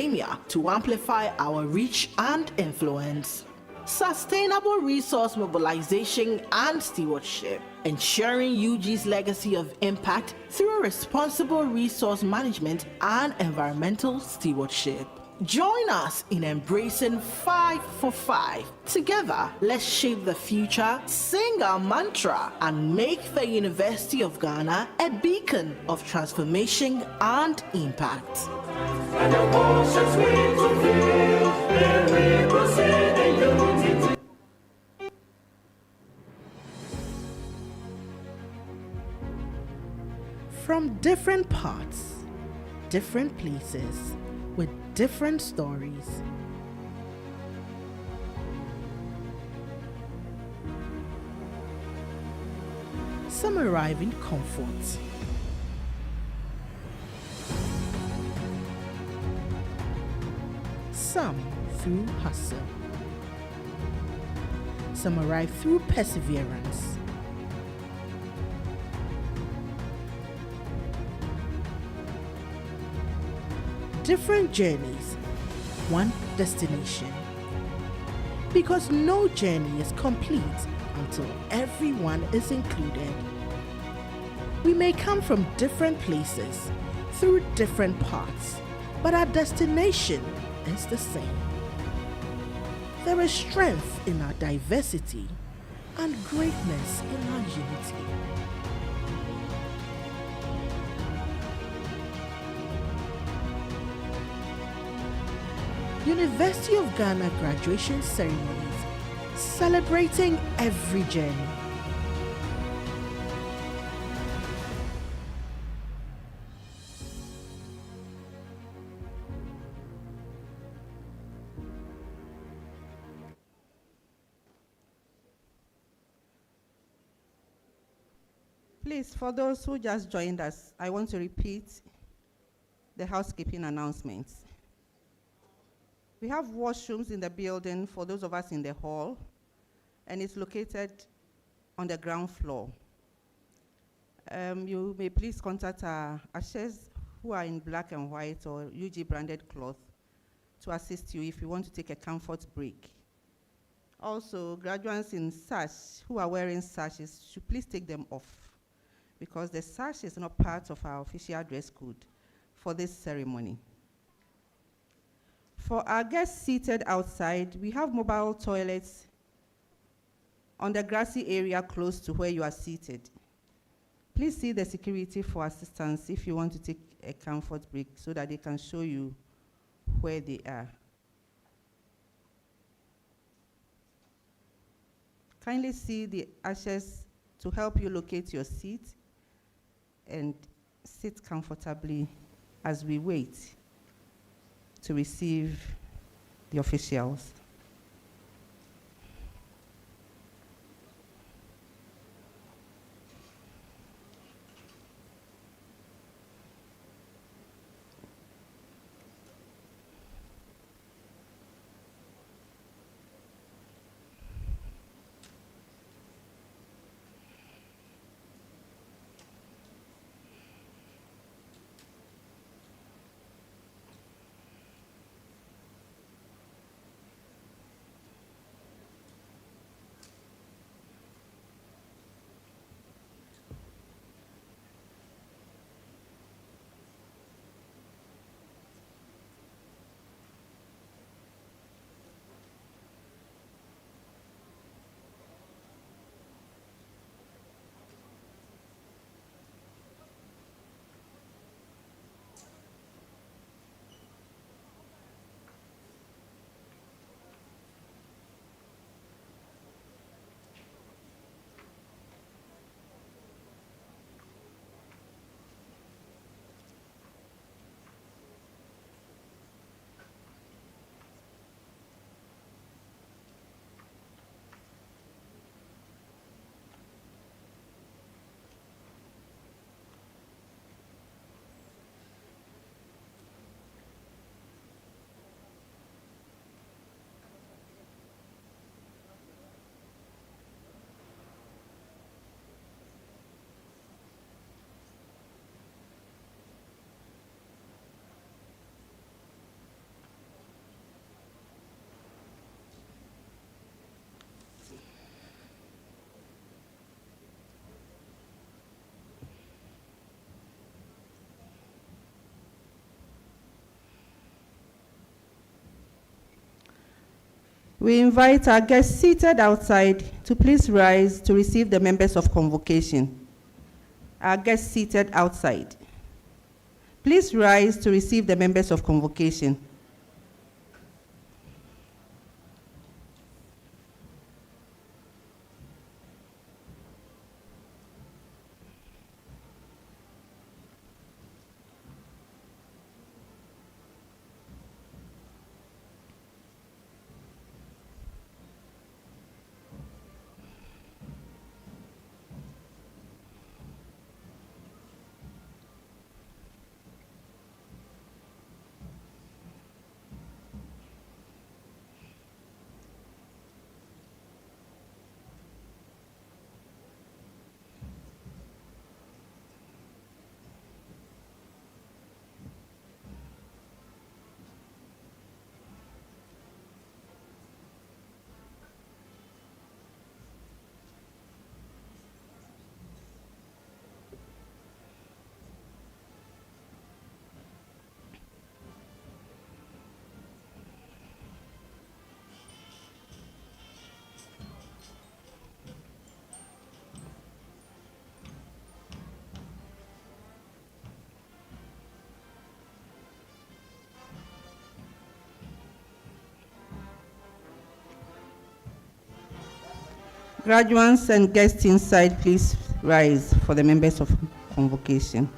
academia to amplify our reach and influence. Sustainable resource mobilization and stewardship, ensuring UG's legacy of impact through responsible resource management and environmental stewardship. Join us in embracing 5 for 5. Together, let's shape the future, sing our mantra, and make the University of Ghana a beacon of transformation and impact. And the oceans we fulfill, and we will sing a unity. From different parts, different places, with different stories. Some arrive in comfort. Some through hustle. Some arrive through perseverance. Different journeys, one destination. Because no journey is complete until everyone is included. We may come from different places, through different paths, but our destination is the same. There is strength in our diversity and greatness in our unity. University of Ghana graduation ceremonies, celebrating every journey. Please, for those who just joined us, I want to repeat the housekeeping announcements. We have washrooms in the building for those of us in the hall, and it's located on the ground floor. You may please contact our ushers who are in black and white or UG branded cloth to assist you if you want to take a comfort break. Also, graduates in sash who are wearing sashes should please take them off, because the sash is not part of our official dress code for this ceremony. For our guests seated outside, we have mobile toilets on the grassy area close to where you are seated. Please see the security for assistance if you want to take a comfort break so that they can show you where they are. Kindly see the ushers to help you locate your seat and sit comfortably as we wait to receive the officials. We invite our guests seated outside to please rise to receive the members of convocation. Our guests seated outside, please rise to receive the members of convocation. Graduates and guests inside, please rise for the members of convocation.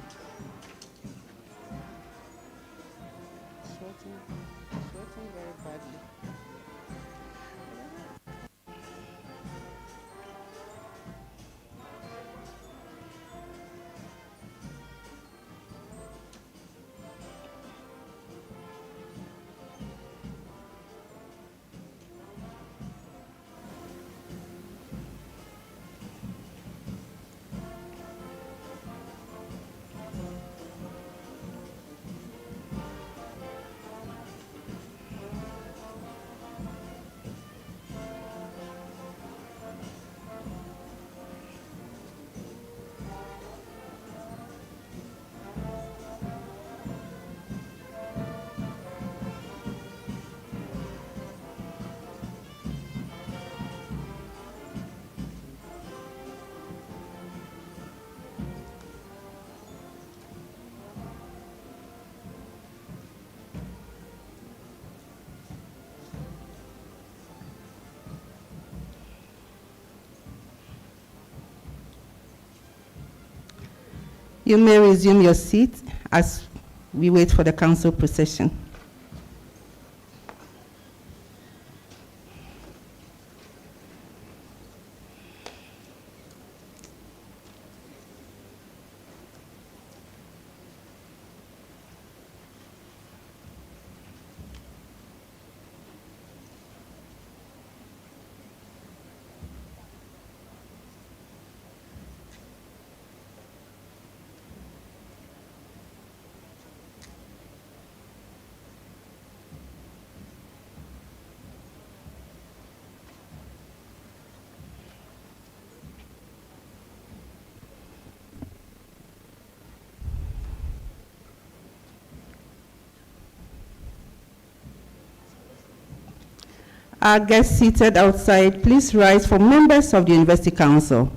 You may resume your seat as we wait for the council procession. Our guests seated outside, please rise for members of the University Council.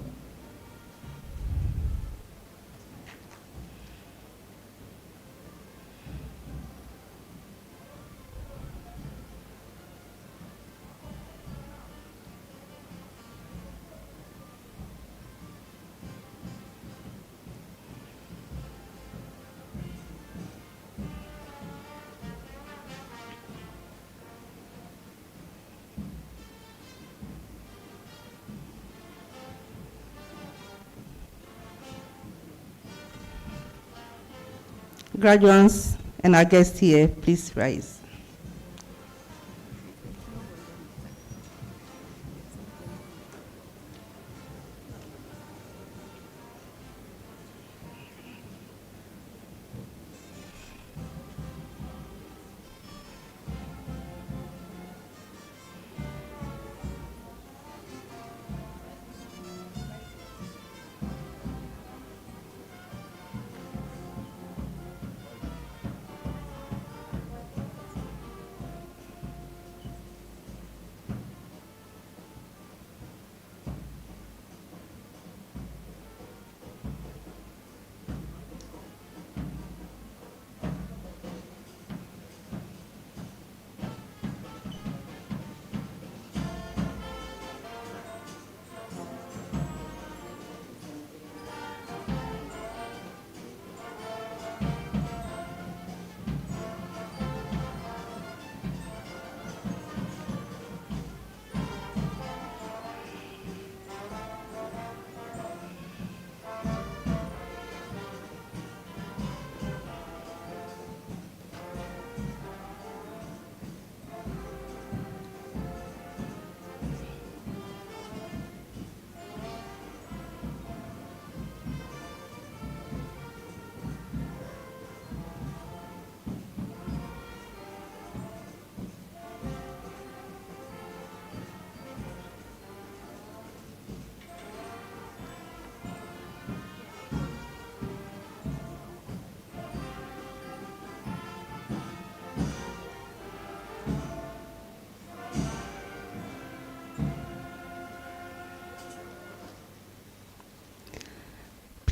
Graduates and our guests here, please rise.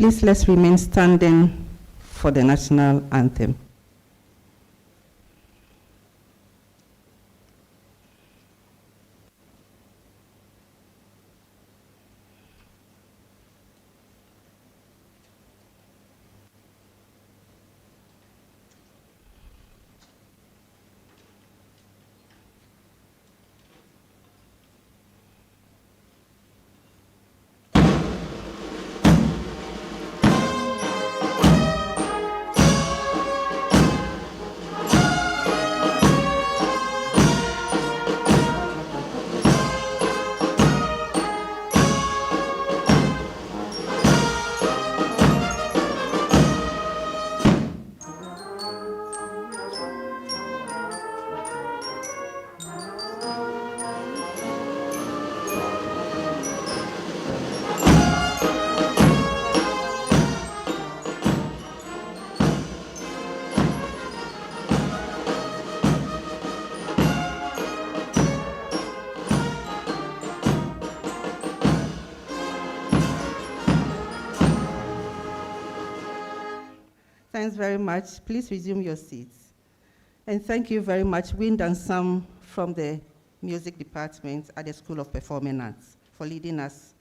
Please let's remain standing for the national anthem. Thanks very much. Please resume your seats. And thank you very much, Wind and Sam from the music department at the School of Performing Arts, for leading us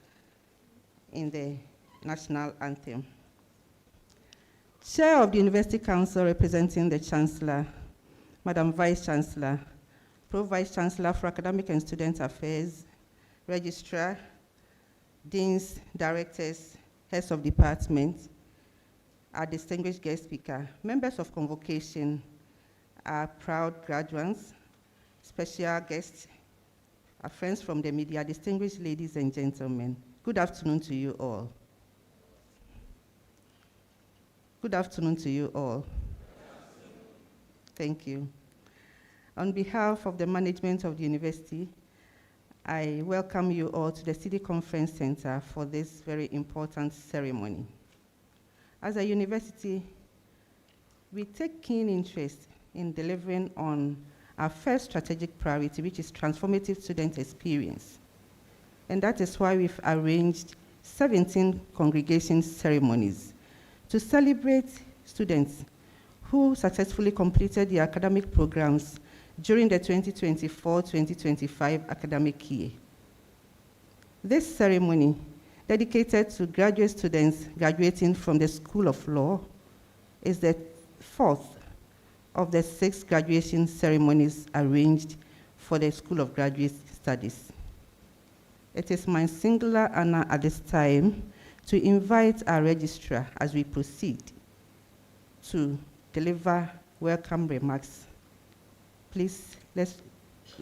in the national anthem. Chair of the University Council representing the Chancellor, Madam Vice Chancellor, Pro-Vice Chancellor for Academic and Student Affairs, Registrar, Deans, Directors, Heads of Department, our distinguished guest speaker, members of convocation, our proud graduates, special guests, our friends from the media, distinguished ladies and gentlemen, good afternoon to you all. Good afternoon to you all. Thank you. On behalf of the management of the university, I welcome you all to the Cedi Conference Center for this very important ceremony. As a university, we take keen interest in delivering on our first strategic priority, which is transformative student experience. And that is why we've arranged 17 congregation ceremonies to celebrate students who successfully completed their academic programs during the 2024-2025 academic year. This ceremony, dedicated to graduate students graduating from the School of Law, is the fourth of the 6 graduation ceremonies arranged for the School of Graduate Studies. It is my singular honor at this time to invite our registrar as we proceed to deliver welcome remarks. Please, let's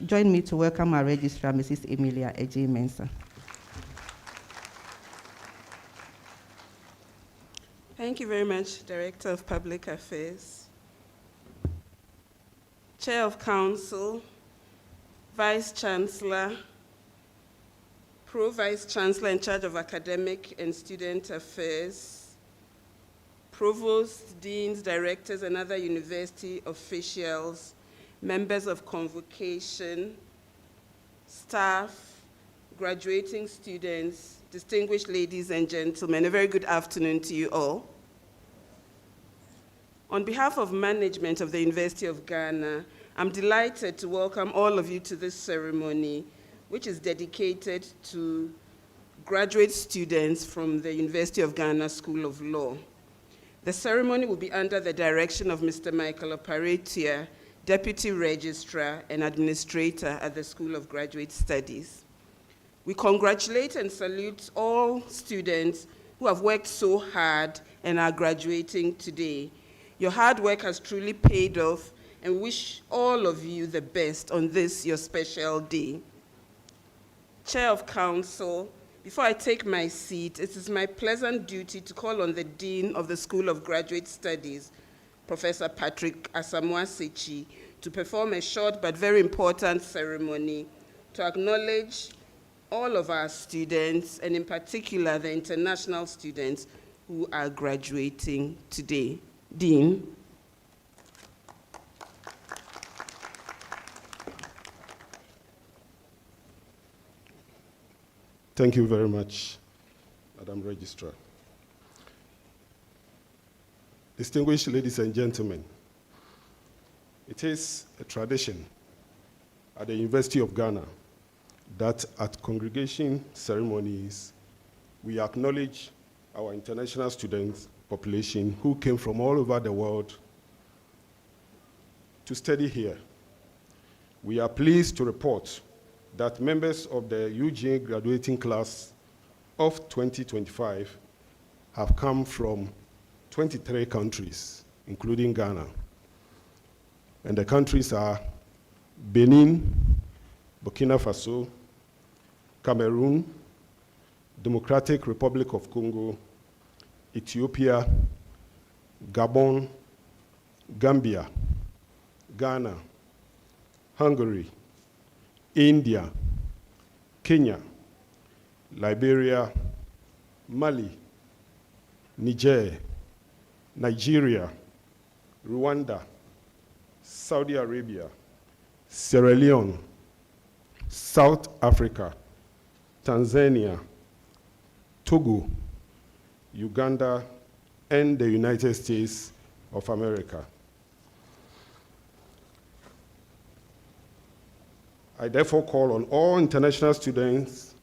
join me to welcome our registrar, Mrs. Emilia Ej Mensah. Thank you very much, Director of Public Affairs, Chair of Council, Vice Chancellor, Pro-Vice Chancellor in charge of Academic and Student Affairs, Provosts, Deans, Directors, and other university officials, members of convocation, staff, graduating students, distinguished ladies and gentlemen, a very good afternoon to you all. On behalf of management of the University of Ghana, I'm delighted to welcome all of you to this ceremony, which is dedicated to graduate students from the University of Ghana School of Law. The ceremony will be under the direction of Mr. Michael Operatia, Deputy Registrar and Administrator at the School of Graduate Studies. We congratulate and salute all students who have worked so hard and are graduating today. Your hard work has truly paid off, and we wish all of you the best on this, your special day. Chair of Council, before I take my seat, it is my pleasant duty to call on the Dean of the School of Graduate Studies, Professor Patrick Asamoah-Sechi, to perform a short but very important ceremony to acknowledge all of our students, and in particular the international students who are graduating today. Dean. Thank you very much, Madam Registrar. Distinguished ladies and gentlemen, it is a tradition at the University of Ghana that at congregation ceremonies, we acknowledge our international students population who came from all over the world to study here. We are pleased to report that members of the UGA graduating class of 2025 have come from 23 countries, including Ghana. And the countries are Benin, Burkina Faso, Cameroon, Democratic Republic of Congo, Ethiopia, Gabon, Gambia, Ghana, Hungary, India, Kenya, Liberia, Mali, Niger, Nigeria, Rwanda, Saudi Arabia, Sierra Leone, South Africa, Tanzania, Togo, Uganda, and the United States of America. I therefore call on all international students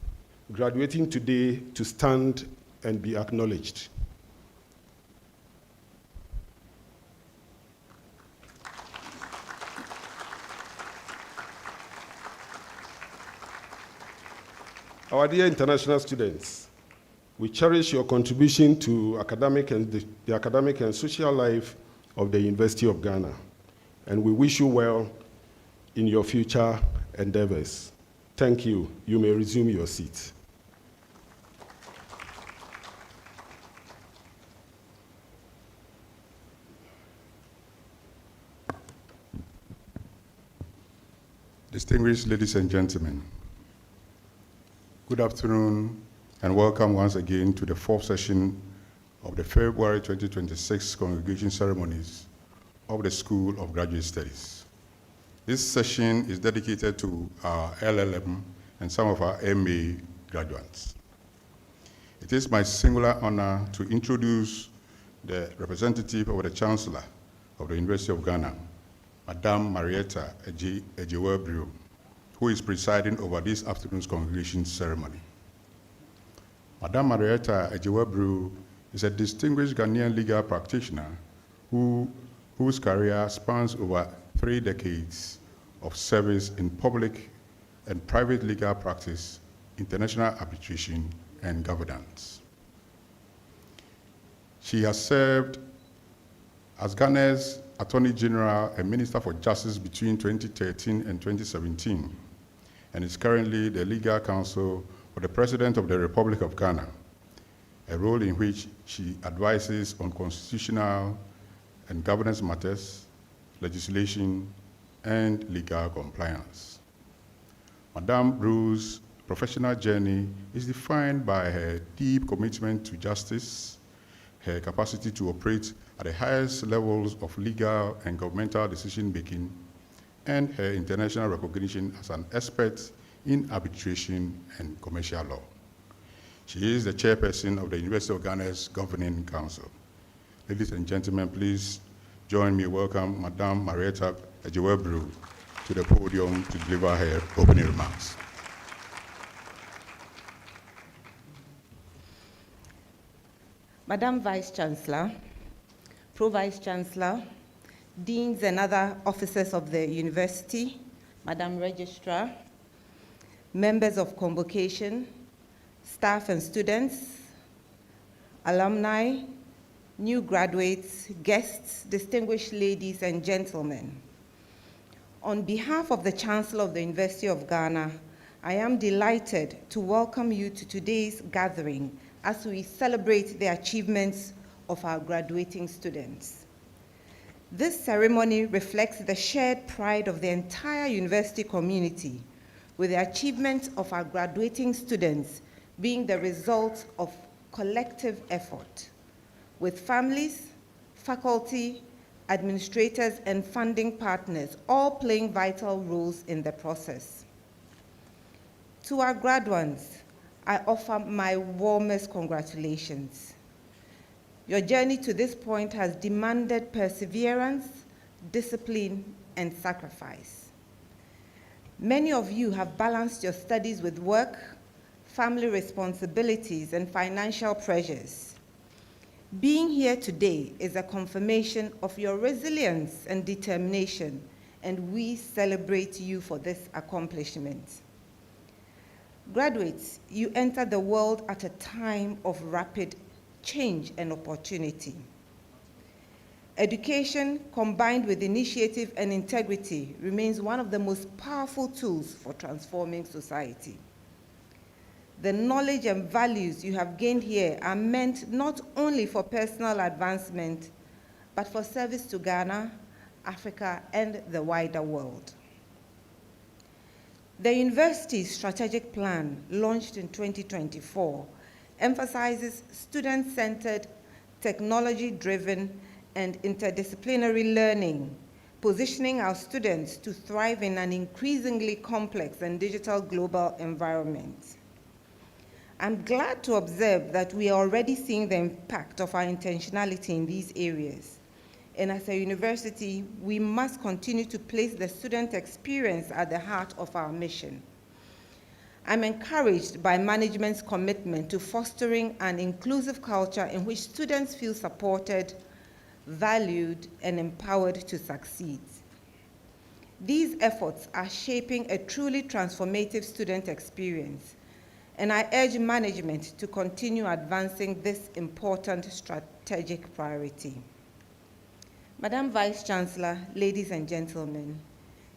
graduating today to stand and be acknowledged. Our dear international students, we cherish your contribution to academic and the academic and social life of the University of Ghana, and we wish you well in your future endeavors. Thank you. You may resume your seat. Distinguished ladies and gentlemen, good afternoon and welcome once again to the fourth session of the February 2026 Congregation Ceremonies of the School of Graduate Studies. This session is dedicated to our LLM and some of our MA graduates. It is my singular honor to introduce the representative of the Chancellor of the University of Ghana, Madame Marietta Ejewebru, who is presiding over this afternoon's congregation ceremony. Madame Marietta Ejewebru is a distinguished Ghanaian legal practitioner whose career spans over 3 decades of service in public and private legal practice, international arbitration, and governance. She has served as Ghana's Attorney General and Minister for Justice between 2013 and 2017, and is currently the legal counsel for the President of the Republic of Ghana, a role in which she advises on constitutional and governance matters, legislation, and legal compliance. Madame Bru's professional journey is defined by her deep commitment to justice, her capacity to operate at the highest levels of legal and governmental decision-making, and her international recognition as an expert in arbitration and commercial law. She is the chairperson of the University of Ghana's Governing Council. Ladies and gentlemen, please join me in welcome Madame Marietta Ejewebru to the podium to deliver her opening remarks. Madam Vice Chancellor, Pro-Vice Chancellor, Deans and other officers of the University, Madam Registrar, members of convocation, staff and students, alumni, new graduates, guests, distinguished ladies and gentlemen. On behalf of the Chancellor of the University of Ghana, I am delighted to welcome you to today's gathering as we celebrate the achievements of our graduating students. This ceremony reflects the shared pride of the entire university community, with the achievement of our graduating students being the result of collective effort, with families, faculty, administrators, and funding partners all playing vital roles in the process. To our graduates, I offer my warmest congratulations. Your journey to this point has demanded perseverance, discipline, and sacrifice. Many of you have balanced your studies with work, family responsibilities, and financial pressures. Being here today is a confirmation of your resilience and determination, and we celebrate you for this accomplishment. Graduates, you enter the world at a time of rapid change and opportunity. Education combined with initiative and integrity remains one of the most powerful tools for transforming society. The knowledge and values you have gained here are meant not only for personal advancement, but for service to Ghana, Africa, and the wider world. The university's strategic plan, launched in 2024, emphasizes student-centered, technology-driven, and interdisciplinary learning, positioning our students to thrive in an increasingly complex and digital global environment. I'm glad to observe that we are already seeing the impact of our intentionality in these areas. And as a university, we must continue to place the student experience at the heart of our mission. I'm encouraged by management's commitment to fostering an inclusive culture in which students feel supported, valued, and empowered to succeed. These efforts are shaping a truly transformative student experience, and I urge management to continue advancing this important strategic priority. Madam Vice Chancellor, ladies and gentlemen,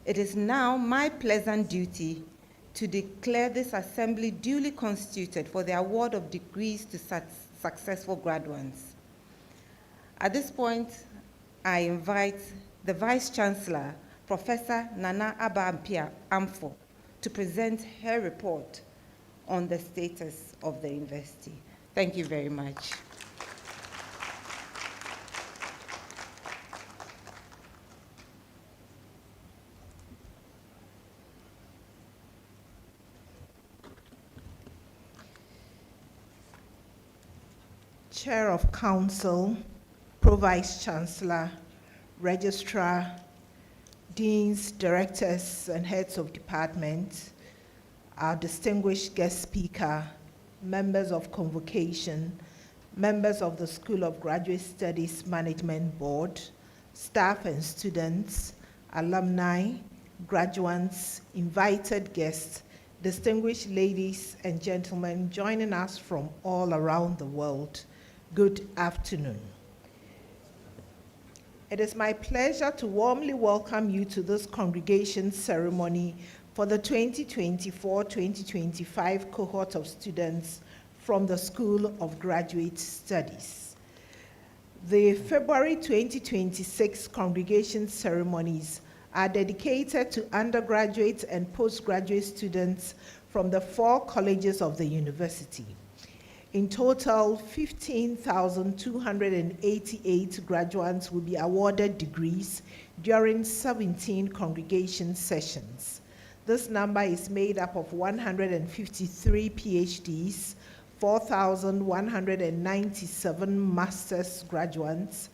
it is now my pleasant duty to declare this assembly duly constituted for the award of degrees to successful graduates. At this point, I invite the Vice Chancellor, Professor Nana Aba Amfo, to present her report on the status of the university. Thank you very much. Chair of Council, Pro-Vice Chancellor, Registrar, Deans, Directors, and Heads of Departments, our distinguished guest speaker, members of Convocation, members of the School of Graduate Studies Management Board, staff and students, alumni, graduates, invited guests, distinguished ladies and gentlemen joining us from all around the world, good afternoon. It is my pleasure to warmly welcome you to this congregation ceremony for the 2024-2025 cohort of students from the School of Graduate Studies. The February 2026 congregation ceremonies are dedicated to undergraduate and postgraduate students from the 4 colleges of the university. In total, 15,288 graduates will be awarded degrees during 17 congregation sessions. This number is made up of 153 PhDs, 4,197 master's graduates,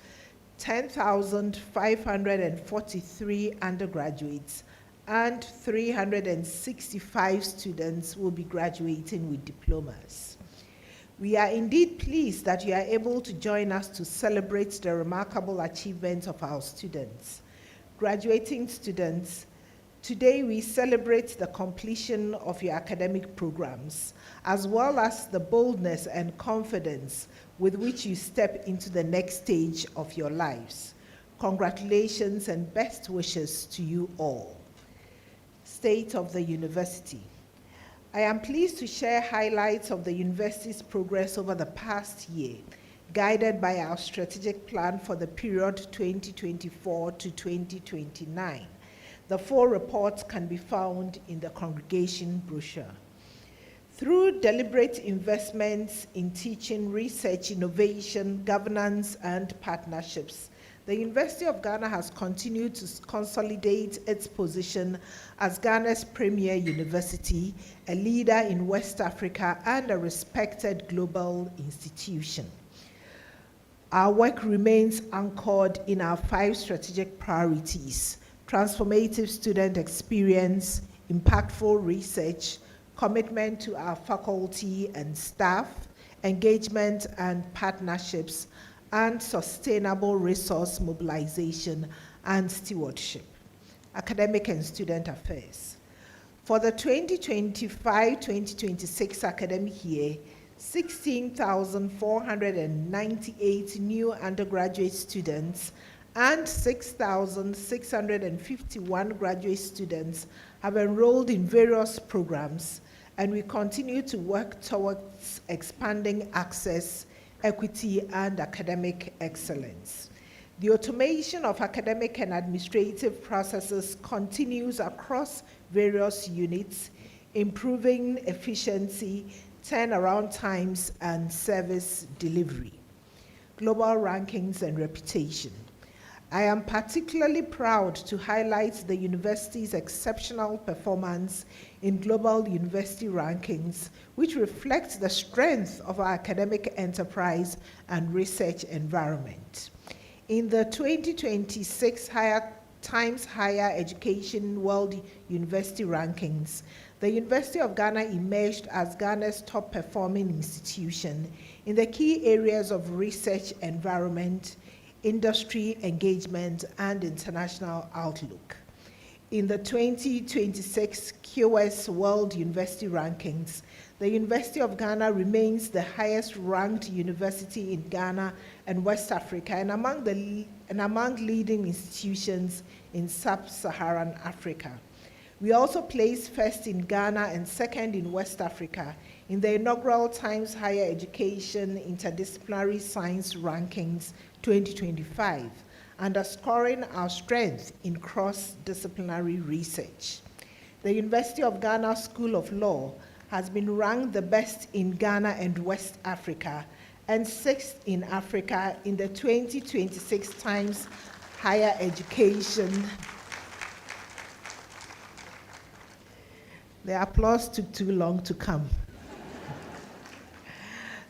10,543 undergraduates, and 365 students will be graduating with diplomas. We are indeed pleased that you are able to join us to celebrate the remarkable achievements of our students. Graduating students, today we celebrate the completion of your academic programs, as well as the boldness and confidence with which you step into the next stage of your lives. Congratulations and best wishes to you all. State of the University. I am pleased to share highlights of the university's progress over the past year, guided by our strategic plan for the period 2024 to 2029. The 4 reports can be found in the congregation brochure. Through deliberate investments in teaching, research, innovation, governance, and partnerships, the University of Ghana has continued to consolidate its position as Ghana's premier university, a leader in West Africa, and a respected global institution. Our work remains anchored in our 5 strategic priorities: transformative student experience, impactful research, commitment to our faculty and staff, engagement and partnerships, and sustainable resource mobilization and stewardship. Academic and student affairs. For the 2025-2026 academic year, 16,498 new undergraduate students and 6,651 graduate students have enrolled in various programs, and we continue to work towards expanding access, equity, and academic excellence. The automation of academic and administrative processes continues across various units, improving efficiency, turnaround times, and service delivery. Global rankings and reputation. I am particularly proud to highlight the university's exceptional performance in global university rankings, which reflects the strength of our academic enterprise and research environment. In the 2026 Times Higher Education World University Rankings, the University of Ghana emerged as Ghana's top performing institution in the key areas of research environment, industry engagement, and international outlook. In the 2026 QS World University Rankings, the University of Ghana remains the highest ranked university in Ghana and West Africa, and among leading institutions in sub-Saharan Africa. We also placed first in Ghana and second in West Africa in the inaugural Times Higher Education Interdisciplinary Science Rankings 2025, underscoring our strength in cross-disciplinary research. The University of Ghana School of Law has been ranked the best in Ghana and West Africa and 6th in Africa in the 2026 Times Higher Education. The applause took too long to come.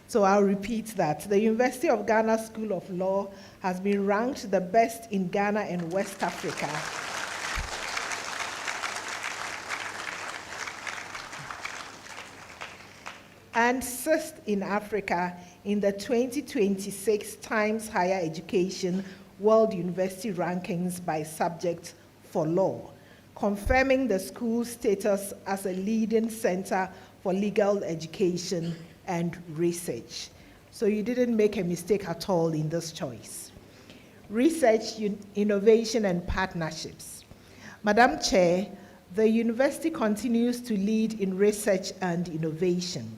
So I'll repeat that. The University of Ghana School of Law has been ranked the best in Ghana and West Africa. And 6th in Africa in the 2026 Times Higher Education World University Rankings by subject for law, confirming the school's status as a leading center for legal education and research. So you didn't make a mistake at all in this choice. Research, innovation, and partnerships. Madam Chair, the university continues to lead in research and innovation.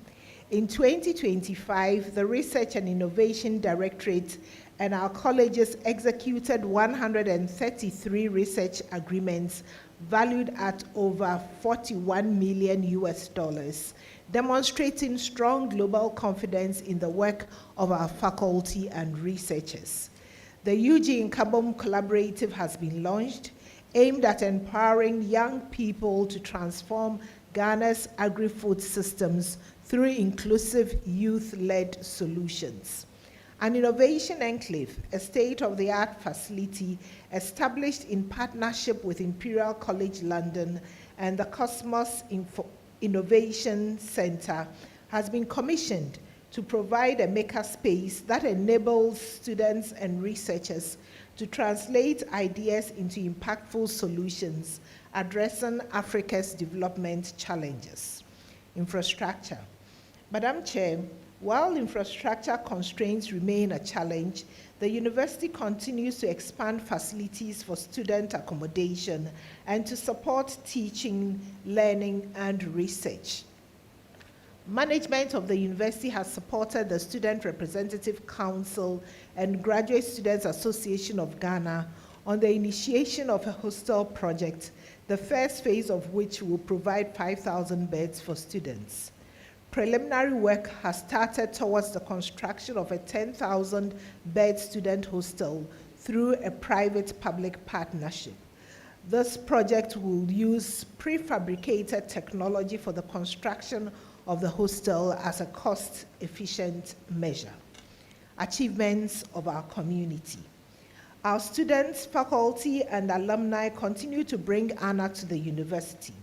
In 2025, the Research and Innovation Directorate and our colleges executed 133 research agreements valued at over $41 million, demonstrating strong global confidence in the work of our faculty and researchers. The UG Nkabom Collaborative has been launched, aimed at empowering young people to transform Ghana's agri-food systems through inclusive youth-led solutions. An innovation enclave, a state-of-the-art facility established in partnership with Imperial College London and the Cosmos Innovation Center, has been commissioned to provide a makerspace that enables students and researchers to translate ideas into impactful solutions addressing Africa's development challenges. Infrastructure. Madam Chair, while infrastructure constraints remain a challenge, the university continues to expand facilities for student accommodation and to support teaching, learning, and research. Management of the university has supported the Student Representative Council and Graduate Students Association of Ghana on the initiation of a hostel project, the first phase of which will provide 5,000 beds for students. Preliminary work has started towards the construction of a 10,000-bed student hostel through a private-public partnership. This project will use prefabricated technology for the construction of the hostel as a cost-efficient measure. achievements of our community. Our students, faculty, and alumni continue to bring honor to the university.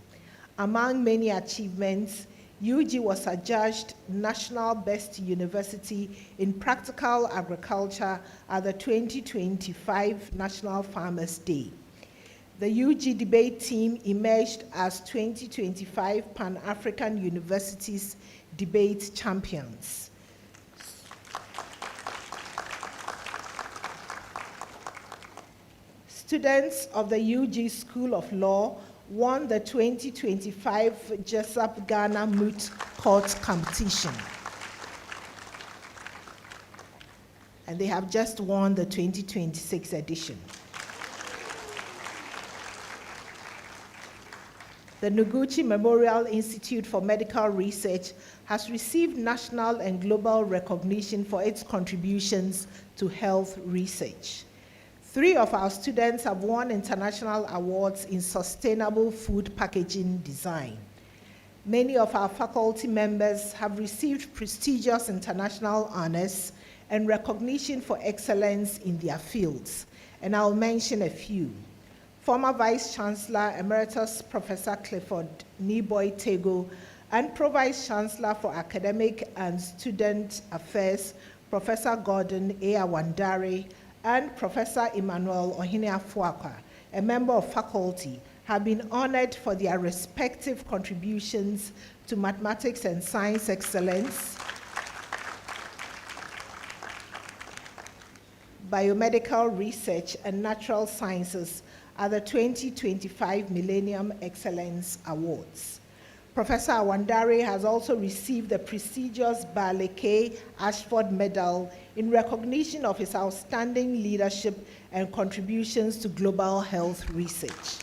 Among many achievements, UG was adjudged National Best University in Practical Agriculture at the 2025 National Farmers' Day. The UG debate team emerged as 2025 Pan-African Universities Debate Champions. Students of the UG School of Law won the 2025 Jessup Ghana Moot Court Competition. And they have just won the 2026 edition. The Noguchi Memorial Institute for Medical Research has received national and global recognition for its contributions to health research. 3 of our students have won international awards in sustainable food packaging design. Many of our faculty members have received prestigious international honors and recognition for excellence in their fields, and I'll mention a few. Former Vice Chancellor Emeritus Professor Clifford Niboy Tego and Pro-Vice Chancellor for Academic and Student Affairs, Professor Gordon A. Awandare, and Professor Emmanuel Ohene-Afuakwa, a member of faculty, have been honored for their respective contributions to mathematics and science excellence, biomedical research, and natural sciences at the 2025 Millennium Excellence Awards. Professor Awandare has also received the prestigious Barley K. Ashford Medal in recognition of his outstanding leadership and contributions to global health research.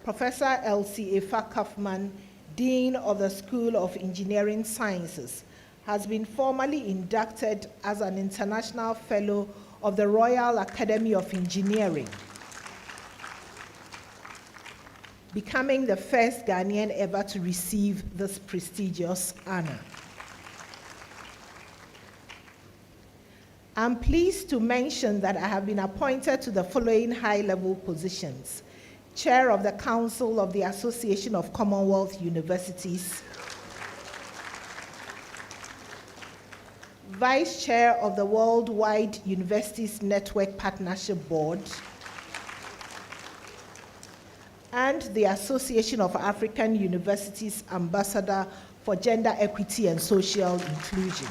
Professor Elsie Efa Kaufman, Dean of the School of Engineering Sciences, has been formally inducted as an International Fellow of the Royal Academy of Engineering, becoming the first Ghanaian ever to receive this prestigious honor. I'm pleased to mention that I have been appointed to the following high-level positions: Chair of the Council of the Association of Commonwealth Universities, Vice Chair of the Worldwide Universities Network Partnership Board, and the Association of African Universities Ambassador for Gender Equity and Social Inclusion.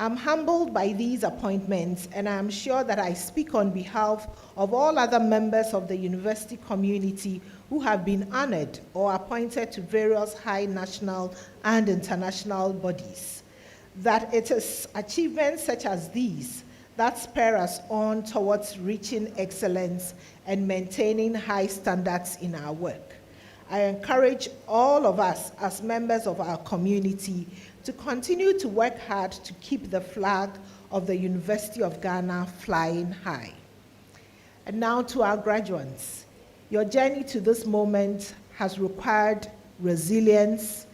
I'm humbled by these appointments, and I am sure that I speak on behalf of all other members of the university community who have been honored or appointed to various high national and international bodies, that it is achievements such as these that spur us on towards reaching excellence and maintaining high standards in our work. I encourage all of us as members of our community to continue to work hard to keep the flag of the University of Ghana flying high. And now to our graduates. Your journey to this moment has required resilience,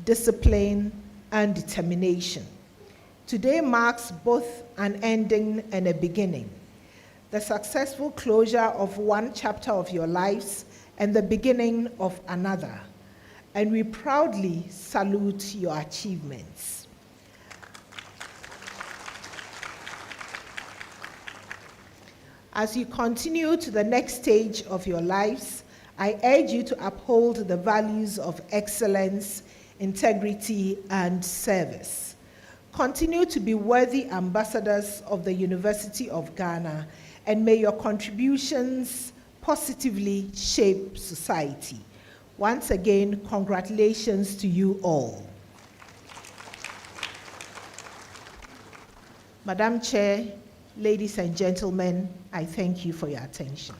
discipline, and determination. Today marks both an ending and a beginning, the successful closure of one chapter of your lives and the beginning of another. And we proudly salute your achievements. As you continue to the next stage of your lives, I urge you to uphold the values of excellence, integrity, and service. Continue to be worthy ambassadors of the University of Ghana, and may your contributions positively shape society. Once again, congratulations to you all. Madam Chair, ladies and gentlemen, I thank you for your attention.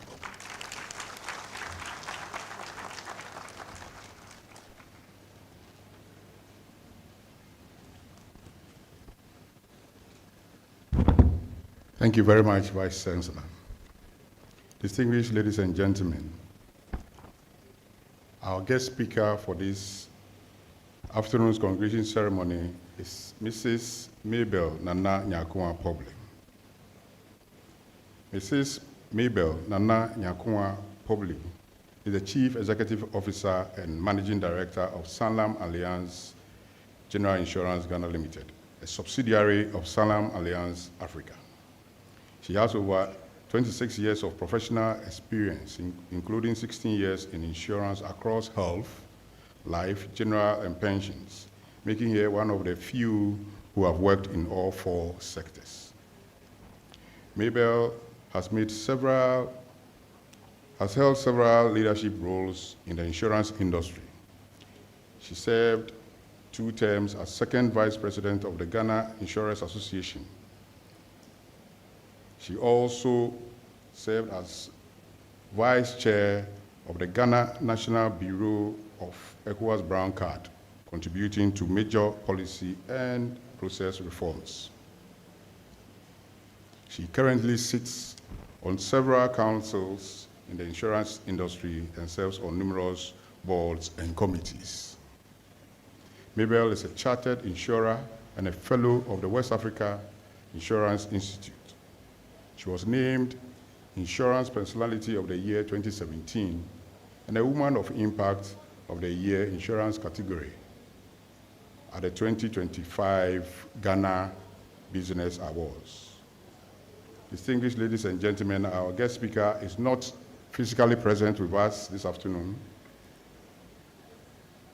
Thank you very much, Vice Chancellor. Distinguished ladies and gentlemen, our guest speaker for this afternoon's congregation ceremony is Mrs. Mabel Nana Nyakunwa Public. Mrs. Mabel Nana Nyakunwa Public is the Chief Executive Officer and Managing Director of Sanlam Alliance General Insurance Ghana Limited, a subsidiary of Sanlam Alliance Africa. She has over 26 years of professional experience, including 16 years in insurance across health, life, general, and pensions, making her one of the few who have worked in all 4 sectors. Mabel has held several leadership roles in the insurance industry. She served 2 terms as second vice president of the Ghana Insurance Association. She also served as vice chair of the Ghana National Bureau of ECOWAS Brown Card, contributing to major policy and process reforms. She currently sits on several councils in the insurance industry and serves on numerous boards and committees. Mabel is a chartered insurer and a fellow of the West Africa Insurance Institute. She was named Insurance Personality of the Year 2017 and a Woman of Impact of the Year Insurance category at the 2025 Ghana Business Awards. Distinguished ladies and gentlemen, our guest speaker is not physically present with us this afternoon,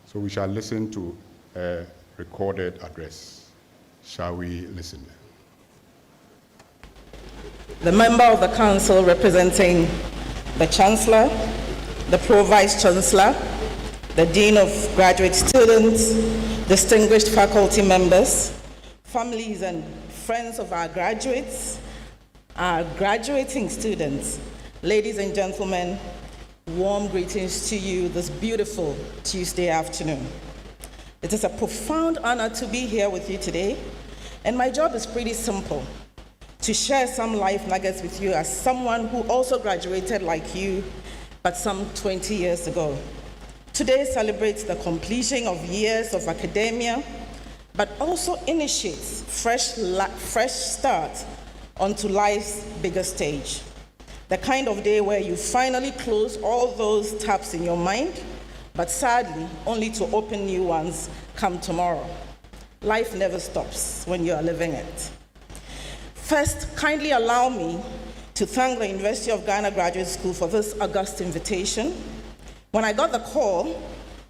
so we shall listen to a recorded address. Shall we listen? The member of the council representing the chancellor, the pro-vice chancellor, the dean of graduate students, distinguished faculty members, families and friends of our graduates, our graduating students, ladies and gentlemen, warm greetings to you this beautiful Tuesday afternoon. It is a profound honor to be here with you today, and my job is pretty simple: to share some life nuggets with you as someone who also graduated like you, but some 20 years ago. Today celebrates the completion of years of academia, but also initiates fresh start onto life's bigger stage. The kind of day where you finally close all those tabs in your mind, but sadly, only to open new ones come tomorrow. Life never stops when you are living it. First, kindly allow me to thank the University of Ghana Graduate School for this august invitation. When I got the call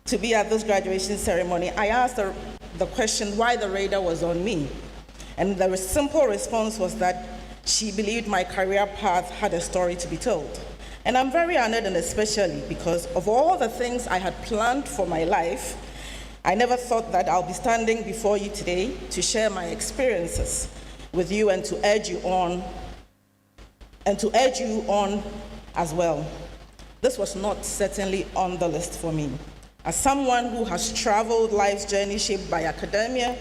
to be at this graduation ceremony, I asked the question why the radar was on me. And the simple response was that she believed my career path had a story to be told. And I'm very honored, and especially because of all the things I had planned for my life, I never thought that I'll be standing before you today to share my experiences with you and to urge you on as well. This was not certainly on the list for me. As someone who has traveled life's journey shaped by academia,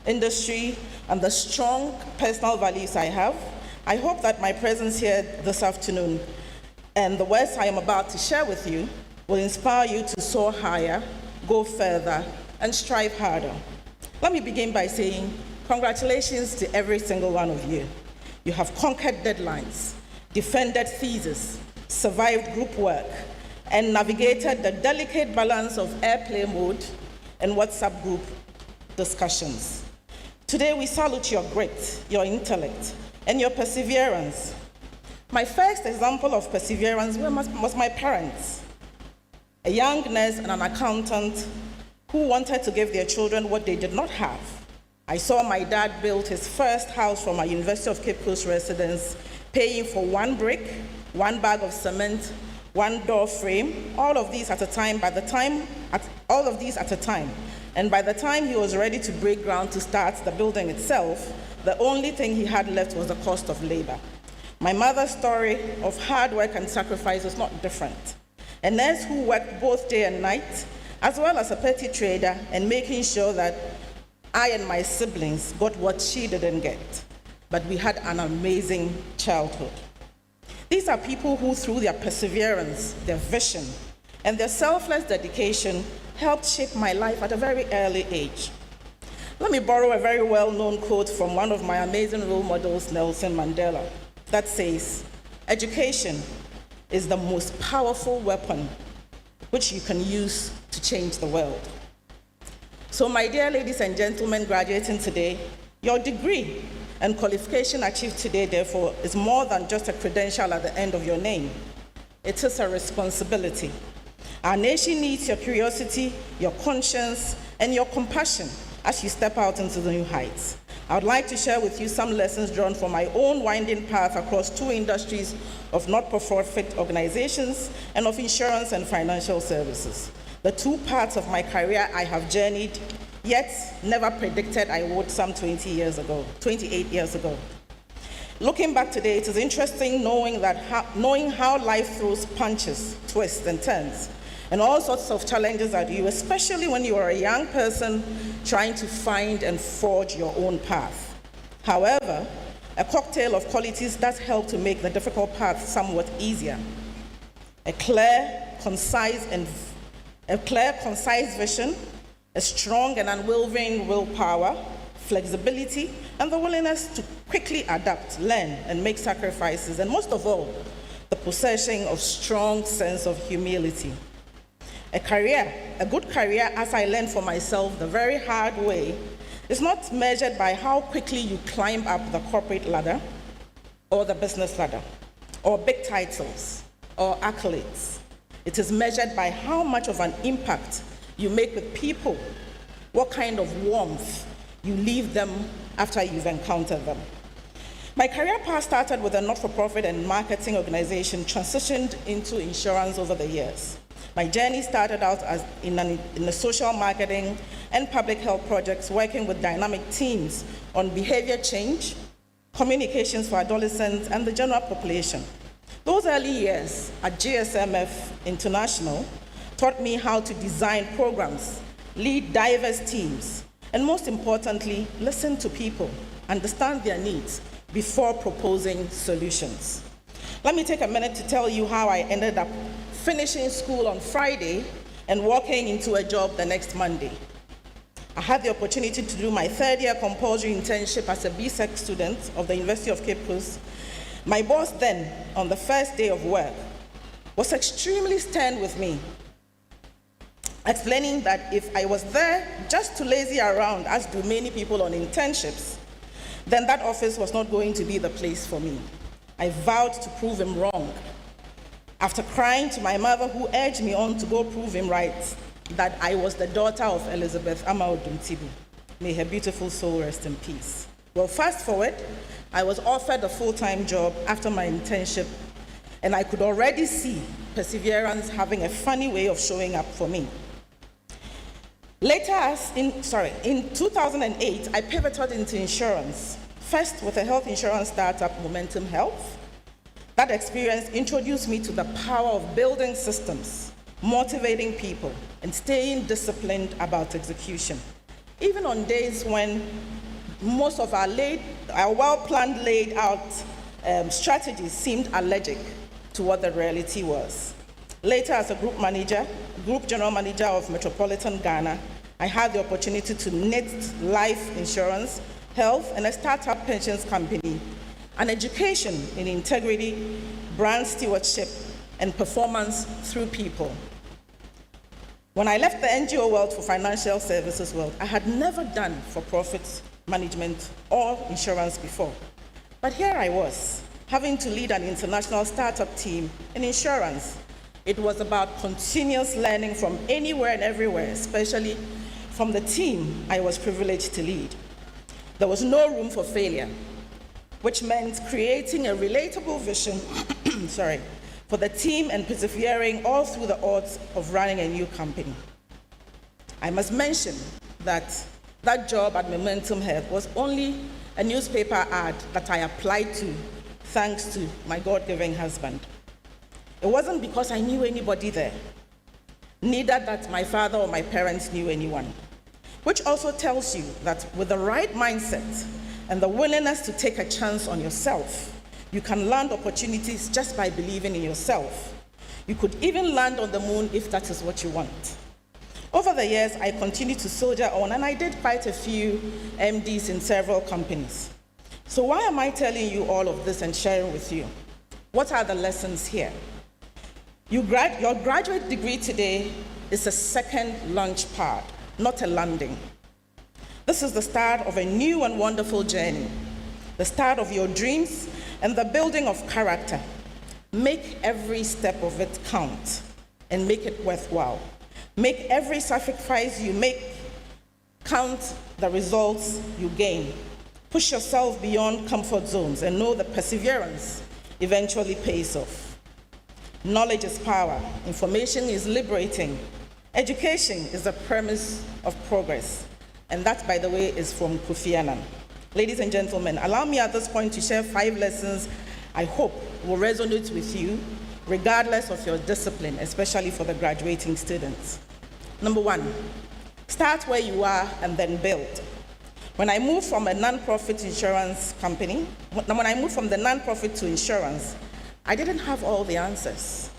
industry, and the strong personal values I have, I hope that my presence here this afternoon and the words I am about to share with you will inspire you to soar higher, go further, and strive harder. Let me begin by saying congratulations to every single one of you. You have conquered deadlines, defended thesis, survived group work, and navigated the delicate balance of airplane mode and WhatsApp group discussions. Today we salute your grit, your intellect, and your perseverance. My first example of perseverance was my parents, a young nurse and an accountant who wanted to give their children what they did not have. I saw my dad build his first house from a University of Cape Coast residence, paying for 1 brick, 1 bag of cement, 1 door frame, all of these at a time. And by the time he was ready to break ground to start the building itself, the only thing he had left was the cost of labor. My mother's story of hard work and sacrifice was not different. A nurse who worked both day and night, as well as a petty trader, and making sure that I and my siblings got what she didn't get. But we had an amazing childhood. These are people who, through their perseverance, their vision, and their selfless dedication, helped shape my life at a very early age. Let me borrow a very well-known quote from one of my amazing role models, Nelson Mandela, that says, "Education is the most powerful weapon which you can use to change the world." So my dear ladies and gentlemen graduating today, your degree and qualification achieved today, therefore, is more than just a credential at the end of your name. It is a responsibility. Our nation needs your curiosity, your conscience, and your compassion as you step out into the new heights. I would like to share with you some lessons drawn from my own winding path across two industries of not-for-profit organizations and of insurance and financial services. The two parts of my career I have journeyed, yet never predicted I would some 28 years ago. Looking back today, it is interesting knowing how life throws punches, twists, and turns, and all sorts of challenges at you, especially when you are a young person trying to find and forge your own path. However, a cocktail of qualities does help to make the difficult path somewhat easier. A clear, concise vision, a strong and unwavering willpower, flexibility, and the willingness to quickly adapt, learn, and make sacrifices, and most of all, the possession of strong sense of humility. A good career, as I learned for myself the very hard way, is not measured by how quickly you climb up the corporate ladder or the business ladder, or big titles or accolades. It is measured by how much of an impact you make with people, what kind of warmth you leave them after you've encountered them. My career path started with a not-for-profit and marketing organization, transitioned into insurance over the years. My journey started out in the social marketing and public health projects, working with dynamic teams on behavior change, communications for adolescents, and the general population. Those early years at GSMF International taught me how to design programs, lead diverse teams, and most importantly, listen to people, understand their needs before proposing solutions. Let me take a minute to tell you how I ended up finishing school on Friday and walking into a job the next Monday. I had the opportunity to do my third-year compulsory internship as a BSEC student of the University of Cape Coast. My boss then, on the first day of work, was extremely stern with me, explaining that if I was there just to lazy around, as do many people on internships, then that office was not going to be the place for me. I vowed to prove him wrong. After crying to my mother, who urged me on to go prove him right, that I was the daughter of Elizabeth Amaoduntibu. May her beautiful soul rest in peace. Well, fast forward, I was offered a full-time job after my internship, and I could already see perseverance having a funny way of showing up for me. Later, in 2008, I pivoted into insurance, first with a health insurance startup, Momentum Health. That experience introduced me to the power of building systems, motivating people, and staying disciplined about execution. Even on days when most of our well-planned, laid-out strategies seemed allergic to what the reality was. Later, as a group general manager of Metropolitan Ghana, I had the opportunity to knit life insurance, health, and a startup pensions company, an education in integrity, brand stewardship, and performance through people. When I left the NGO world for financial services world, I had never done for-profit management or insurance before. But here I was, having to lead an international startup team in insurance. It was about continuous learning from anywhere and everywhere, especially from the team I was privileged to lead. There was no room for failure, which meant creating a relatable vision for the team and persevering all through the odds of running a new company. I must mention that that job at Momentum Health was only a newspaper ad that I applied to thanks to my God-given husband. It wasn't because I knew anybody there, neither that my father or my parents knew anyone, which also tells you that with the right mindset and the willingness to take a chance on yourself, you can land opportunities just by believing in yourself. You could even land on the moon if that is what you want. Over the years, I continued to soldier on, and I did quite a few MDs in several companies. So why am I telling you all of this and sharing with you? What are the lessons here? Your graduate degree today is a second launch pad, not a landing. This is the start of a new and wonderful journey, the start of your dreams and the building of character. Make every step of it count and make it worthwhile. Make every sacrifice you make count the results you gain. Push yourself beyond comfort zones and know that perseverance eventually pays off. Knowledge is power. Information is liberating. Education is the premise of progress. And that, by the way, is from Kofi Annan. Ladies and gentlemen, allow me at this point to share 5 lessons I hope will resonate with you, regardless of your discipline, especially for the graduating students. Number 1, start where you are and then build. When I moved from a non-profit insurance company, when I moved from the non-profit to insurance, I didn't have all the answers,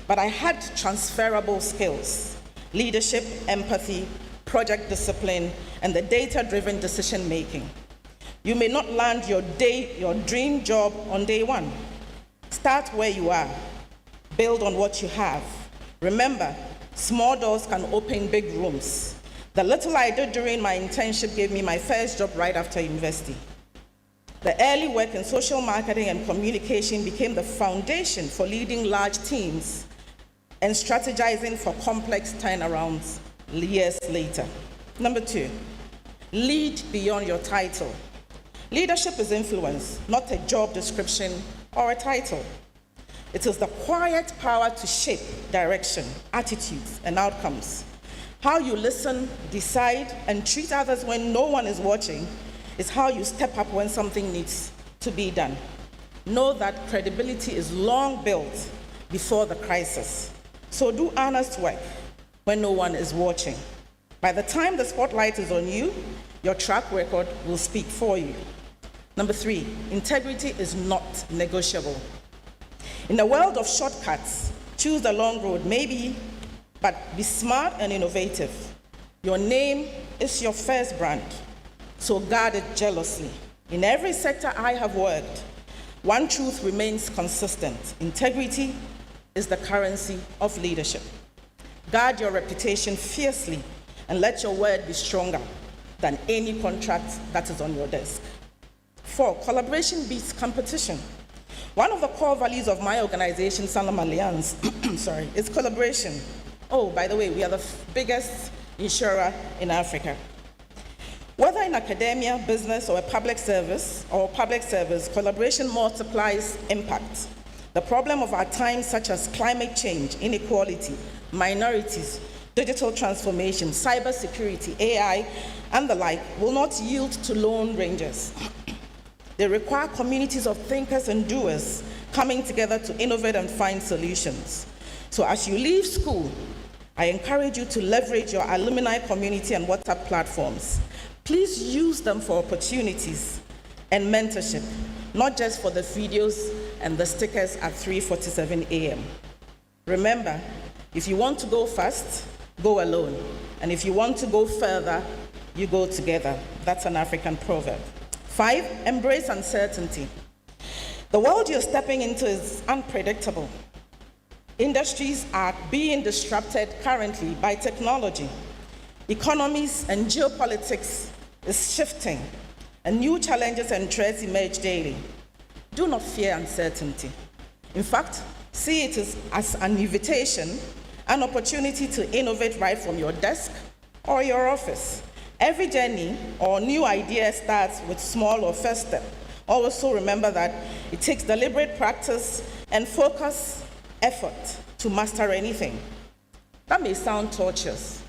but I had transferable skills: leadership, empathy, project discipline, and the data-driven decision-making. You may not land your dream job on day 1. Start where you are. Build on what you have. Remember, small doors can open big rooms. The little I did during my internship gave me my first job right after university. The early work in social marketing and communication became the foundation for leading large teams and strategizing for complex turnarounds years later. Number 2, lead beyond your title. Leadership is influence, not a job description or a title. It is the quiet power to shape direction, attitudes, and outcomes. How you listen, decide, and treat others when no one is watching is how you step up when something needs to be done. Know that credibility is long built before the crisis. So do honest work when no one is watching. By the time the spotlight is on you, your track record will speak for you. Number 3, integrity is not negotiable. In a world of shortcuts, choose the long road, maybe, but be smart and innovative. Your name is your first brand, so guard it jealously. In every sector I have worked, one truth remains consistent: integrity is the currency of leadership. Guard your reputation fiercely and let your word be stronger than any contract that is on your desk. 4, collaboration beats competition. One of the core values of my organization, Sanlam Alliance, is collaboration. Oh, by the way, we are the biggest insurer in Africa. Whether in academia, business, or public service, collaboration multiplies impact. The problem of our times, such as climate change, inequality, minorities, digital transformation, cybersecurity, AI, and the like, will not yield to lone rangers. They require communities of thinkers and doers coming together to innovate and find solutions. So as you leave school, I encourage you to leverage your alumni community and WhatsApp platforms. Please use them for opportunities and mentorship, not just for the videos and the stickers at 3:47 a.m. Remember, if you want to go fast, go alone. And if you want to go further, you go together. That's an African proverb. 5, embrace uncertainty. The world you're stepping into is unpredictable. Industries are being disrupted currently by technology. Economies and geopolitics is shifting, and new challenges and threats emerge daily. Do not fear uncertainty. In fact, see it as an invitation, an opportunity to innovate right from your desk or your office. Every journey or new idea starts with small or first step. Also remember that it takes deliberate practice and focused effort to master anything. That may sound torturous.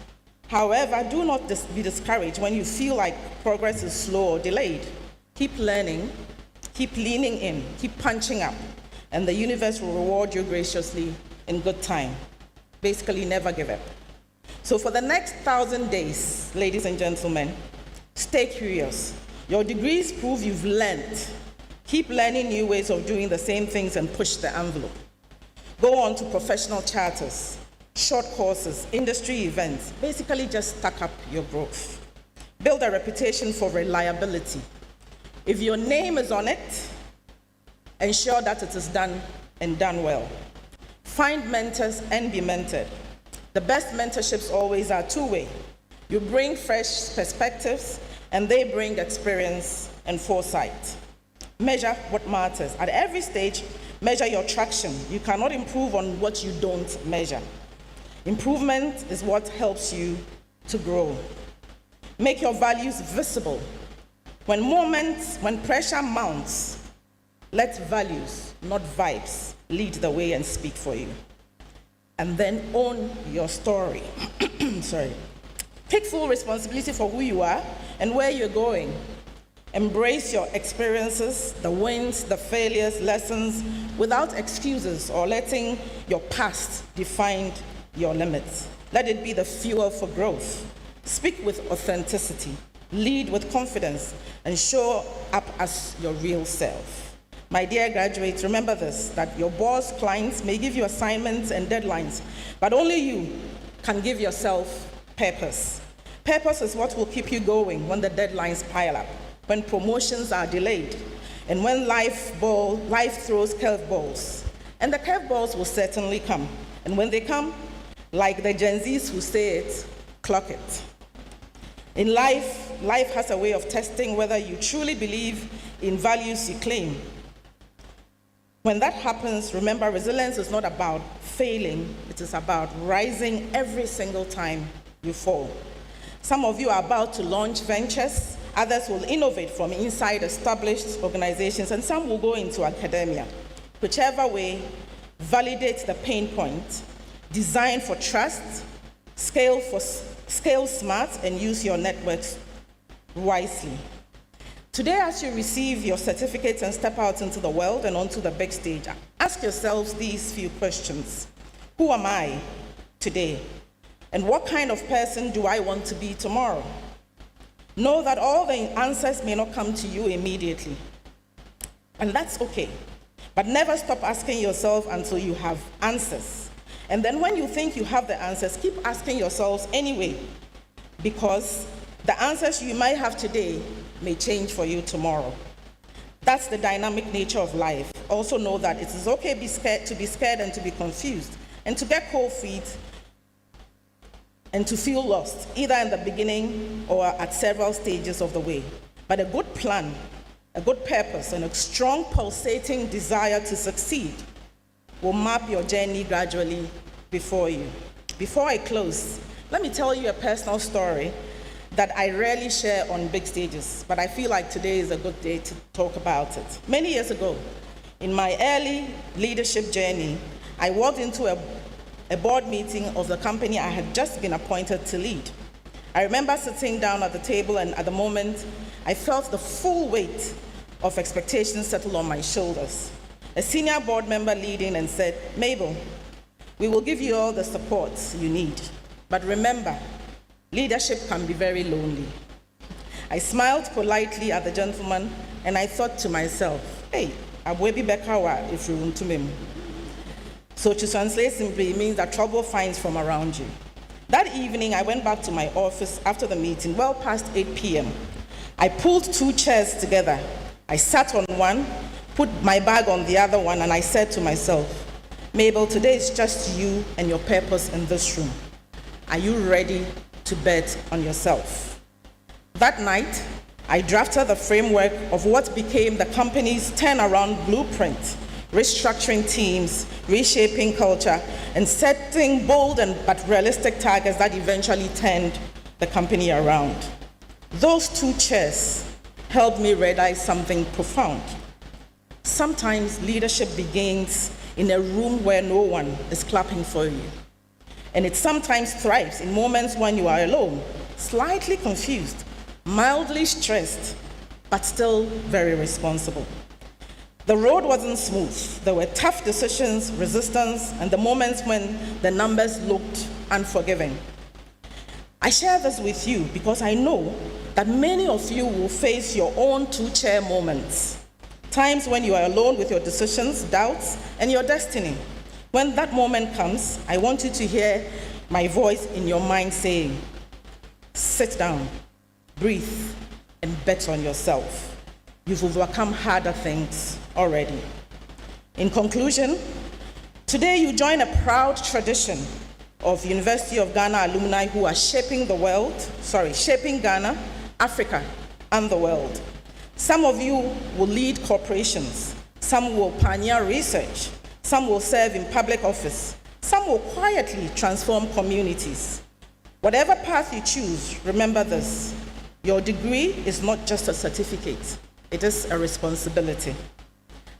However, do not be discouraged when you feel like progress is slow or delayed. Keep learning, keep leaning in, keep punching up, and the universe will reward you graciously in good time. Basically, never give up. So for the next 1,000 days, ladies and gentlemen, stay curious. Your degrees prove you've learned. Keep learning new ways of doing the same things and push the envelope. Go on to professional charters. short courses, industry events, basically just stack up your growth. Build a reputation for reliability. If your name is on it, ensure that it is done and done well. Find mentors and be mentored. The best mentorships always are two-way. You bring fresh perspectives and they bring experience and foresight. Measure what matters. At every stage, measure your traction. You cannot improve on what you don't measure. Improvement is what helps you to grow. Make your values visible. When pressure mounts, let values, not vibes, lead the way and speak for you. And then own your story. Sorry. Take full responsibility for who you are and where you're going. Embrace your experiences, the wins, the failures, lessons, without excuses or letting your past define your limits. Let it be the fuel for growth. Speak with authenticity, lead with confidence, and show up as your real self. My dear graduates, remember this, that your boss, clients may give you assignments and deadlines, but only you can give yourself purpose. Purpose is what will keep you going when the deadlines pile up, when promotions are delayed, and when life throws curveballs. And the curveballs will certainly come. And when they come, like the Gen Zs who say it, clock it. In life has a way of testing whether you truly believe in values you claim. When that happens, remember, resilience is not about failing, it is about rising every single time you fall. Some of you are about to launch ventures, others will innovate from inside established organizations, and some will go into academia. Whichever way, validate the pain point, design for trust, scale smart, and use your networks wisely. Today, as you receive your certificates and step out into the world and onto the big stage, ask yourselves these few questions. Who am I today? And what kind of person do I want to be tomorrow? Know that all the answers may not come to you immediately, and that's okay. But never stop asking yourself until you have answers. And then when you think you have the answers, keep asking yourselves anyway, because the answers you might have today may change for you tomorrow. That's the dynamic nature of life. Also know that it is okay to be scared and to be confused, and to get cold feet, and to feel lost, either in the beginning or at several stages of the way. But a good plan, a good purpose, and a strong pulsating desire to succeed will map your journey gradually before you. Before I close, let me tell you a personal story that I rarely share on big stages, but I feel like today is a good day to talk about it. Many years ago, in my early leadership journey, I walked into a board meeting of the company I had just been appointed to lead. I remember sitting down at the table, and at the moment, I felt the full weight of expectations settle on my shoulders. A senior board member leaned in and said, "Mabel, we will give you all the support you need, but remember, leadership can be very lonely." I smiled politely at the gentleman, and I thought to myself, hey, abwebi bekawa if you want to mem. So to translate simply, it means that trouble finds from around you. That evening, I went back to my office after the meeting, well past 8 p.m. I pulled 2 chairs together. I sat on one, put my bag on the other one, and I said to myself, Mabel, today is just you and your purpose in this room. Are you ready to bet on yourself? That night, I drafted the framework of what became the company's turnaround blueprint, restructuring teams, reshaping culture, and setting bold but realistic targets that eventually turned the company around. Those 2 chairs helped me realize something profound. Sometimes leadership begins in a room where no one is clapping for you. And it sometimes thrives in moments when you are alone, slightly confused, mildly stressed, but still very responsible. The road wasn't smooth. There were tough decisions, resistance, and the moments when the numbers looked unforgiving. I share this with you because I know that many of you will face your own 2-chair moments, times when you are alone with your decisions, doubts, and your destiny. When that moment comes, I want you to hear my voice in your mind saying, sit down, breathe, and bet on yourself. You've overcome harder things already. In conclusion, today you join a proud tradition of University of Ghana alumni who are shaping Ghana, Africa, and the world. Some of you will lead corporations, some will pioneer research, some will serve in public office, some will quietly transform communities. Whatever path you choose, remember this: your degree is not just a certificate, it is a responsibility.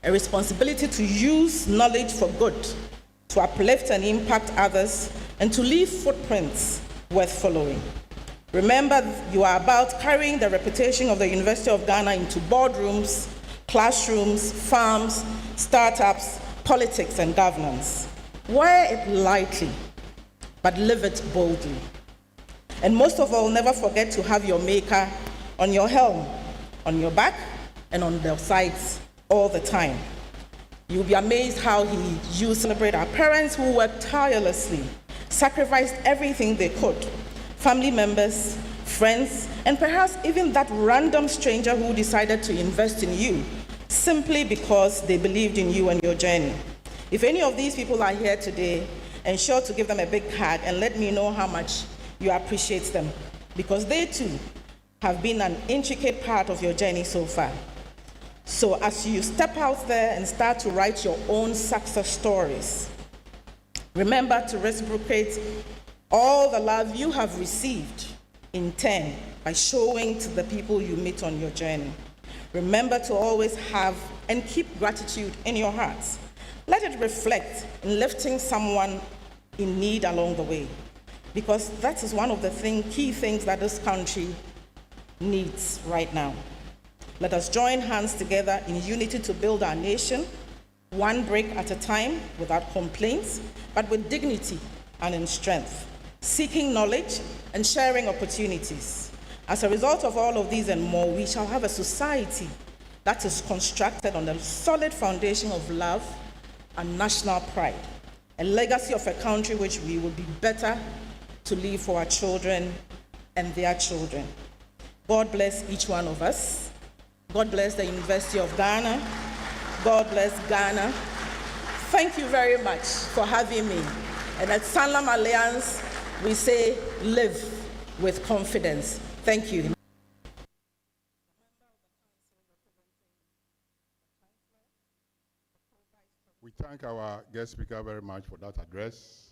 A responsibility to use knowledge for good, to uplift and impact others, and to leave footprints worth following. Remember, you are about carrying the reputation of the University of Ghana into boardrooms, classrooms, farms, startups, politics, and governance. Wear it lightly, but live it boldly. And most of all, never forget to have your maker on your helm, on your back, and on the sides all the time. You'll be amazed how he used to celebrate our parents who worked tirelessly, sacrificed everything they could, family members, friends, and perhaps even that random stranger who decided to invest in you simply because they believed in you and your journey. If any of these people are here today, ensure to give them a big hug and let me know how much you appreciate them, because they too have been an intricate part of your journey so far. So as you step out there and start to write your own success stories, remember to reciprocate all the love you have received in turn by showing to the people you meet on your journey. Remember to always have and keep gratitude in your hearts. Let it reflect in lifting someone in need along the way, because that is one of the key things that this country needs right now. Let us join hands together in unity to build our nation, one brick at a time, without complaints, but with dignity and in strength, seeking knowledge and sharing opportunities. As a result of all of these and more, we shall have a society that is constructed on a solid foundation of love and national pride, a legacy of a country which we will be better to leave for our children and their children. God bless each one of us. God bless the University of Ghana. God bless Ghana. Thank you very much for having me. And at Sanlam Alliance, we say, live with confidence. Thank you. We thank our guest speaker very much for that address,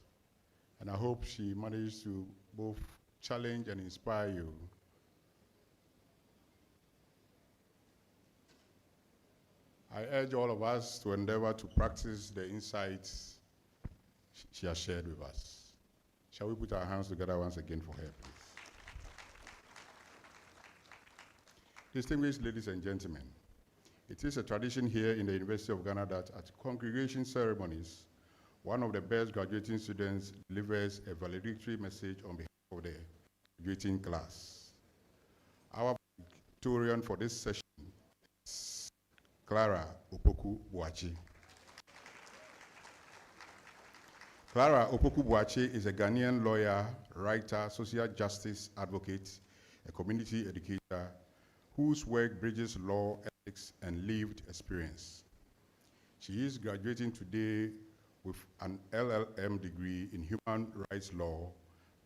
and I hope she managed to both challenge and inspire you. I urge all of us to endeavor to practice the insights she has shared with us. Shall we put our hands together once again for her, please? Distinguished ladies and gentlemen, it is a tradition here in the University of Ghana that at congregation ceremonies, one of the best graduating students delivers a valedictory message on behalf of the graduating class. Our valedictorian for this session is Clara Opoku Boachi. Clara Opoku Boachi is a Ghanaian lawyer, writer, social justice advocate, a community educator whose work bridges law, ethics, and lived experience. She is graduating today with an LLM degree in human rights law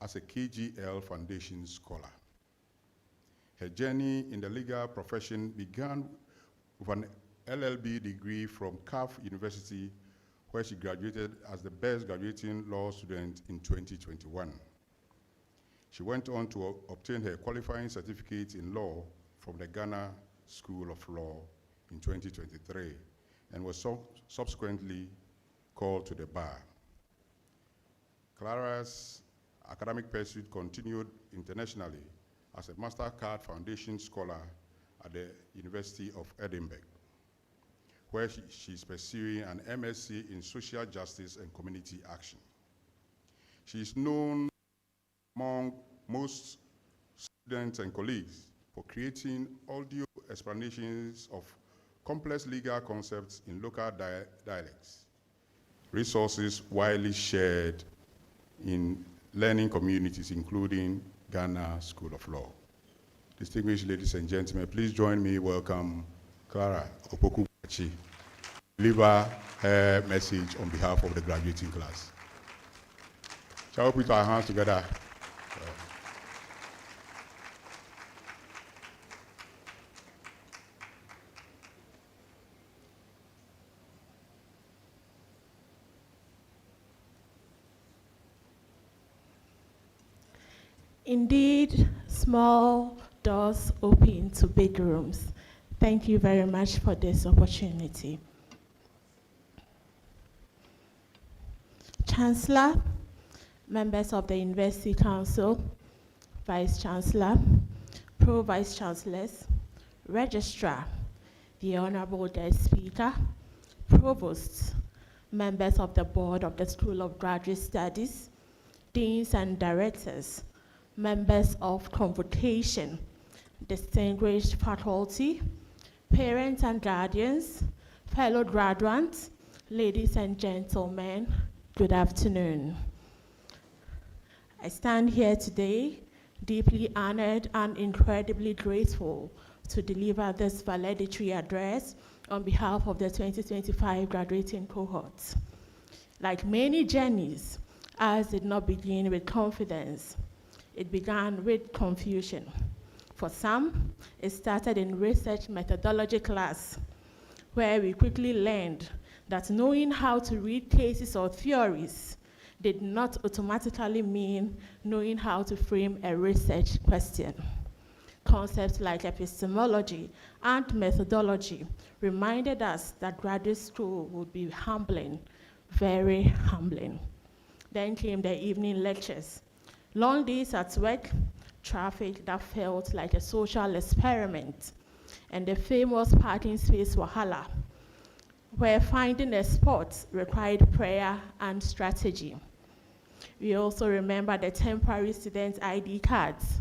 as a KGL Foundation scholar. Her journey in the legal profession began with an LLB degree from CAF University, where she graduated as the best graduating law student in 2021. She went on to obtain her qualifying certificate in law from the Ghana School of Law in 2023 and was subsequently called to the bar. Clara's academic pursuit continued internationally as a MasterCard Foundation scholar at the University of Edinburgh, where she's pursuing an MSc in social justice and community action. She is known among most students and colleagues for creating audio explanations of complex legal concepts in local dialects. resources widely shared in learning communities, including Ghana School of Law. Distinguished ladies and gentlemen, please join me welcome Clara Opoku-Bachi, deliver her message on behalf of the graduating class. Shall we put our hands together? Indeed, small doors open to big rooms. Thank you very much for this opportunity. Chancellor, members of the University Council, Vice Chancellor, Pro-Vice Chancellors, Registrar, the Honorable Dead Speaker, Provosts, members of the Board of the School of Graduate Studies, Deans and Directors, members of Convocation, distinguished faculty, parents and guardians, fellow graduates, ladies and gentlemen, good afternoon. I stand here today deeply honored and incredibly grateful to deliver this valedictory address on behalf of the 2025 graduating cohort. Like many journeys, ours did not begin with confidence. It began with confusion. For some, it started in research methodology class, where we quickly learned that knowing how to read cases or theories did not automatically mean knowing how to frame a research question. Concepts like epistemology and methodology reminded us that graduate school would be humbling, very humbling. Then came the evening lectures. Long days at work, traffic that felt like a social experiment, and the famous parking space wahala, where finding a spot required prayer and strategy. We also remember the temporary student ID cards,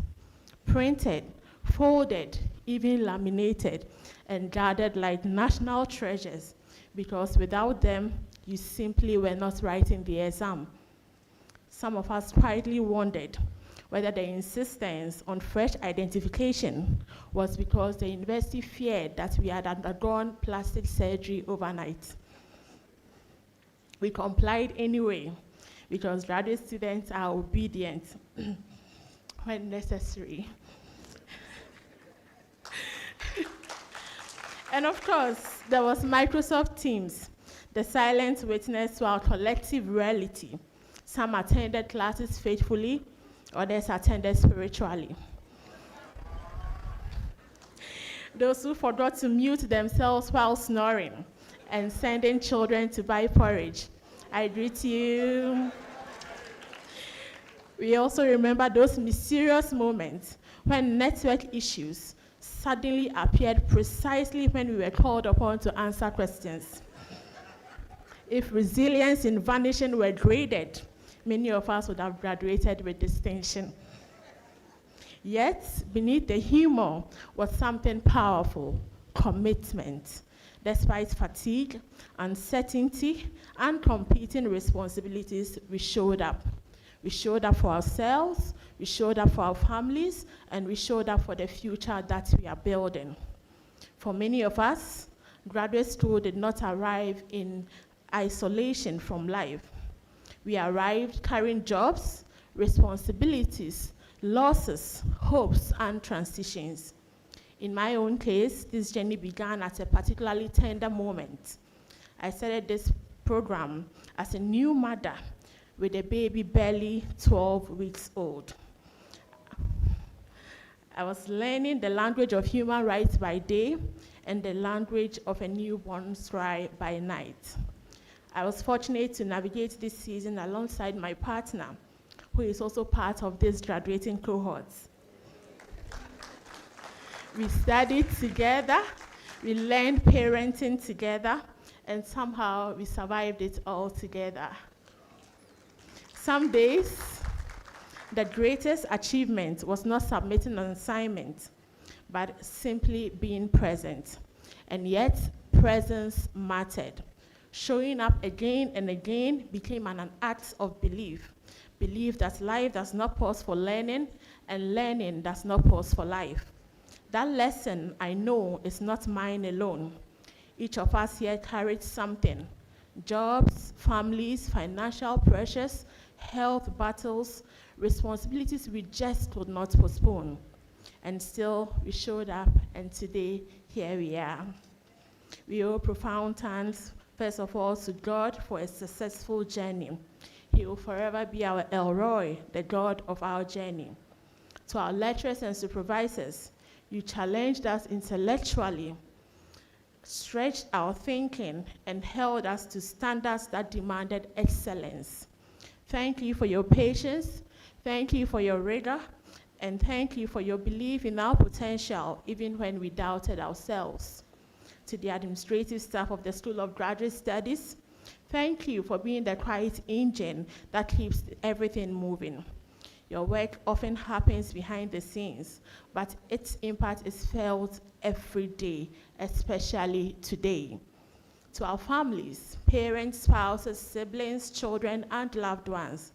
printed, folded, even laminated, and guarded like national treasures, because without them, you simply were not writing the exam. Some of us quietly wondered whether the insistence on fresh identification was because the university feared that we had undergone plastic surgery overnight. We complied anyway, because graduate students are obedient when necessary. And of course, there was Microsoft Teams, the silent witness to our collective reality. Some attended classes faithfully, others attended spiritually. Those who forgot to mute themselves while snoring and sending children to buy porridge, I greet you. We also remember those mysterious moments when network issues suddenly appeared precisely when we were called upon to answer questions. If resilience in vanishing were graded, many of us would have graduated with distinction. Yet, beneath the humor was something powerful: commitment. Despite fatigue, uncertainty, and competing responsibilities, we showed up. We showed up for ourselves, we showed up for our families, and we showed up for the future that we are building. For many of us, graduate school did not arrive in isolation from life. We arrived carrying jobs, responsibilities, losses, hopes, and transitions. In my own case, this journey began at a particularly tender moment. I started this program as a new mother with a baby barely 12 weeks old. I was learning the language of human rights by day and the language of a newborn cry by night. I was fortunate to navigate this season alongside my partner, who is also part of this graduating cohort. We studied together, we learned parenting together, and somehow we survived it all together. Some days, the greatest achievement was not submitting an assignment, but simply being present. And yet, presence mattered. Showing up again and again became an act of belief. Belief that life does not pause for learning, and learning does not pause for life. That lesson, I know, is not mine alone. Each of us here carried something. Jobs, families, financial pressures, health battles, responsibilities we just could not postpone. And still, we showed up, and today, here we are. We owe profound thanks, first of all, to God for a successful journey. He will forever be our Elroy, the God of our journey. To our lecturers and supervisors, you challenged us intellectually, stretched our thinking, and held us to standards that demanded excellence. Thank you for your patience, thank you for your rigor, and thank you for your belief in our potential, even when we doubted ourselves. To the administrative staff of the School of Graduate Studies, thank you for being the quiet engine that keeps everything moving. Your work often happens behind the scenes, but its impact is felt every day, especially today. To our families, parents, spouses, siblings, children, and loved ones,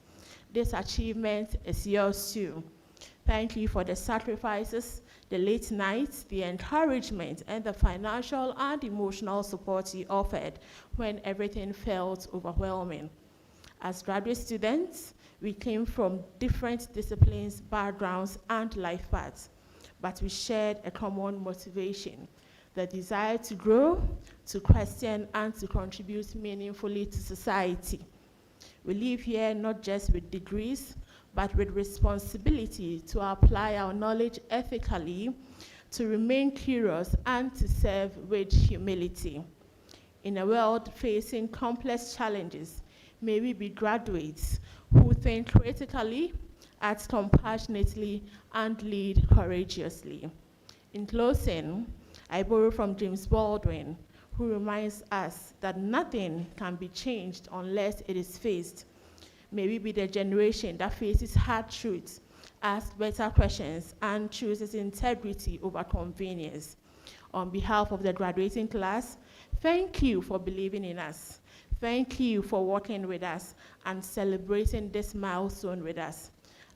this achievement is yours too. Thank you for the sacrifices, the late nights, the encouragement, and the financial and emotional support you offered when everything felt overwhelming. As graduate students, we came from different disciplines, backgrounds, and life paths, but we shared a common motivation, the desire to grow, to question, and to contribute meaningfully to society. We live here not just with degrees, but with responsibility to apply our knowledge ethically, to remain curious, and to serve with humility. In a world facing complex challenges, may we be graduates who think critically, act compassionately, and lead courageously. In closing, I borrow from James Baldwin, who reminds us that nothing can be changed unless it is faced. May we be the generation that faces hard truths, asks better questions, and chooses integrity over convenience. On behalf of the graduating class, thank you for believing in us. Thank you for working with us and celebrating this milestone with us.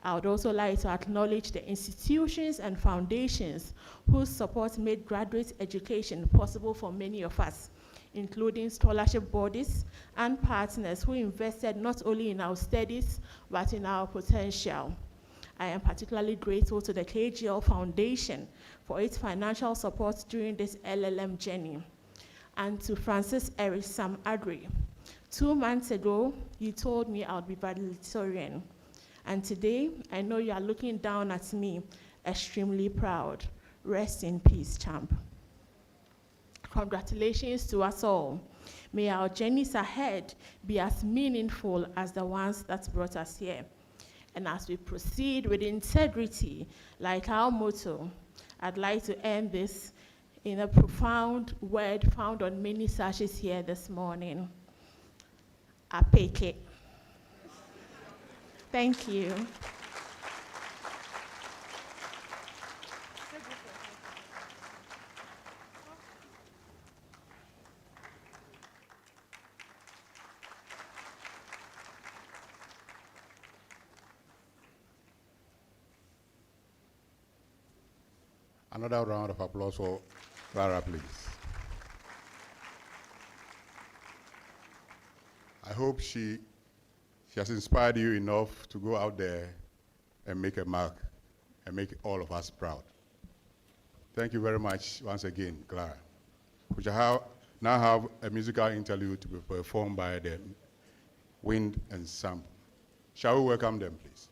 I would also like to acknowledge the institutions and foundations whose support made graduate education possible for many of us, including scholarship bodies and partners who invested not only in our studies, but in our potential. I am particularly grateful to the KGL Foundation for its financial support during this LLM journey, and to Francis Eric Sam Adri. 2 months ago, you told me I would be valedictorian, and today, I know you are looking down at me, extremely proud. Rest in peace, champ. Congratulations to us all. May our journeys ahead be as meaningful as the ones that brought us here. And as we proceed with integrity, like our motto, I'd like to end this in a profound word found on many sashes here this morning. Apeke. Thank you. Another round of applause for Clara, please. I hope she has inspired you enough to go out there and make a mark and make all of us proud. Thank you very much once again, Clara. We shall now have a musical interlude to be performed by the Wind Ensemble. Shall we welcome them, please?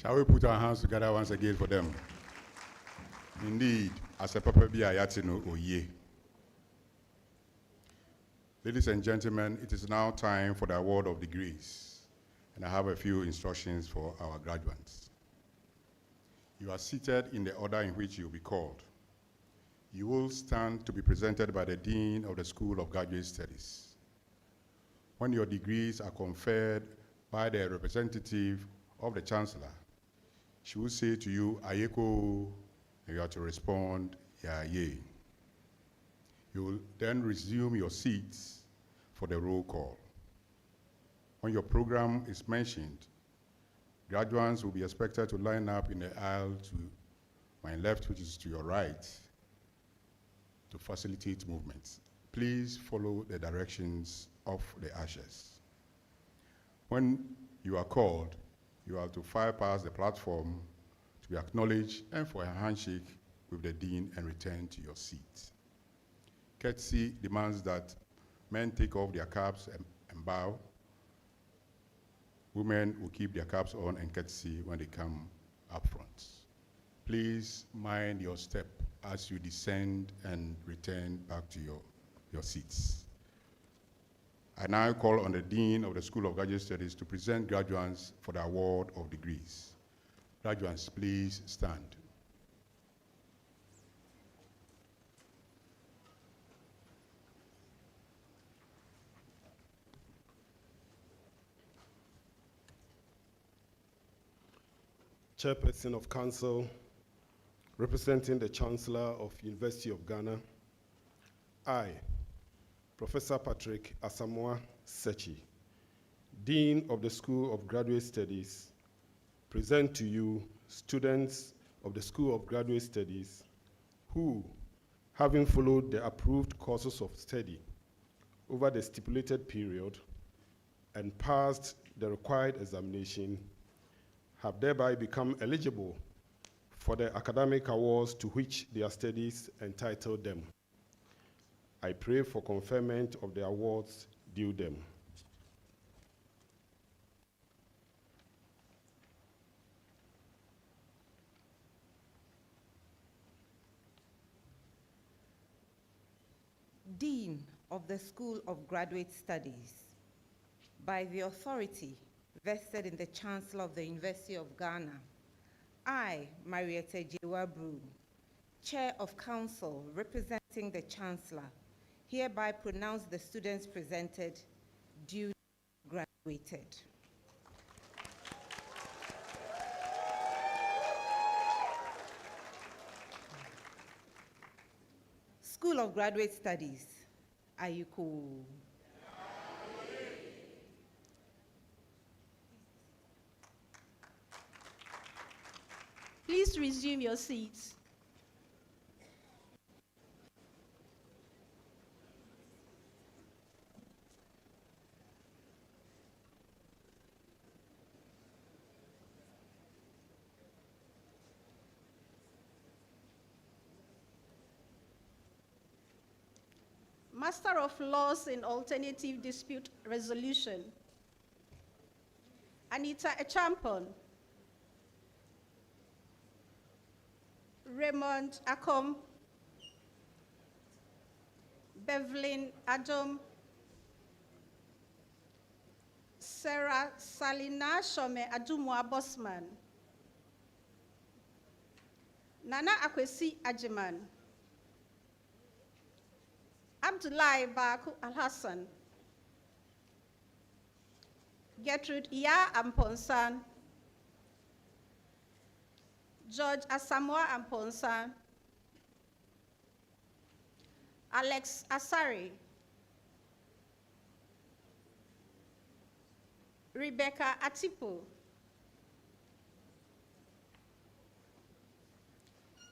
Shall we put our hands together once again for them? Indeed, as a papa bi ayatino oye. Ladies and gentlemen, it is now time for the award of degrees, and I have a few instructions for our graduates. You are seated in the order in which you will be called. You will stand to be presented by the Dean of the School of Graduate Studies. When your degrees are conferred by the representative of the Chancellor, she will say to you, Ayeko, and you have to respond, yeah, yay. You will then resume your seats for the roll call. When your program is mentioned, graduates will be expected to line up in the aisle to my left, which is to your right, to facilitate movements. Please follow the directions of the ushers. When you are called, you have to file past the platform to be acknowledged and for a handshake with the dean and return to your seat. Courtesy demands that men take off their caps and bow. Women will keep their caps on and courtesy when they come up front. Please mind your step as you descend and return back to your seats. I now call on the Dean of the School of Graduate Studies to present graduates for the award of degrees. Graduates, please stand. Chairperson of Council, representing the Chancellor of University of Ghana, I, Professor Patrick Asamoah Sechi, Dean of the School of Graduate Studies, present to you students of the School of Graduate Studies who, having followed the approved courses of study over the stipulated period and passed the required examination, have thereby become eligible for the academic awards to which their studies entitled them. I pray for conferment of the awards due them. Dean of the School of Graduate Studies, by the authority vested in the Chancellor of the University of Ghana, I, Marietta Jewabru, Chair of Council representing the Chancellor, hereby pronounce the students presented duly graduated. School of Graduate Studies, Ayuko. Please resume your seats. Master of Laws in Alternative Dispute Resolution, Anita Echampon, Raymond Akom, Bevlin Adom, Sarah Salina Shome Adumwa Bosman, Nana Akwesi Ajiman, Abdullahi Baku Al-Hassan, Gertrude Iya Amponsan, George Asamoah Amponsan, Alex Asari, Rebecca Atipo,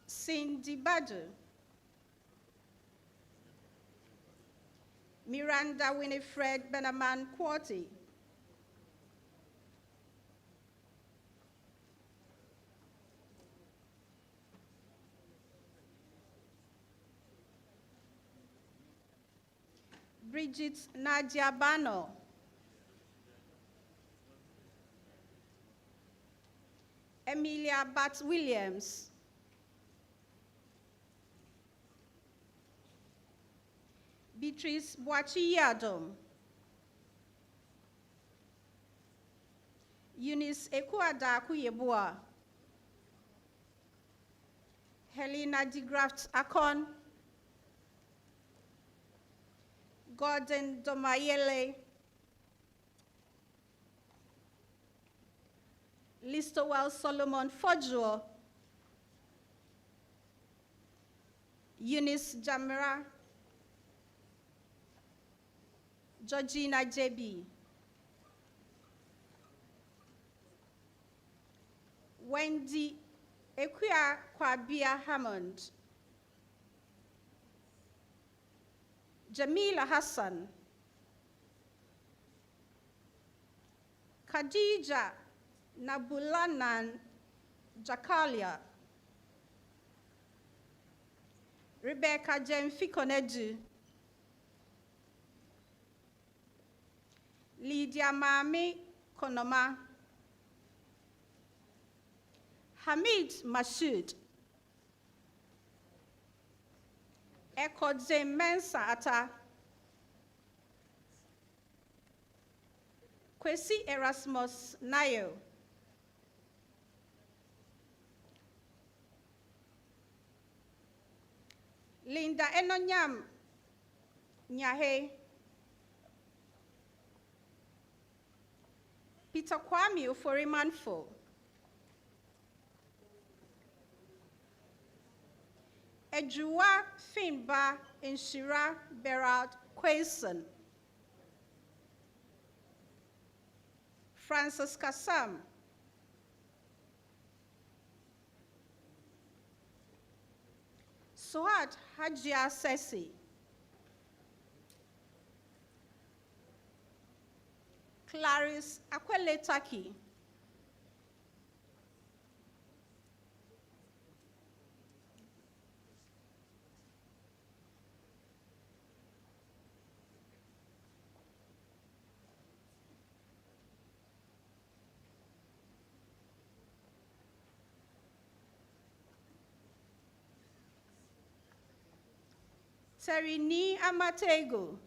Cindy Badu, Miranda Winifred Benaman Quarty, Bridget Nadia Bano, Emilia Bat Williams, Beatrice Boachi Yadom, Eunice Ekuada Kuyeboa, Helena de Graft Akon, Gordon Domayele, Listowell Solomon Fojo, Eunice Jamira, Georgina JB, Wendy Equia Kwabia Hammond, Jamila Hassan, Khadija Nabulanan Jakalia, Rebecca Jemfikonedu, Lydia Mami Konoma, Hamid Mashoud, Ekodze Mensa Ata, Kwesi Erasmus Nayo, Linda Enonyam Nyahe, Peter Kwame Uforimanfo, Ejua Finba Inshira Berard Quason, Francis Kassam, Suhat Hajia Sesi, Clarice Akwele Taki, Serini Amatego,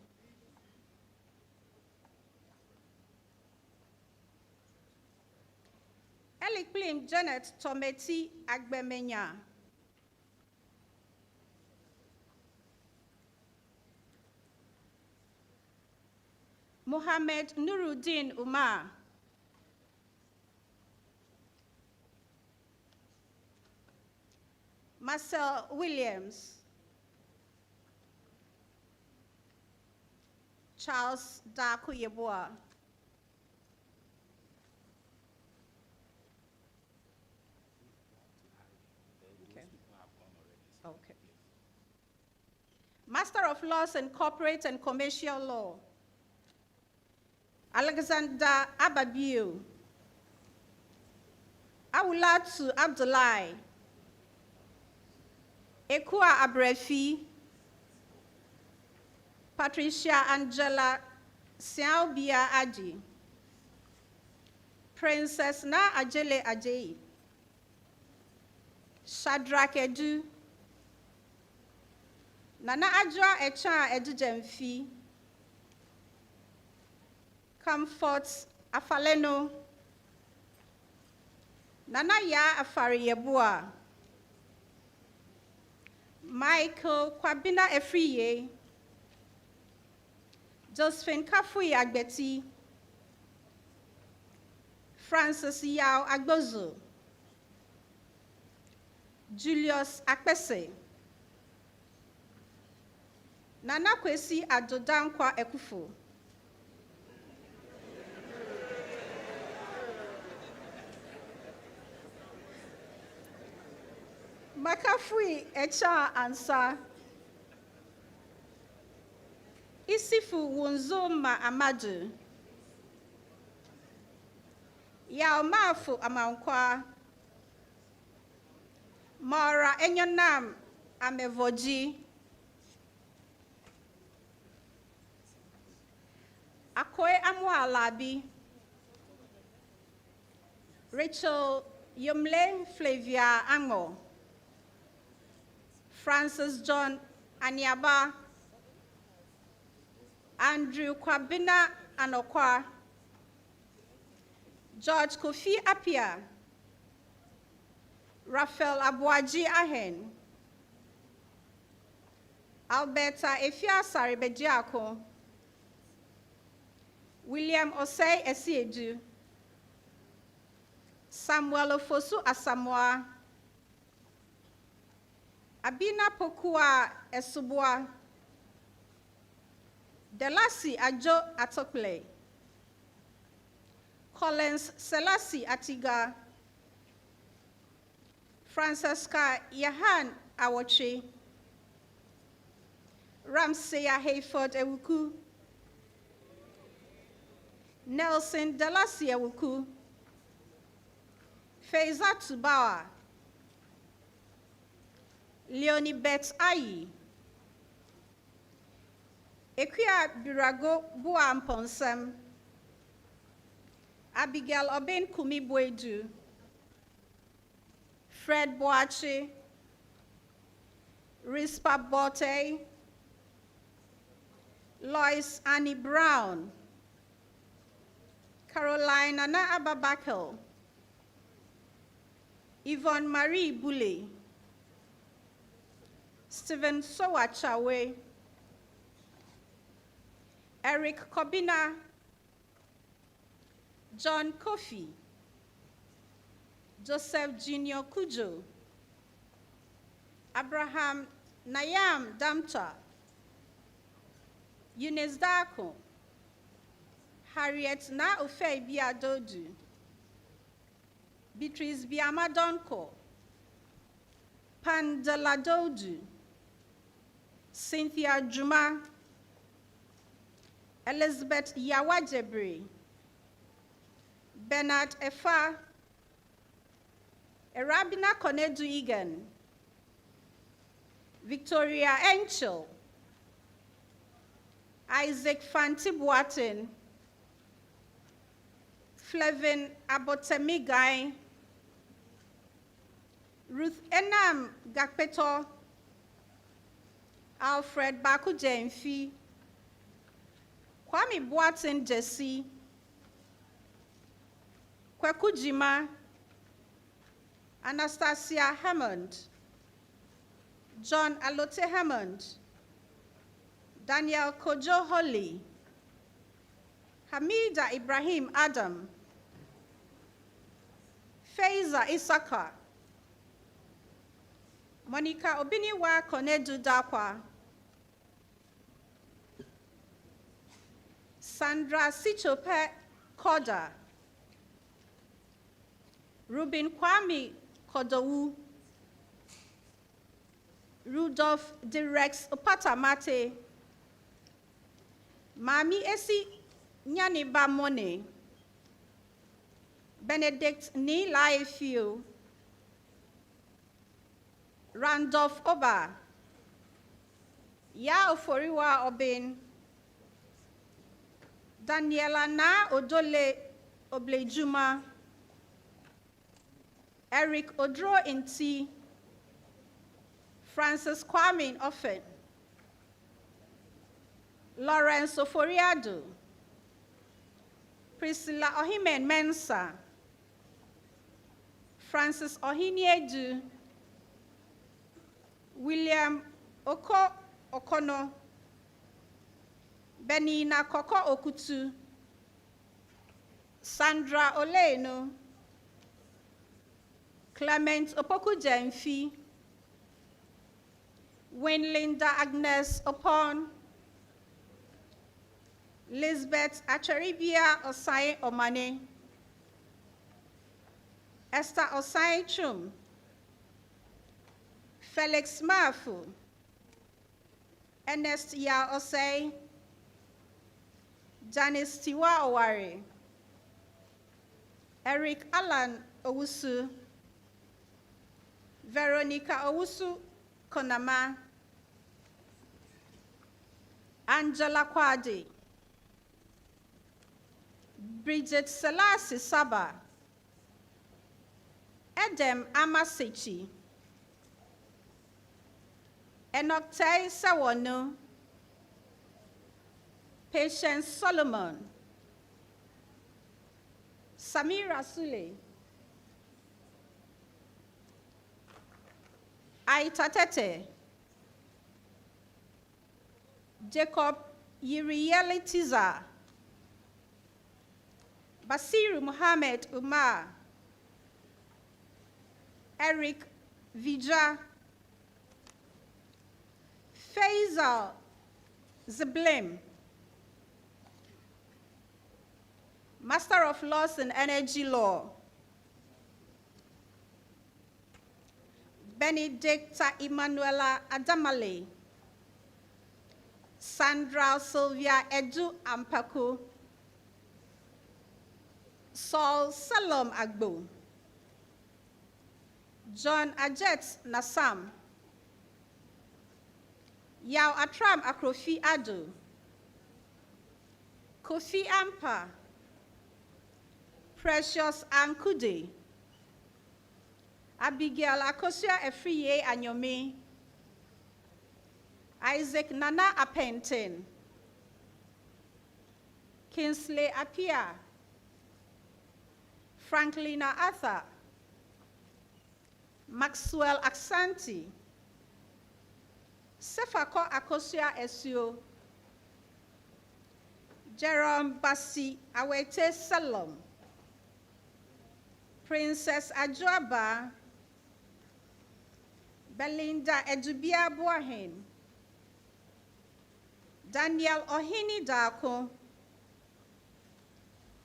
Elikplim Janet Tometi Agbemenya, Mohammed Nuruddin Umar, Marcel Williams, Charles Dakuyeboa, okay. Master of Laws in Corporate and Commercial Law, Alexander Ababiu, Awulatu Abdullahi, Ekua Abrefi, Patricia Angela Siaubia Aji, Princess Na Ajele Ajayi, Shadrach Edu, Nana Adra Echa Edu Jemfi, Comfort Afaleno, Nana Ya Afari Yebua, Michael Kwabina Efriye, Josephine Kafui Agbeti, Francis Yao Agbozo, Julius Akpese, Nana Kwesi Adodankwa Ekufo, Makafui Echa Ansa, Isifu Wunzoma Amadu, Yao Mafu Amankwa, Mara Enyonam Amevoji, Akoe Amwa Labi, Rachel Yumle Flavia Ango, Francis John Aniaba, Andrew Kwabina Anokwa, George Kofi Apia, Raphael Abuaji Ahen, Alberta Efia Saribediako, William Osei Esiedu, Samuel Ofosu Asamoah, Abina Pokua Esubwa, Delasi Ajo Atokle, Collins Selassie Atiga, Francesca Yahan Awoche, Ramseya Hayford Ewuku, Nelson Delasi Ewuku, Faiza Tubawa, Leonie Bet Ayi, Ekwia Birago Bua Mponsem, Abigail Oben Kumi Bwedu, Fred Boachi, Rispa Bote, Lois Annie Brown, Caroline Anna Ababakel, Yvonne Marie Boulay, Stephen Sowachawe, Eric Kobina, John Kofi, Joseph Junior Kujo, Abraham Nayam Damta, Eunice Dako, Harriet Na Ofe Biadodu, Beatrice Biamadonko, Pandela Dodu, Cynthia Juma, Elizabeth Yawajebre, Bernard Efa, Erabina Konedu Egan, Victoria Enchel, Isaac Fanti Boatin, Flevin Abotemigai, Ruth Enam Gakpeto, Alfred Baku Jemfi, Kwame Boatin Jesse, Kwekujima, Anastasia Hammond, John Alote Hammond, Daniel Kojo Holly, Hamida Ibrahim Adam, Faiza Isaka, Monica Obiniwa Konedu Dakwa, Sandra Sichope Koda, Ruben Kwame Kodowu, Rudolph Direx Opatamate, Mami Esi Nyaniba Mone, Benedict Ni Laifio, Randolph Oba, Ya Oforiwa Obin, Daniela Na Odole Oblejuma, Eric Odro Inti, Francis Kwame Offen, Lawrence Oforiado, Priscilla Ohimen Mensa, Francis Ohiniedu, William Oko Okono, Benina Koko Okutu, Sandra Oleno, Clement Opoku Jemfi, Winlinda Agnes Opon, Lisbeth Acharibia Osai Omane, Esther Osai Chum, Felix Mafu, Ernest Ya Osei, Janice Tiwa Owari, Eric Alan Owusu, Veronica Owusu Konama, Angela Kwadi, Bridget Selassie Saba, Edem Amasechi. Enoktai Sawonu. Patience Solomon. Samira Sule. Aitatete. Jacob Yirieli Tiza. Basiru Muhammad Umar. Eric Vija. Faisal Zeblim. Master of Laws in Energy Law. Benedicta Emanuela Adamale. Sandra Sylvia Edu Ampaku. Saul Salom Agbo. John Ajet Nassam. Yao Atram Akrofi Ado. Kofi Ampa. Precious Ankude. Abigail Akosia Efriye Anyome. Isaac Nana Apenten. Kinsley Apia. Franklina Arthur. Maxwell Aksanti. Sefako Akosia Esio. Jerome Basi Awete Salom. Princess Ajuaba. Belinda Edubia Boahin. Daniel Ohini Dako.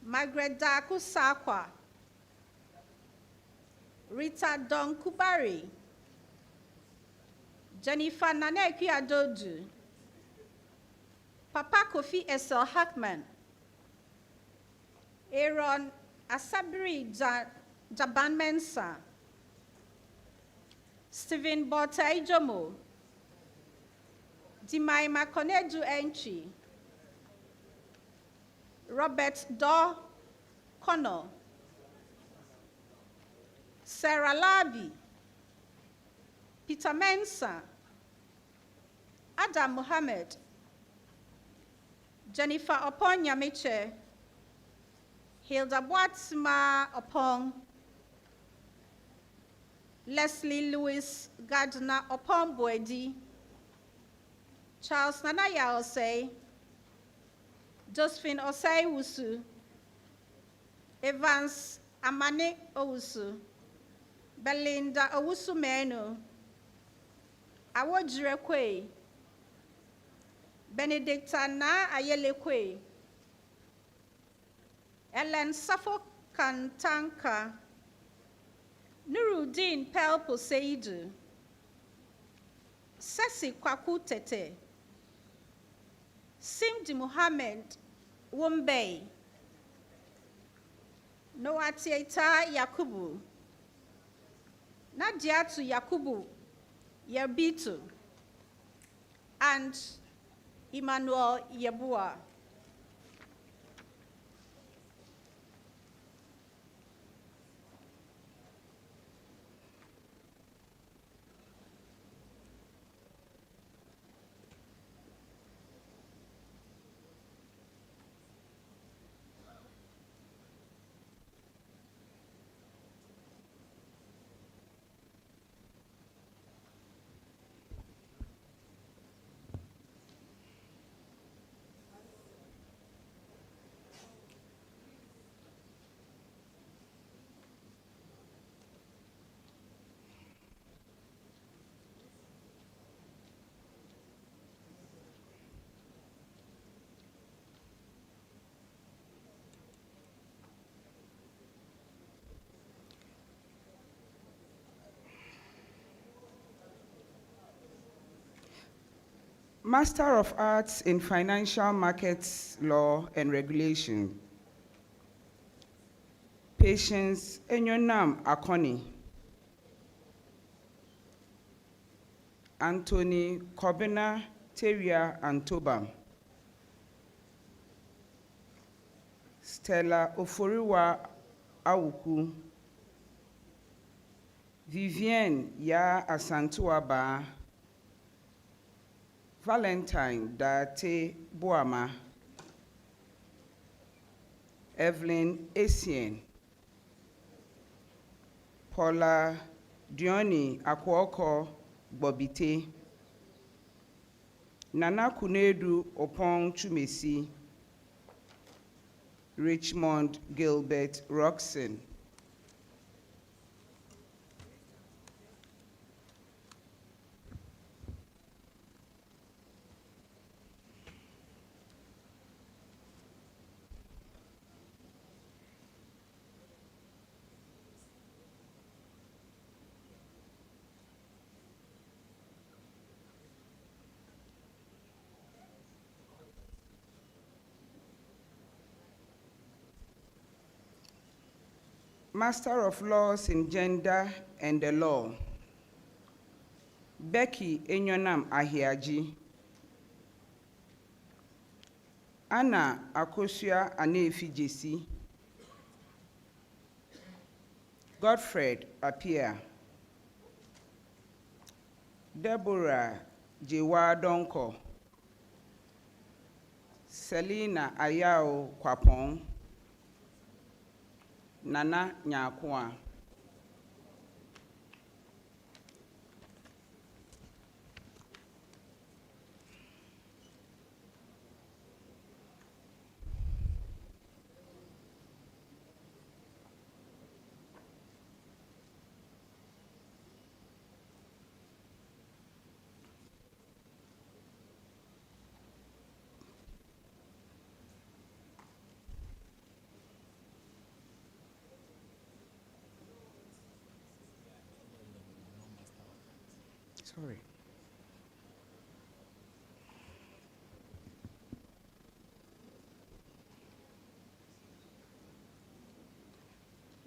Margaret Daku Sakwa. Rita Don Kubari. Jennifer Naneki Adodu. Papa Kofi Esel Hackman. Aaron Asabri Jaban Mensa. Stephen Bota Ijomo. Dimaima Konedu Enchi. Robert Daw Connell. Sarah Labi. Peter Mensa. Adam Muhammad. Jennifer Opon Yameche. Hilda Boatsma Opon. Leslie Lewis Gardner Opon Boedi. Charles Nanaya Osei. Josephine Osei Wusu. Evans Amane Owusu. Belinda Owusu Menu. Awojire Kwe. Benedicta Na Ayele Kwe. Ellen Safo Kantanka. Nuruddin Pelpo Seidu. Sesi Kwaku Tete. Simdi Muhammad Wombei. Noatieta Yakubu. Nadiatu Yakubu Yerbitu. And Emmanuel Yebua. Master of Arts in Financial Markets Law and Regulation. Patience Enyonam Akoni. Anthony Kobina Teria Antobam. Stella Oforiwa Awuku. Vivienne Ya Asantuaba, Valentine Date Boama, Evelyn Essien, Paula Dioni Akwoko Bobite, Nana Kunedu Opong Chumesi, Richmond Gilbert Roxon, Master of Laws in Gender and the Law, Becky Enyonam Ahiaji, Anna Akosua Anefi Jesi, Godfred Apia, Deborah Jewa Donko, Selina Ayao Kwapon, Nana Nyakwa. Sorry.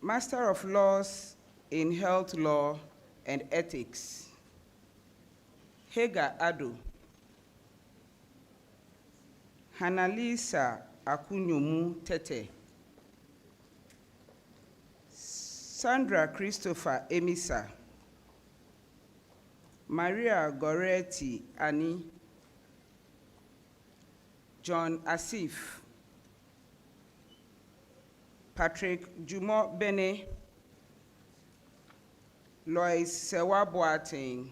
Master of Laws in Health Law and Ethics, Hagar Ado, Hanalisa Akunyumu Tete, Sandra Christopher Emisa, Maria Goretti Annie, John Asif, Patrick Jumo Bene, Lois Sewa Boateng,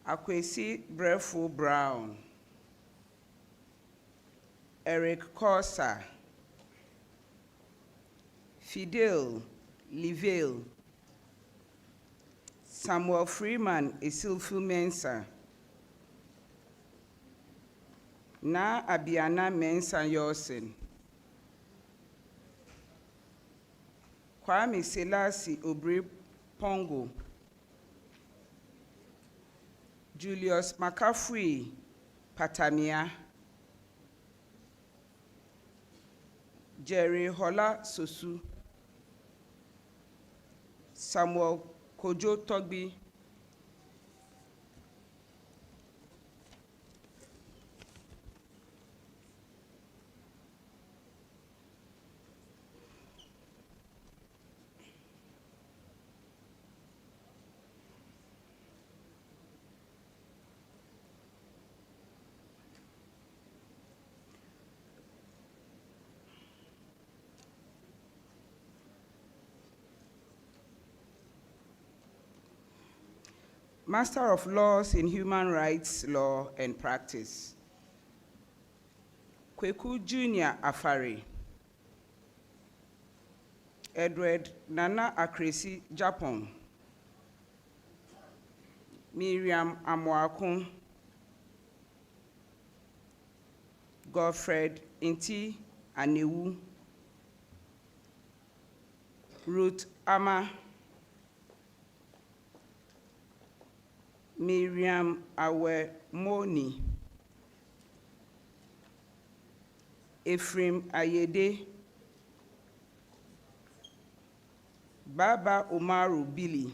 Akwesi Brefu Brown, Eric Corsa, Fidel Livale, Samuel Freeman Isilfu Mensa, Na Abiana Mensa Yosen, Kwame Selassie Obri Pongo, Julius McCaffrey Patamia, Jerry Hola Sosu, Samuel Kojo Togbi, Master of Laws in Human Rights Law and Practice, Kweku Junior Afari, Edward Nana Akresi Japon, Miriam Amwakun, Godfred Inti Anewu, Ruth Ama, Miriam Awe Moni, Ephraim Ayede, Baba Umaru Billy,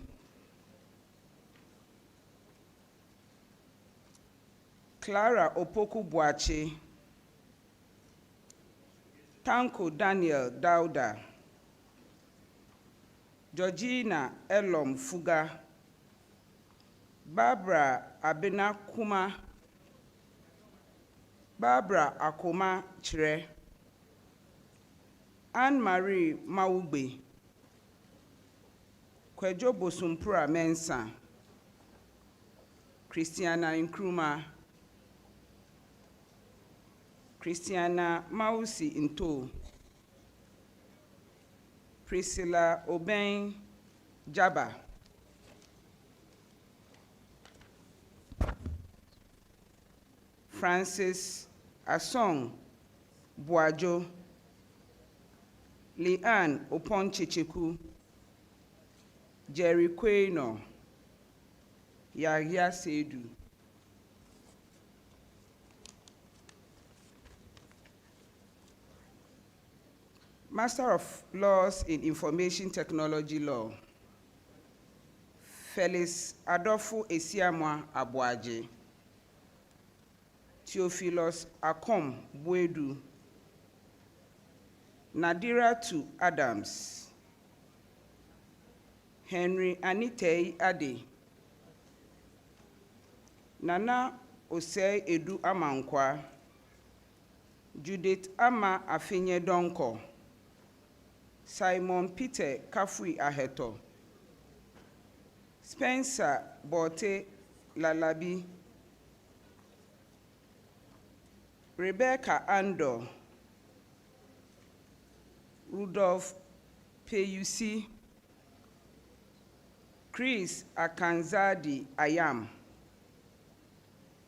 Clara Opoku Boache, Tanko Daniel Dauda, Georgina Elom Fuga, Barbara Akoma Chire, Anne-Marie Maugbe, Kwejo Bosumpura Mensa, Christiana Nkrumah, Christiana Mausi Into, Priscilla Oben Jaba, Francis Asong Boajo, Leanne Oponchichiku, Jerry Quaino, Yahya Sedu. Master of Laws in Information Technology Law, Felix Adolfo Esiamwa Abuaje, Theophilus Akom Bwedu, Nadira Tu Adams, Henry Anitei Ade, Nana Osei Edu Amankwa, Judith Ama Afinye Donko, Simon Peter Kafui Aheto, Spencer Bote Lalabi, Rebecca Ando, Rudolph Peyusi, Chris Akanzadi Ayam,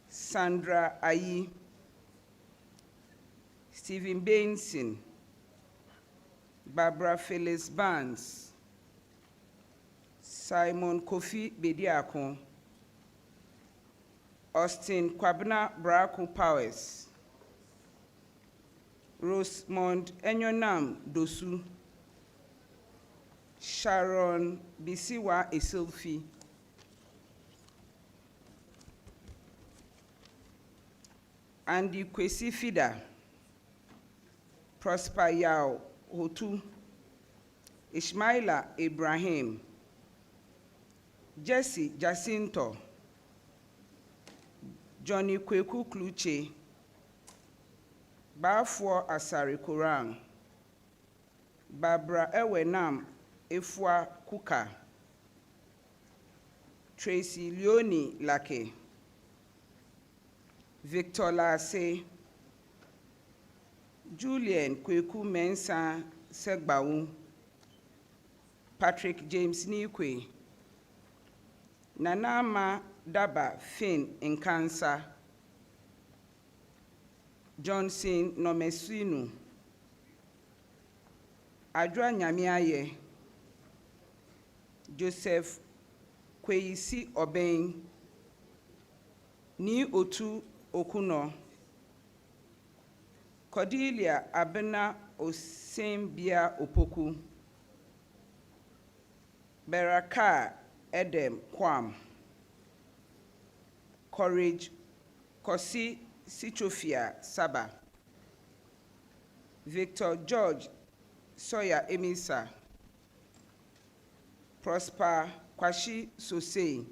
Sandra Ayi, Stephen Benson, Barbara Phyllis Barnes, Simon Kofi Bediako, Austin Kwabena Braco Powers, Rosemond Enyonam Dosu, Sharon Bisiwa Esilfi, Andy Kwesi Fida, Prosper Yao Hotu, Ishmaila Ibrahim, Jesse Jacinto, Johnny Kweku Kluche, Bafo Asari Kurang, Barbara Ewenam Efwa Kuka, Tracy Leoni Lake, Victor Lase, Julian Kweku Mensa Segbawu, Patrick James Nikwe, Nanama Daba Finn Nkansa, Johnson Nomesinu, Adra Nyamiaye, Joseph Kweyisi Obeng, Ni Otu Okuno, Cordelia Abena Osembia Opoku, Beraka Edem Kwam, Courage Kosi Sichofia Saba, Victor George Soya Emisa, Prosper Kwashi Sosei,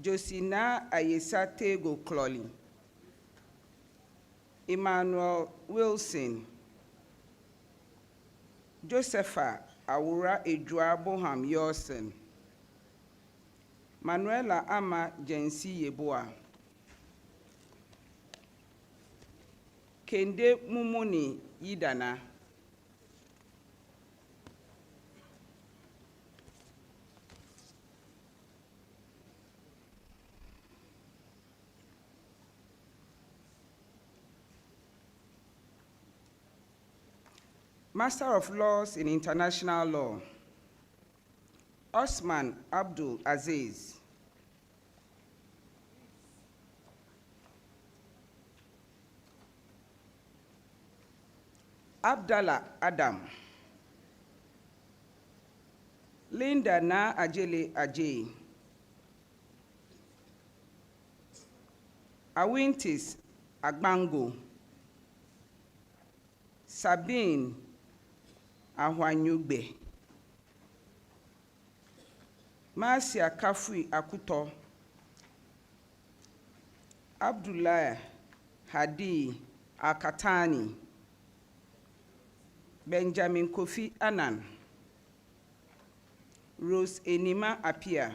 Josina Ayesate Go Clolly, Emmanuel Wilson, Josepha Awura Ejua Boham Yorsen, Manuela Ama Jensi Yeboa, Kende Mumuni Yidana, Master of Laws in International Law, Osman Abdul Aziz, Abdallah Adam, Linda Na Ajele Ajay, Awintis Agbango, Sabine Ahwanyugbe, Marcia Kafui Akuto, Abdullah Hadi Akatani, Benjamin Kofi Annan, Rose Enima Apia,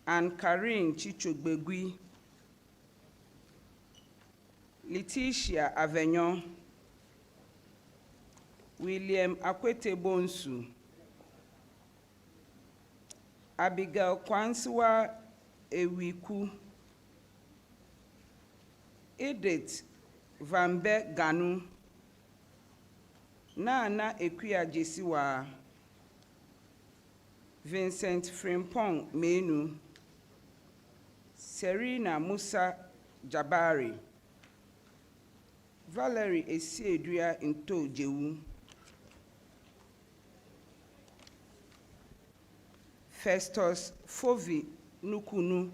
and Karin Chichogbegui, Letitia Avignon, William Akwete Bonsu, Abigail Kwanswa Ewiku, Edith Vambe Ganu, Nana Ekwia Jesiwa, Vincent Frimpong Menu, Serena Musa Jabari, Valerie Esiedria Into Jewu, Festus Fovi Nukunu,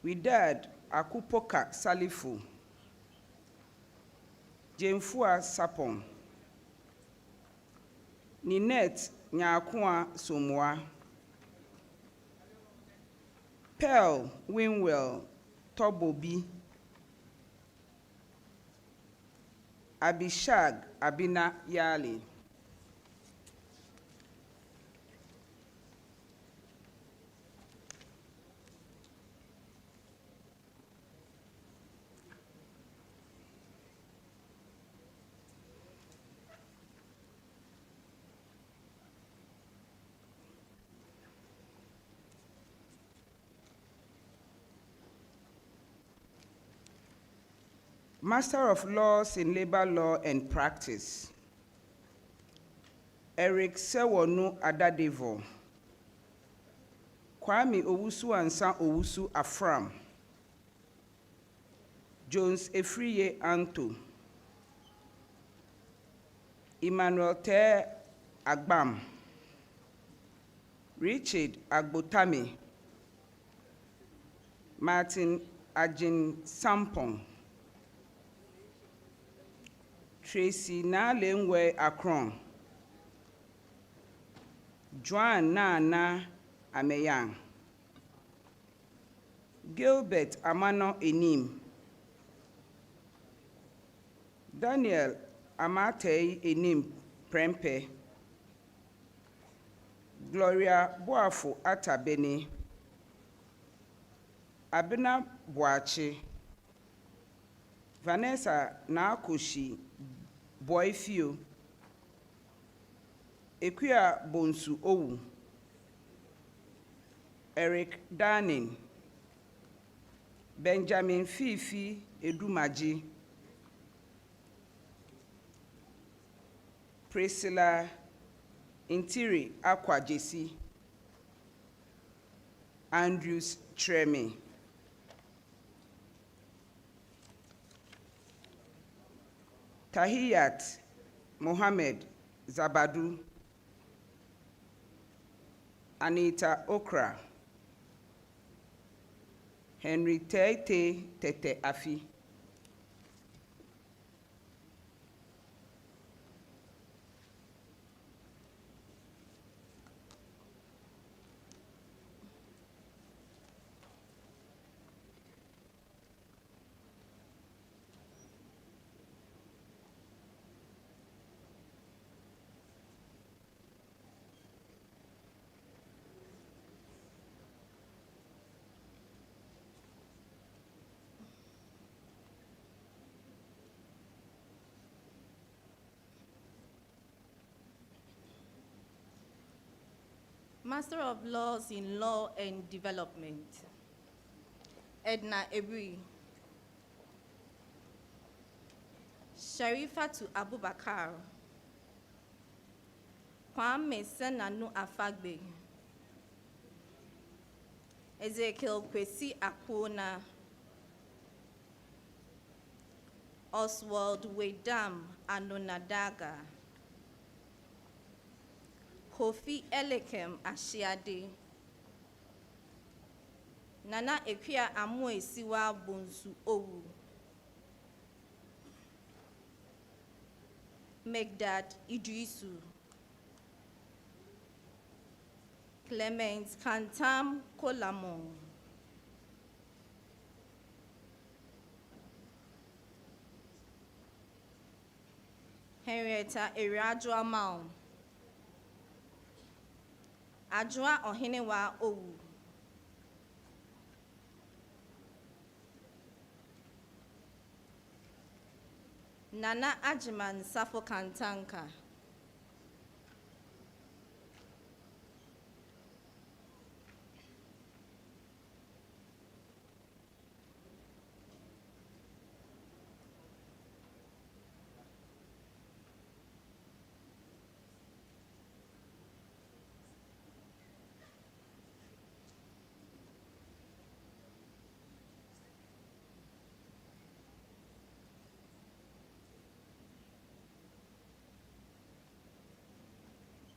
Widad Akupoka Salifu, Jemfua Sapon, Ninette Nyakua Somwa, Pearl Winwell Tobobi, Abishag Abina Yali. Master of Laws in Labor Law and Practice, Eric Sewonu Adadevo, Kwame Owusu Ansa Owusu Afram, Jones Efriye Anto, Emmanuel Te Agbam, Richard Agbotame, Martin Ajin Sampong, Tracy Nalengwe Akron, Joan Nana Ameyang, Gilbert Amano Enim, Daniel Amatei Enim Prempe, Gloria Boafo Atabene, Abena Boache, Vanessa Nakoshi Boyfio, Equia Bonsu Owu, Eric Darning, Benjamin Fifi Edumaji, Priscilla Intiri Aqua Jesi, Andrews Treme, Tahiyat Mohammed Zabadu, Anita Okra, Henry Tete Tete Afi, Master of Laws in Law and Development, Edna Ebri, Sharifatu Abubakar, Kwame Senanu Afagbe, Ezekiel Kwesi Akuna, Oswald Wedam Anunadaga, Kofi Elekem Ashiade, Nana Ekwia Amwe Siwa Bonsu Owu, Megdad Idrisu, Clement Kantam Kolamon. Henrietta Eriadua Mao. Adwa Ohenewa Owu. Nana Ajiman Safo Kantanka.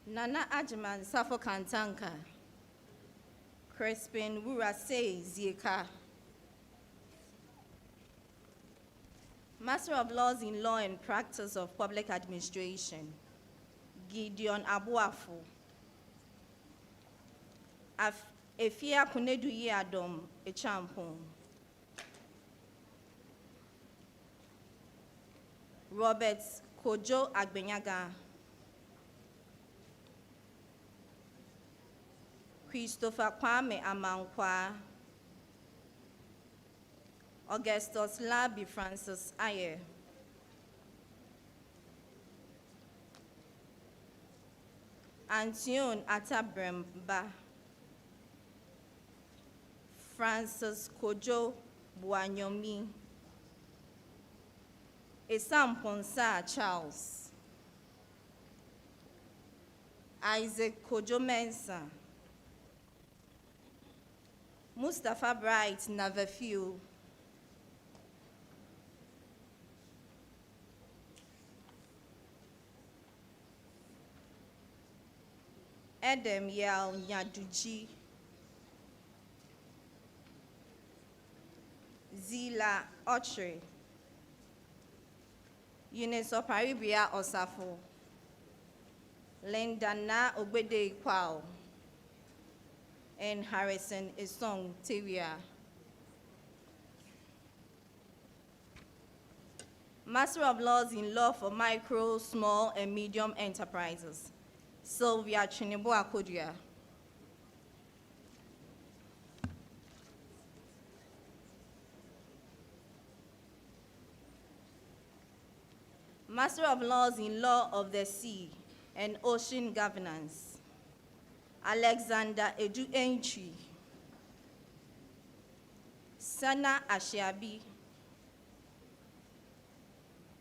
Nana Ajiman Safo Kantanka. Crispin Wurase Zieka. Master of Laws in Law and Practice of Public Administration, Gideon Abuafu. Efia Kunedu Yadom Echampon. Robert Kojo Agbenyaga. Christopher Kwame Amankwa. Augustus Labi Francis Ayer. Antion Atabremba. Francis Kojo Buanyomi. Esam Ponsa Charles. Isaac Kojo Mensa. Mustafa Bright Navefiu. Edem Yal Nyaduji. Zila Ochre. Eunice Oparibia Osafo. Lendana Ogbede Kwao. And Harrison Isong Tiria. Master of Laws in Law for Micro, Small, and Medium Enterprises, Sylvia Chinibo Akodia. Master of Laws in Law of the Sea and Ocean Governance, Alexander Edu Entry. Sana Ashiabi.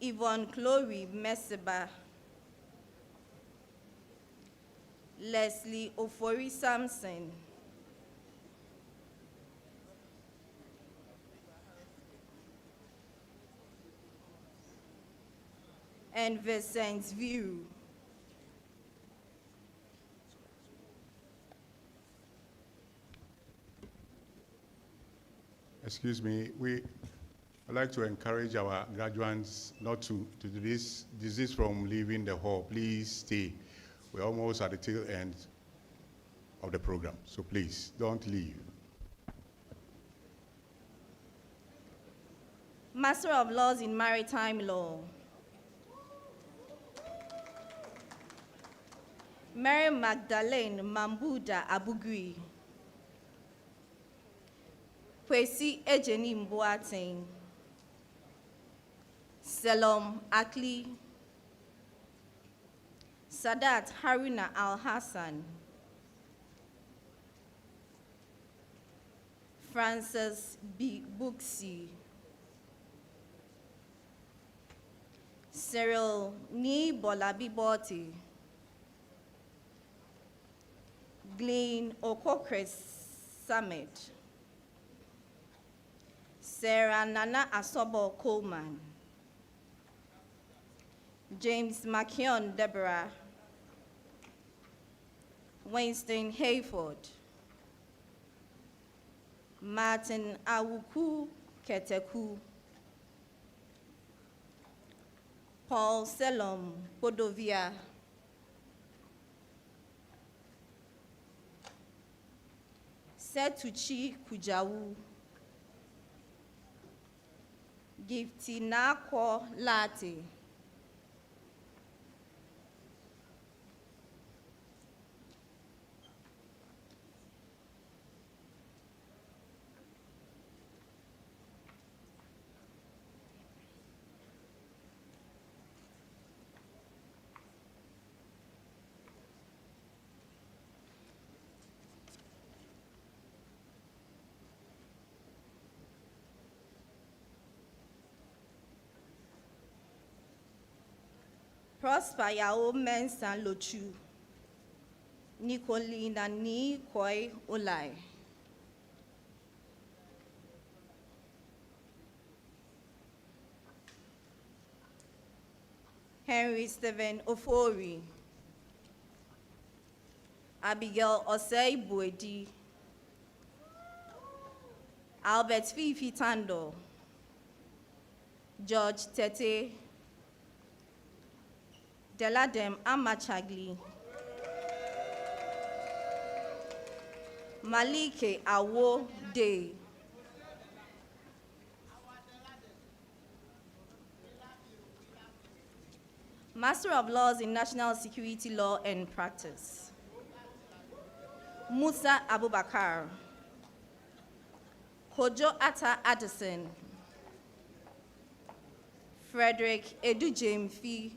Yvonne Chloe Mesiba. Leslie Ofori Sampson. And Vincent View. Excuse me, I'd like to encourage our graduates not to desist from leaving the hall. Please stay. We're almost at the tail end of the program, so please don't leave. Master of Laws in Maritime Law, Mary Magdalene Mambuda Abugui. Kwesi Ejeni Mboateng. Selom Akli. Sadat Haruna Al-Hassan. Francis B. Buxi. Cyril Ni Bolabiboti. Glenn Okokres Summit. Sarah Nana Asobo Coleman. James McKeon Deborah. Winston Hayford. Martin Awuku Keteku. Paul Selom Podovia. Setuchi Kujawu, Giftinako Lati, Prosper Yao Mensan Lochu, Nicolina Ni Koi Olai, Henry Stephen Ofori, Abigail Osei Buedi, Albert Fifi Tando, George Tete, Deladem Amachagli, Malike Awo De, Master of Laws in National Security Law and Practice, Musa Abubakar, Kojo Atta Addison, Frederick Edujemfi,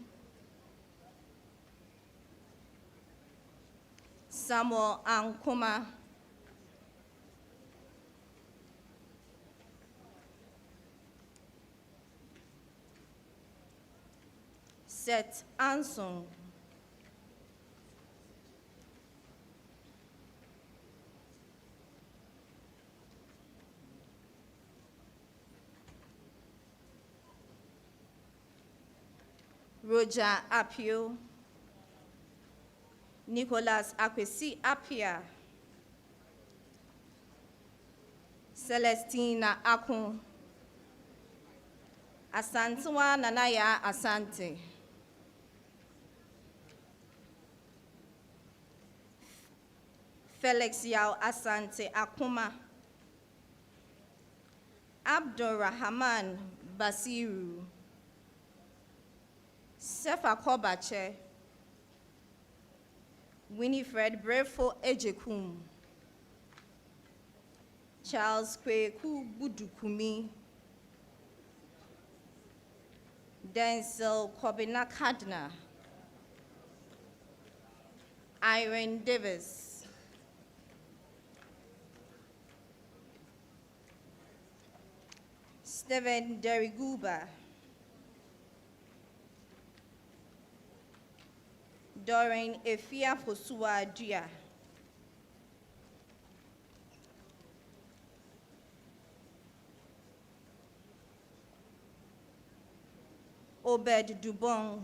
Samuel Ankuma, Seth Anson, Roger Apio, Nicholas Akwesi Apia, Celestina Akun, Asantewa Nanaya Asante, Felix Yao Asante Akuma, Abdurrahman Basiru, Sefa Kobache, Winifred Brefo Ejekum, Charles Kweku Budukumi, Denzel Kobina Kadna, Irene Davis, Stephen Deriguba, Doreen Efia Fosua Dia, Obed Dubon,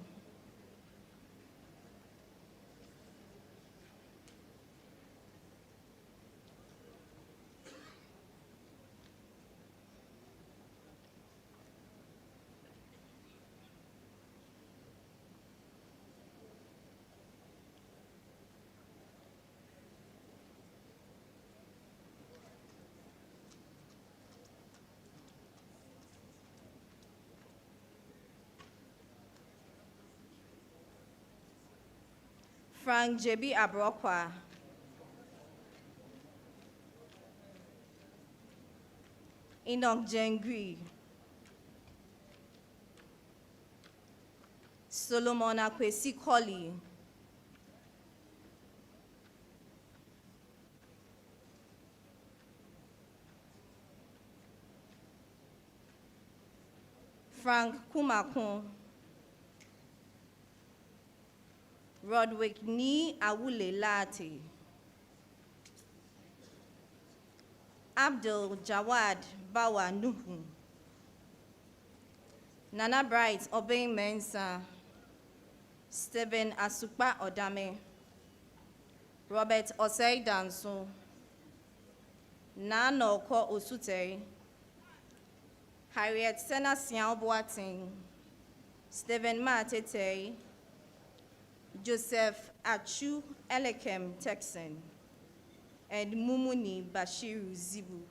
Frank J.B. Abrokwa, Enoch Jengri, Solomon Akwesi Koli, Frank Kumakun, Rodwick Ni Awule Lati, Abdul Jawad Bawa Nuhu, Nana Bright Obey Mensa, Stephen Asukpa Odame, Robert Osei Danso, Nano Ko Osute, Harriet Sena Sian Boating, Stephen Matete, Joseph Achu Elekem Texan, and Mumuni Bashiru Zibu.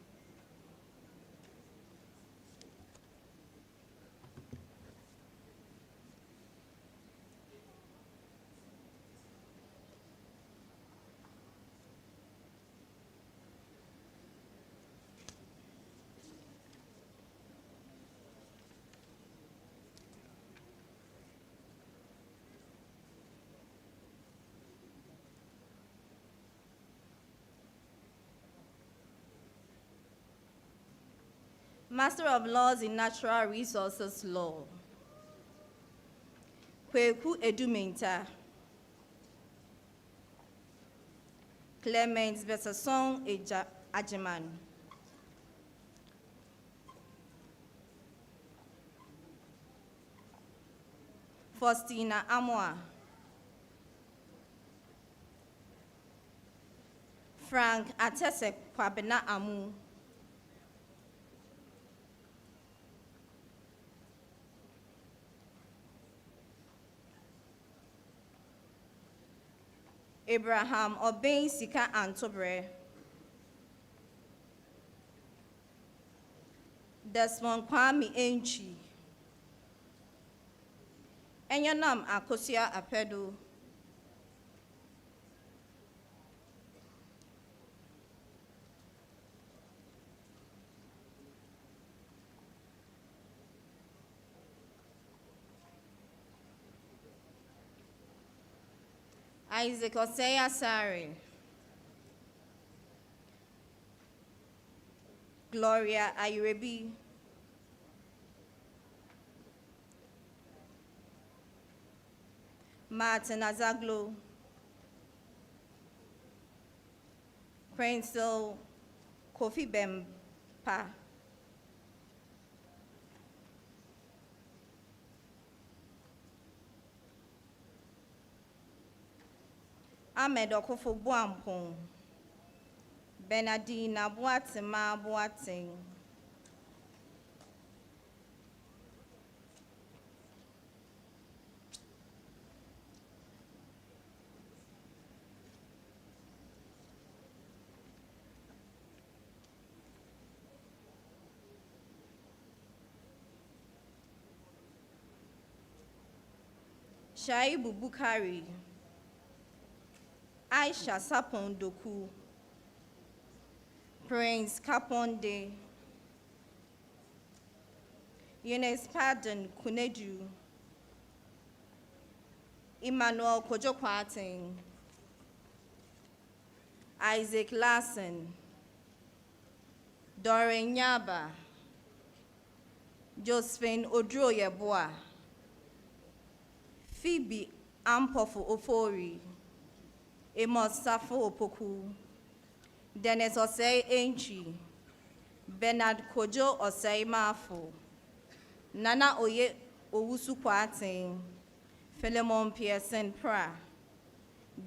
Master of Laws in Natural Resources Law. Kweku Edumenta. Clement Besason Ajiman. Faustina Amoa. Frank Atese Kwabena Amu. Abraham Obein Sika Antobre. Desmond Kwame Enchi. Enyanam Akosia Apedo. Isaac Osea Sari. Gloria Ayurebi. Martin Azaglo. Prince Kofi Bempa. Ahmed Okofo Buampong. Bernardina Boatima Boating. Shaibu Bukari. Aisha Sapon Doku. Prince Kaponde. Eunice Pardon Kuneju. Emmanuel Kojokwating. Isaac Larson. Doreen Nyaba. Josephine Odroyeboa. Phoebe Ampofu Ofori. Amos Safo Opoku. Dennis Osei Enchi. Bernard Kojo Osei Mafo. Nana Oye Owusu Kwating. Philemon Pearson Pra.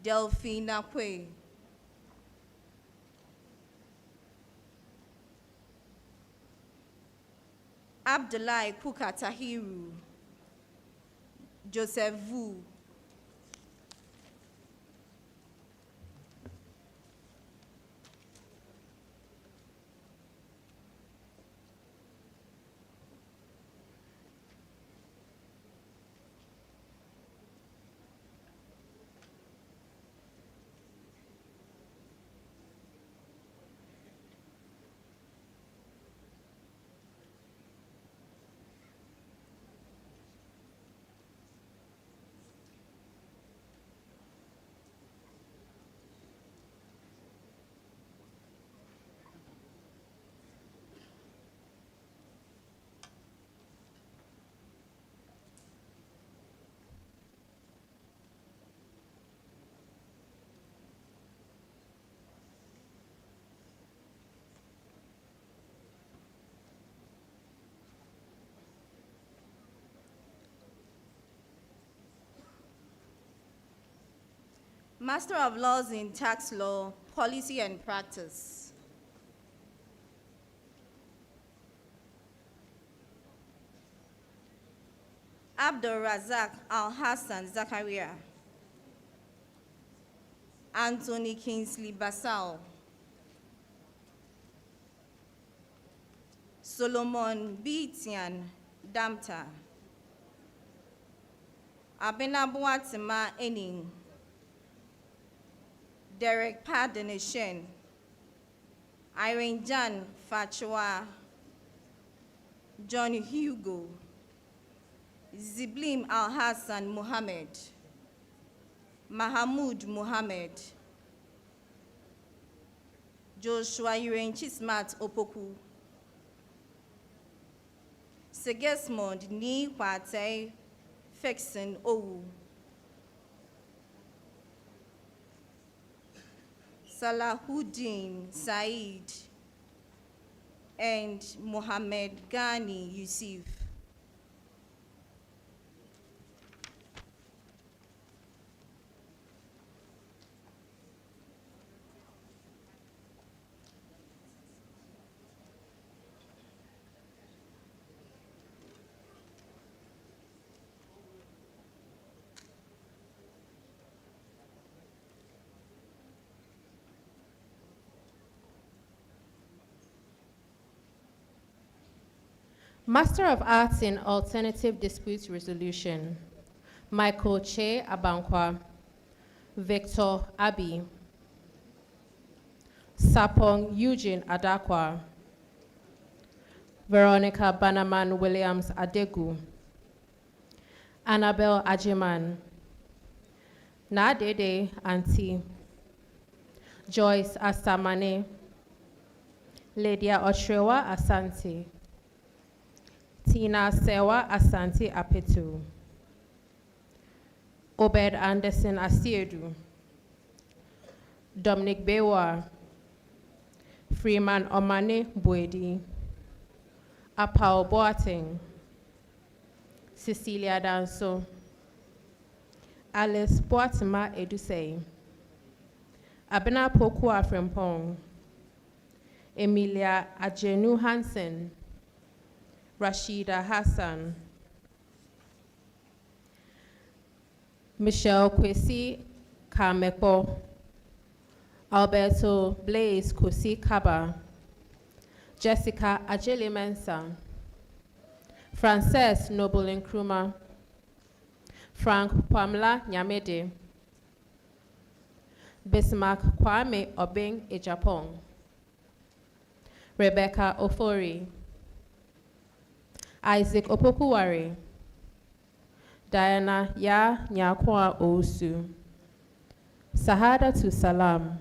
Delphine Kwe. Abdullahi Kuka Tahiru. Joseph Vu. Master of Laws in Tax Law, Policy and Practice. Abdul Razak Al-Hassan Zakaria. Anthony Kingsley Basal. Solomon Bitian Damta, Abenabuatima Ening, Derek Padenishen, Irene Jan Fachua, John Hugo, Ziblim Al-Hassan Muhammad, Mahamud Muhammad, Joshua Irene Chismat Opoku, Segesmond Ni Kwate Fexen Owu, Salahuddin Said, and Mohammed Ghani Yusuf. Master of Arts in Alternative Dispute Resolution, Michael Che Abankwa, Victor Abi, Sapong Eugene Adakwa, Veronica Banaman Williams Adegu, Annabelle Ajiman, Nadede Auntie, Joyce Asamane, Lydia Otrewa Asante, Tina Sewa Asante Apetu, Obed Anderson Asiedu, Dominic Bewa, Freeman Omane Buedi, Apao Boateng, Cecilia Danso, Alice Boatima Edusei, Abena Poku Afrempong, Emilia Ajenu Hansen, Rashida Hassan, Michelle Kwesi Kameko, Alberto Blaise Kosi Kaba, Jessica Ajeli Mensa, Frances Noble Nkrumah, Frank Pamela Nyamede, Bismarck Kwame Obeng Ejapong, Rebecca Ofori, Isaac Opokuwari, Diana Ya Nyakwa Osu, Sahada to Salam,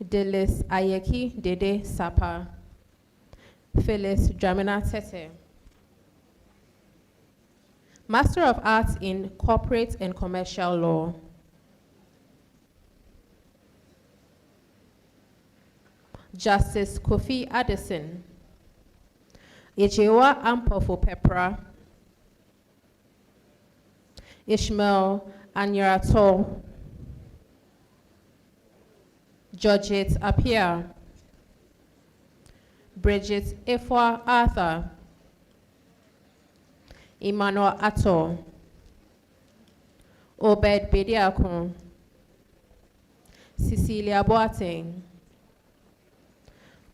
Delis Ayeki Dede Sapa, Phyllis Dramina Tete, Master of Arts in Corporate and Commercial Law, Justice Kofi Addison, Ijewa Ampofo Pepra, Ishmael Anyarato, Georgette Apia, Bridget Efwa Arthur, Emmanuel Ato, Obed Bediakon, Cecilia Boateng,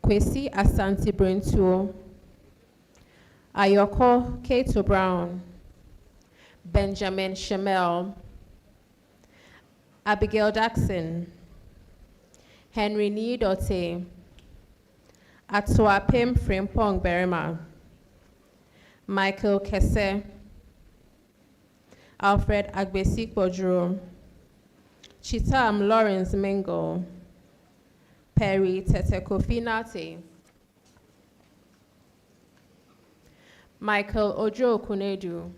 Kwesi Asante Brentuo, Ayoko Kato Brown, Benjamin Shamel, Abigail Jackson, Henry Nidote, Atwapim Frimpong Berima, Michael Kese, Alfred Agbesi Kodro, Chitam Lawrence Mingo, Perry Tete Kofi Nate, Michael Ojo Kunedu,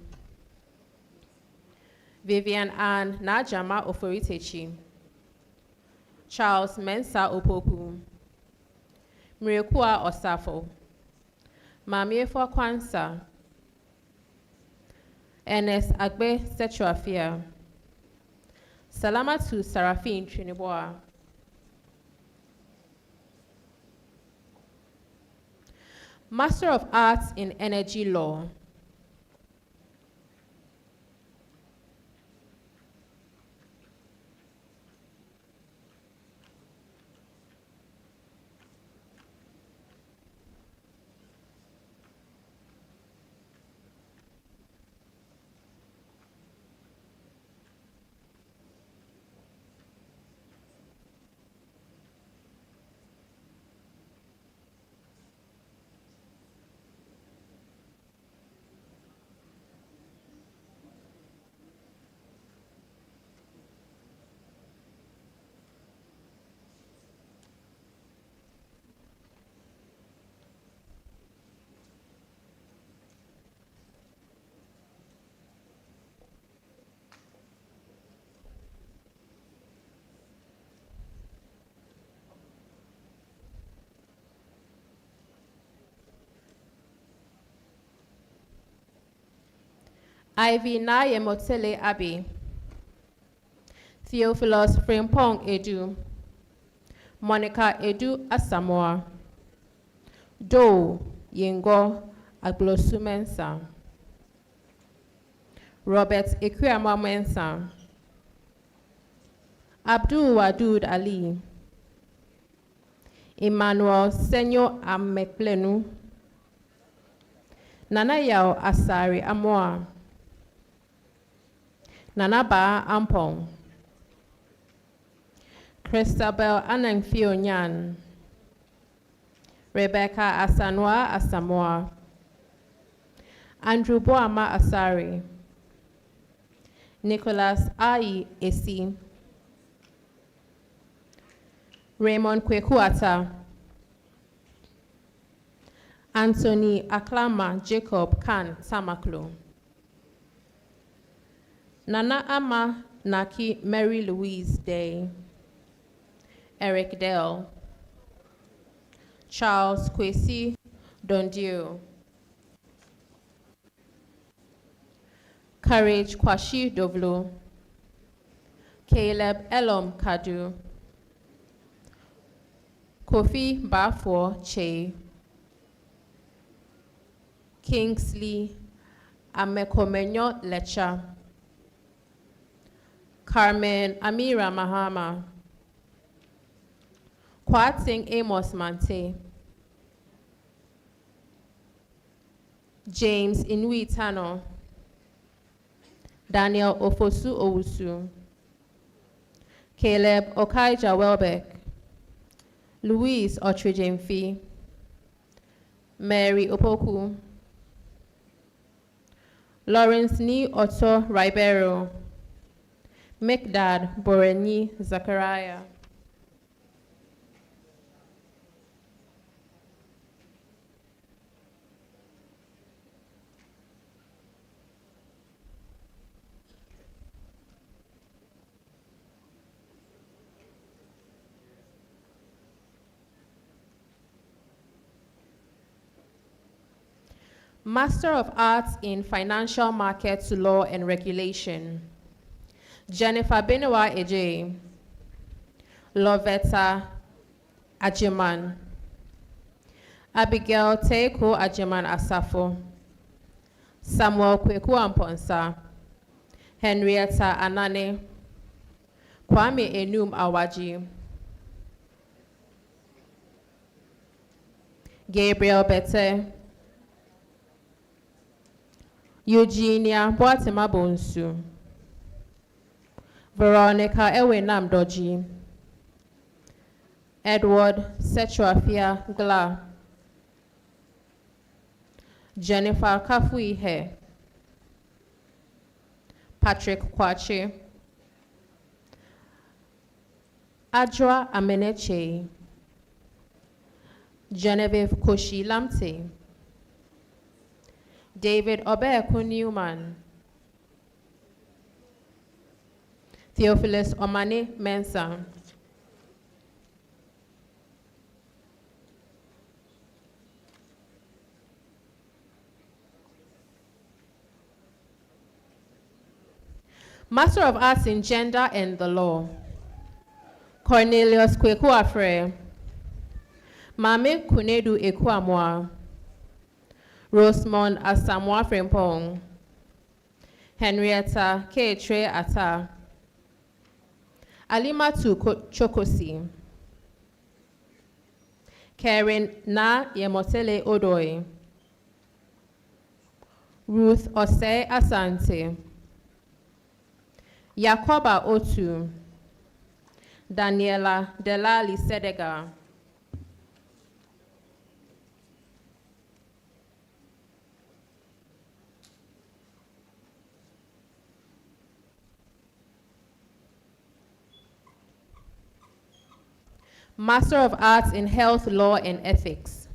Vivian Ann Najama Oforitechi, Charles Mensa Opoku, Miriekua Osafo, Mamiefo Kwansa, Ernest Agbe Sechuafia, Salamatu Sarafin Triniboa, Master of Arts in Energy Law, Ivy Naye Motele Abbey, Theophilus Frimpong Edu, Monica Edu Asamoah, Do Yengo Aglosumensa, Robert Ekwama Mensa, Abdul Wadud Ali, Emmanuel Senyo Ameklenu, Nana Yao Asari Amoa, Nana Ba Ampong, Christabel Anangfio Nyan, Rebecca Asanwa Asamoah, Andrew Boama Asari, Nicholas Ai Esi, Raymond Kwekuata, Anthony Aklama Jacob Khan Samaklo, Nana Ama Naki Mary Louise Day, Eric Dell, Charles Kwesi Dondio, Courage Kwashi Dovlo, Caleb Elom Kadu, Kofi Bafo Che, Kingsley Amekomenyo Lecha, Carmen Amira Mahama, Kwating Amos Mante, James Inui Tano, Daniel Ofosu Owusu, Caleb Okaija Welbeck, Louise Otrijemfi, Mary Opoku, Lawrence Ni Otto Ribeiro, Mikdad Boreni Zachariah, Master of Arts in Financial Markets Law and Regulation, Jennifer Benowa Eje, Lovetta Ajiman, Abigail Teiko Ajiman Asafo, Samuel Kweku Amponsa, Henrietta Anane, Kwame Enum Awaji, Gabriel Bete, Eugenia Boatema Bonsu, Veronica Ewenam Doji, Edward Sechuafia Gla, Jennifer Kafuihe, Patrick Kwache, Adra Ameneche, Genevieve Koshi Lamte, David Obeku Newman, Theophilus Omane Mensah, Master of Arts in Gender and the Law, Cornelius Kweku Afre, Mame Kunedu Ekwamwa, Rosemond Asamoah Frimpong, Henrietta K. Tre Ata, Alimatu Chokosi, Karen Na Yemotele Odoi, Ruth Ose Asante, Yakoba Otu, Daniela Delali Sedega, Master of Arts in Health, Law, and Ethics,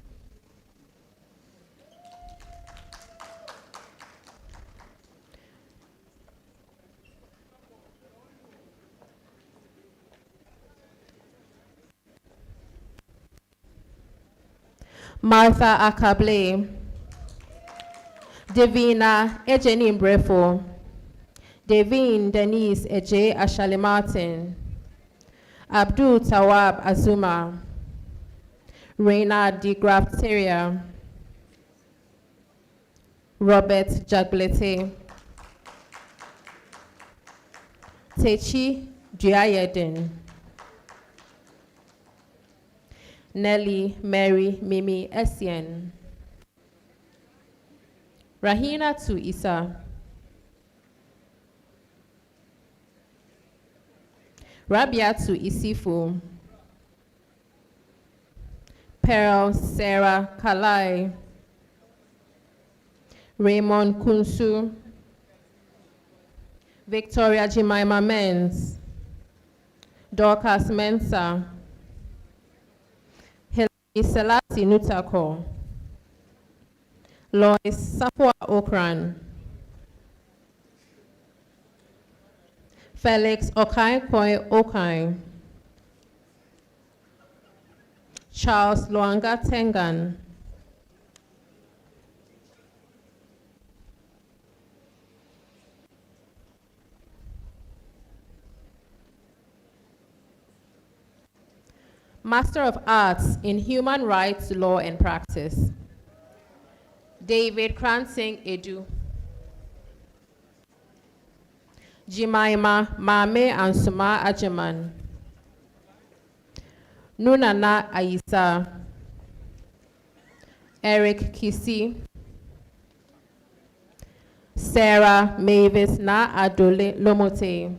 Martha Akable, Davina Ejeni Brefo, Davine Denise Eje Ashali Martin, Abdul Tawab Azuma, Reynard de Grafteria, Robert Jaglete, Techi Diayedin, Nelly Mary Mimi Essien, Rahina Tu Isa, Rabiatu Isifu, Pearl Sarah Kalai, Raymond Kunsu, Victoria Jemima Menz, Dorcas Mensa, Hilary Selassie Nutako, Lois Safwa Okran, Felix Okai Koi Okai, Charles Luanga Tengan, Master of Arts in Human Rights Law and Practice, David Kransing Edu, Jimaima Mame Ansuma Ajeman, Nunana Aisa, Eric Kisi, Sarah Mavis Na Adole Lomote,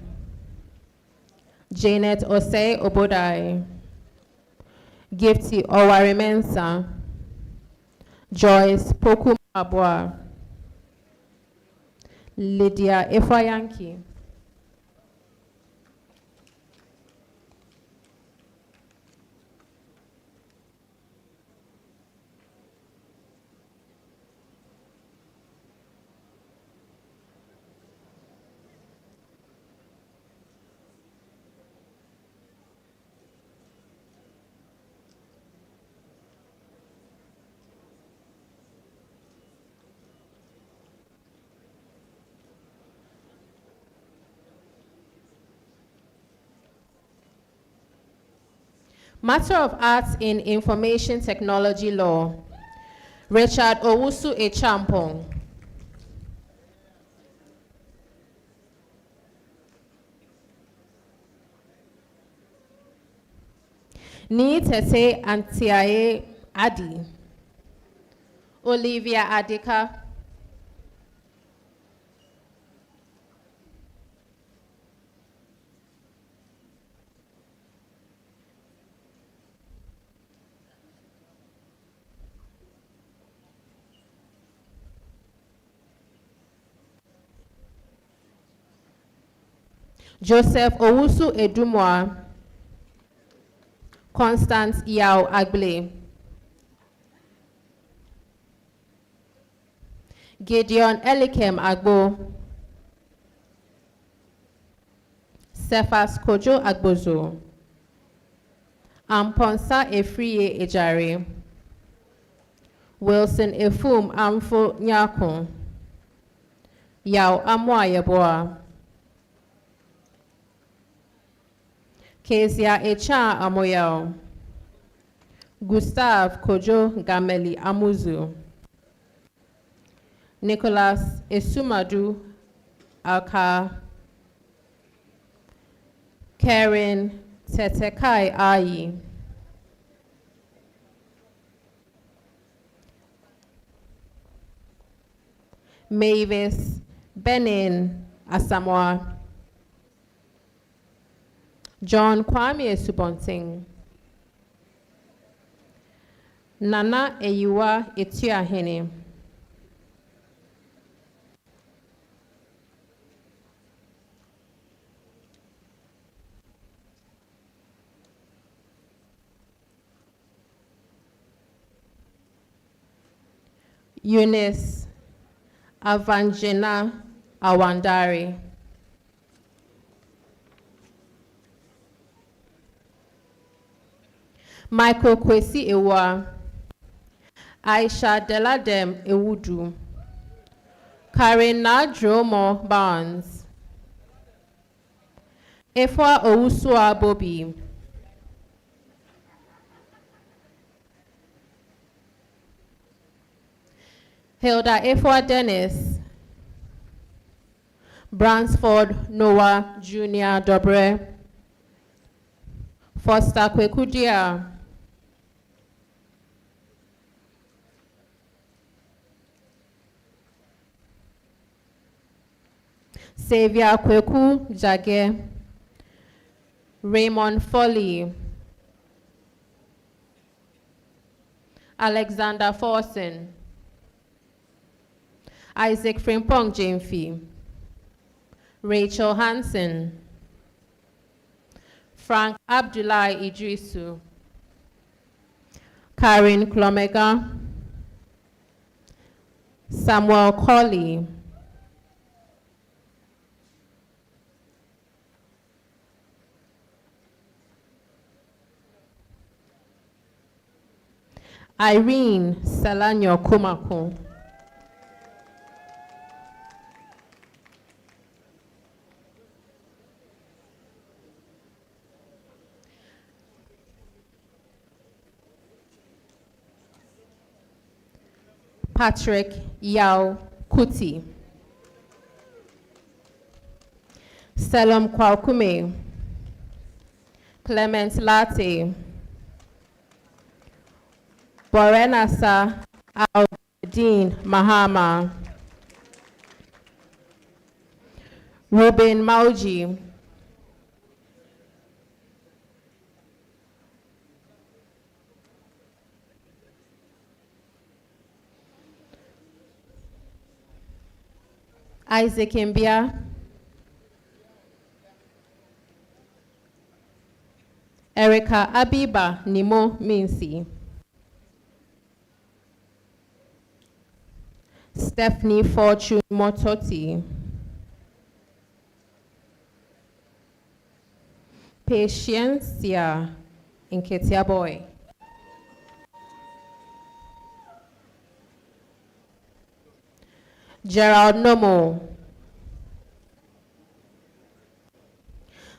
Janet Osei Obodai, Gifty Owarimensa, Joyce Poku Mabwa, Lydia Efwayanki, Master of Arts in Information Technology Law, Richard Owusu Echampong, Ni Tete Antiae Adi, Olivia Adika, Joseph Owusu Edumwa, Constance Yao Agble, Gideon Elikem Agbo, Cephas Kojo Agbozo, Amponsa Efriye Ejare, Wilson Efum Amfo Nyako, Yao Amwa Yeboa, Kezia Echa Amoyao, Gustave Kojo Gameli Amuzu, Nicholas Esumadu Aka, Karen Tetekai Ayi, Mavis Benin Asamoah, John Kwame Subonting, Nana Eyiwa Etuahene, Eunice Avanjena Awandari, Michael Kwesi Ewa, Aisha Deladem Ewudu, Karina Dromo Barnes. Efwa Owusua Bobby. Hilda Efwa Dennis. Bransford Noah Jr. Dobre. Foster Kwekudia. Xavier Kweku Jage. Raymond Foley. Alexander Forson. Isaac Frimpong Jamfi. Rachel Hansen. Frank Abdullah Idrisu. Karen Klomega. Samuel Colley. Irene Salanyo Kumako. Patrick Yao Kuti. Selom Kwaukume. Clement Latte. Borenasa Al-Din Mahama. Ruben Mauji. Isaac Mbia. Erica Abiba Nimo Minsi. Stephanie Fortune Mototi. Patience Nketia Boy. Gerald Nomo.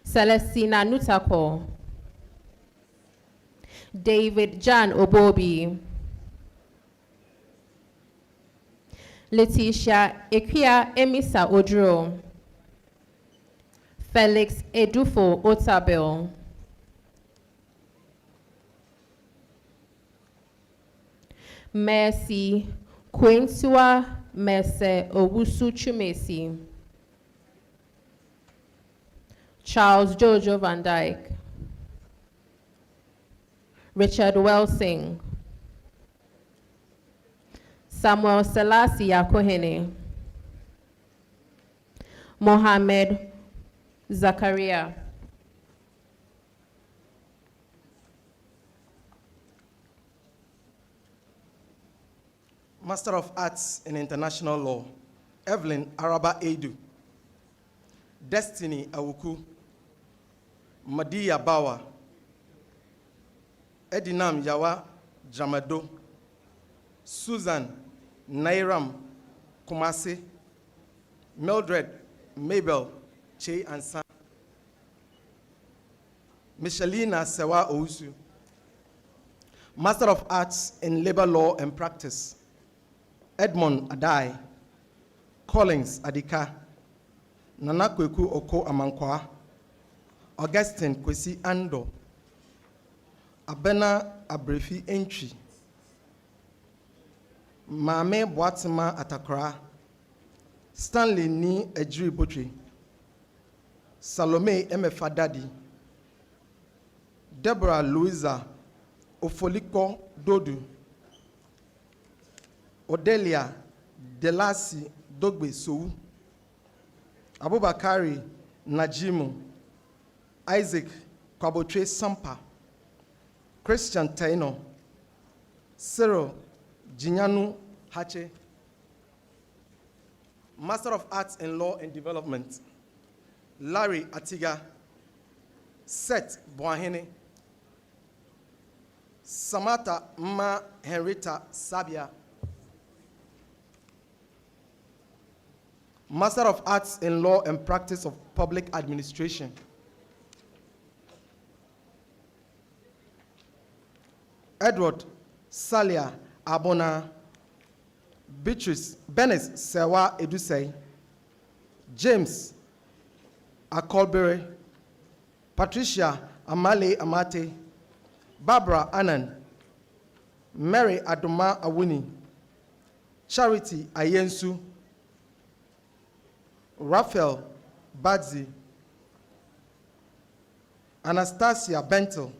Celestina Nutako. David Jan Obobi. Letitia Ekia Emisa Odro. Felix Edufo Otabel. Mercy Quintua Mese Owusu Chumesi. Charles Jojo Van Dyke. Richard Welsing. Samuel Selassie Yakohene. Mohammed Zakaria. Master of Arts in International Law, Evelyn Araba Edu. Destiny Awuku. Madia Bawa. Edinam Yawa Jamado. Susan Nairam Kumasi. Mildred Mabel Che Ansan. Michelina Sewa Ousu. Master of Arts in Labor Law and Practice, Edmond Adai. Collins Adika. Nana Kweku Oko Amankwa. Augustine Kwesi Ando. Abena Abrefi Entry. Mame Boatima Atakra. Stanley Ni Ejiri Botri. Salome Emefadadi. Deborah Louisa Ofoliko Dodu. Odelia Delasi Dogbe Sou. Abubakari Najimu. Isaac Kwabotre Sampa. Christian Taino. Cyril Jinyanu Hache. Master of Arts in Law and Development, Larry Atiga. Seth Boahene. Samantha Ma Henrietta Sabia. Master of Arts in Law and Practice of Public Administration. Edward Salia Abona, Beatrice Benes Sewa Edusei, James Akolbere, Patricia Amale Amate, Barbara Annan, Mary Adoma Awuni, Charity Ayensu, Raphael Badzi, Anastasia Bentel,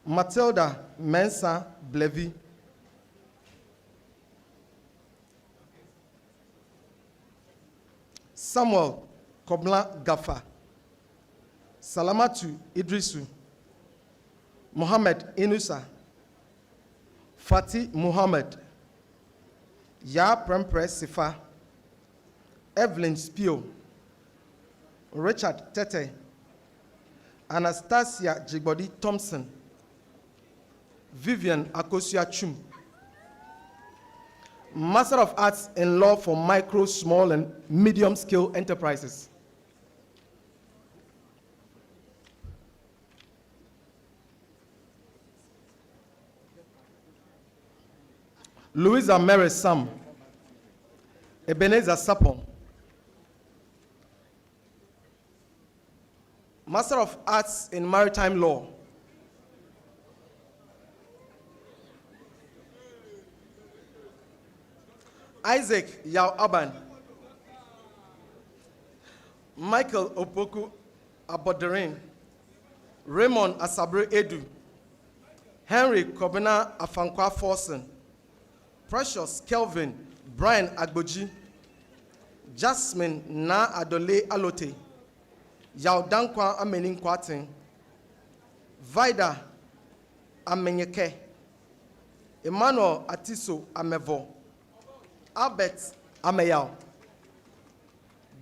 Matilda Mensa Blevi, Samuel Kobla Gafa, Salamatu Idrisu, Mohammed Inusa, Fatih Muhammad, Ya Prempre Sifa, Evelyn Spio, Richard Tete, Anastasia Jigbodi Thompson, Vivian Akosia Chum, Master of Arts in Law for Micro, Small, and Medium Scale Enterprises. Louisa Mary Sam, Ebenezer Sapon, Master of Arts in Maritime Law. Isaac Yao Aban, Michael Opoku Aboderin, Raymond Asabre Edu, Henry Kobina Afankwa Forsen, Precious Kelvin Brian Agboji, Jasmine Na Adole Alote, Yao Dankwa Amenin Kwatin, Vida Amenyeke, Emmanuel Atiso Amevo, Albert Ameyao,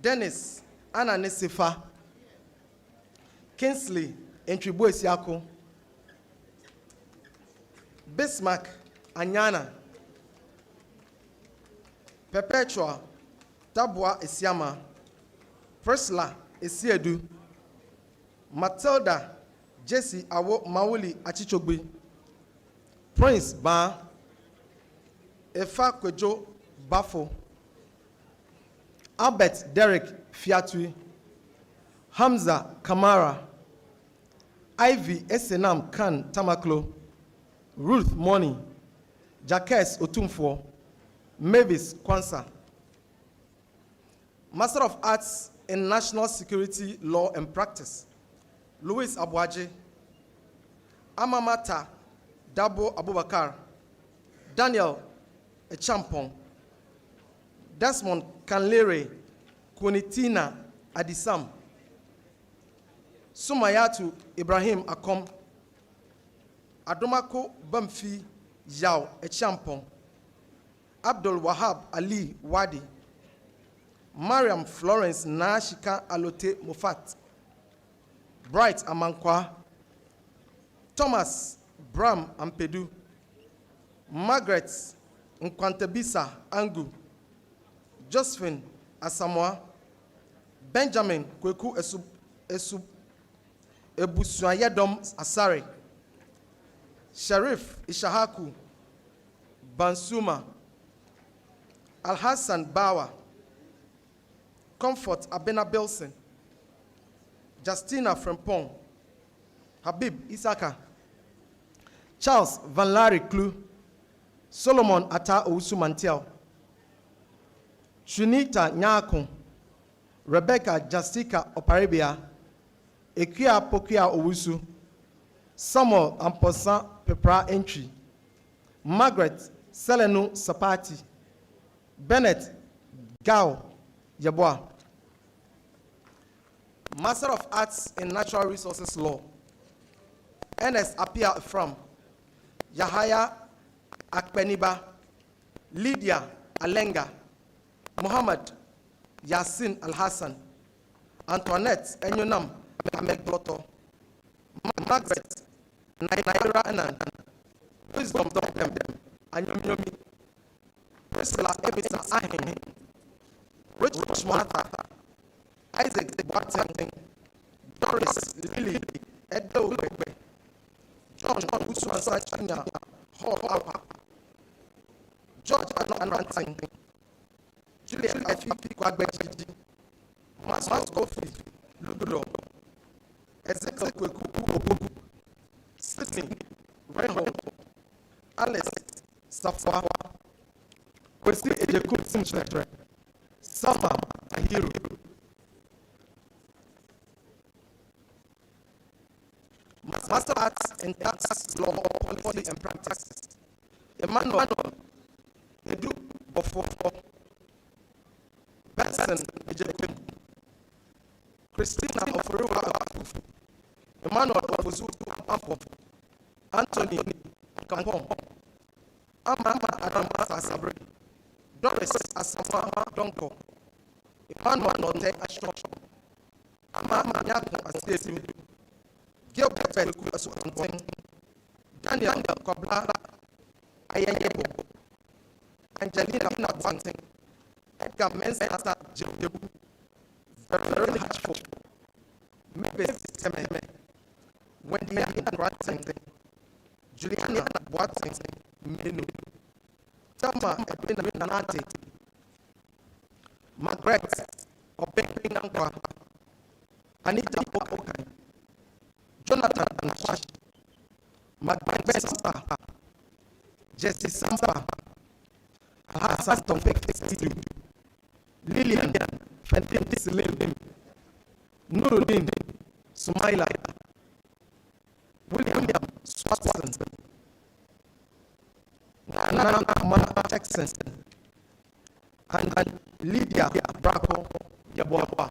Dennis Ananesifa, Kinsley Entribu Esiako, Bismarck Anyana, Perpetua Tabua Esiama, Priscilla Esiedu, Matilda Jesse Awo Mawuli Achichogbi, Prince Ba, Efa Kwejo Bafo, Albert Derek Fiatui, Hamza Kamara, Ivy Esenam Khan Tamaklo, Ruth Moni, Jacques Otumfo, Mavis Kwansa. Master of Arts in National Security Law and Practice, Louis Abuaje, Amamata Dabo Abubakar, Daniel Echampong, Desmond Kanlere Kunitina Adisam, Sumayatu Ibrahim Akom, Adomako Bamfi Yao Echampong, Abdul Wahab Ali Wadi, Mariam Florence Nashika Alote Mufat, Bright Amankwa, Thomas Bram Ampedu, Margaret Nkwantebisa Angu, Josephine Asamoah, Benjamin Kweku Ebusuayedom Asare, Sharif Ishahaku, Bansuma, Al-Hassan Bawa, Comfort Abena Bilson, Justina Frempong, Habib Isaka, Charles Van Larry Klu, Solomon Ata Ousu Mantel, Trinita Nyakun, Rebecca Justica Oparibia, Ekia Pokia Ousu, Samuel Amposan Pepra Entry, Margaret Selenu Sapati, Bennett Gao Yabwa. Master of Arts in Natural Resources Law, Ernest Apia from Yahaya Akpeniba, Lydia Alenga, Muhammad Yasin Al-Hassan, Antoinette Enyonam Amegloto, Margaret Naira Anan, Wisdom Dem Anyomyomi, Priscilla Ebita Ahin, Rich Martha, Isaac Boateng, Doris Lily, Edo Bebe, John Usuansa Jr., Hall Alpha, George Anranting, Julian F.P. Kwagbeji, Masmas Kofi, Ludo, Ezekiel Kwekuku, Sydney, Reinhold, Alice, Safwa, Kwesi Ejekut Sinchletre, Sama Tahiru, Master Arts in Tax Law, Policy and Practice, Emmanuel Edu Bofofo, Benson Ejekut, Christina Oforiwa Afufu, Emmanuel Ofozu Afo, Anthony Kampong, Amama Adamasa Sabre, Doris Asama Donko, Emmanuel Note Ashok, Amama Nyako Asesi, Gilbert Asuanting, Daniel Kobla, Ayayebo, Angelina Wanting, Edgar Mensata Jebu, very hatchful, Maybe Sememe, Wendy Ranting, Juliana Boateng, Minu, Tama Edwina Nanati, Margaret Obekinankwa, Anita Okai, Jonathan Anshash, Margaret Samba, Jesse Samba, Hassan Tofek, Lillian Fenton Slim, Nuruddin Sumaila, William Swatson, Nana Jackson, and Lydia Bravo Yabwa.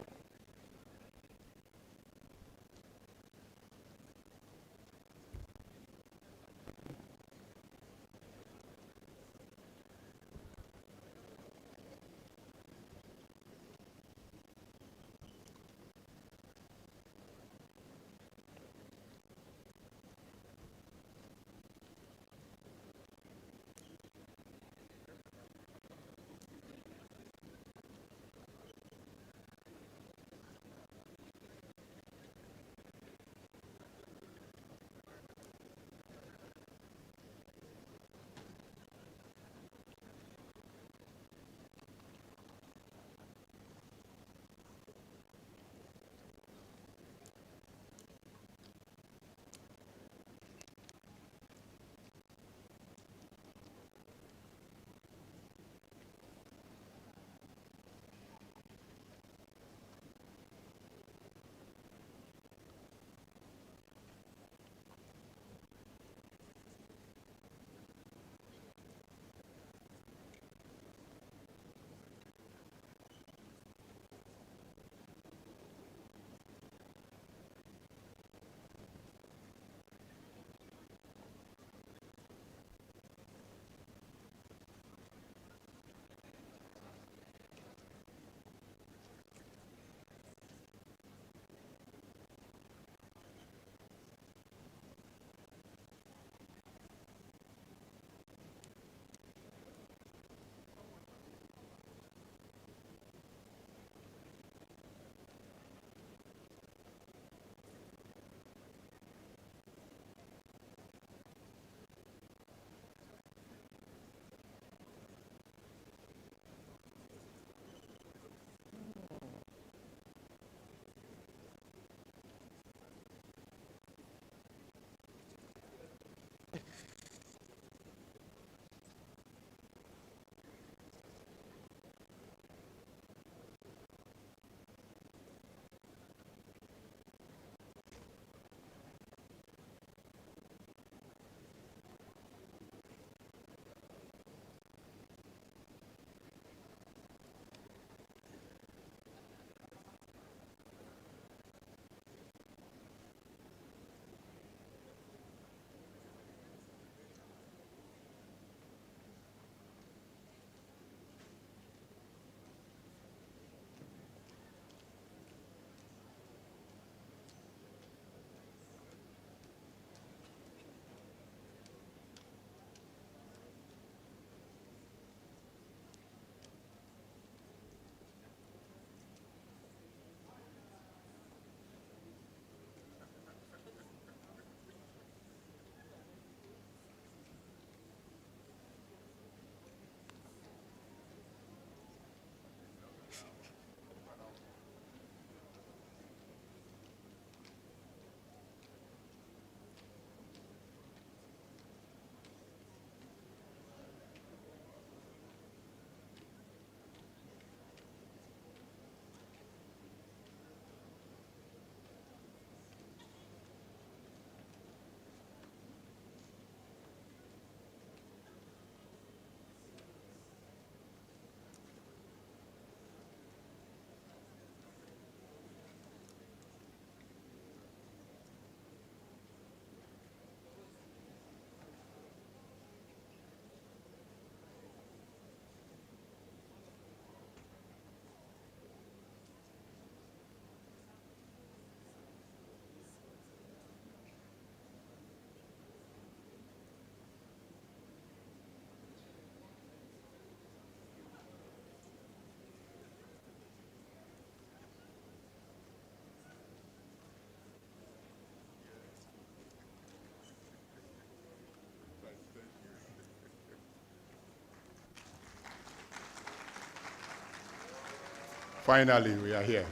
Finally, we are here.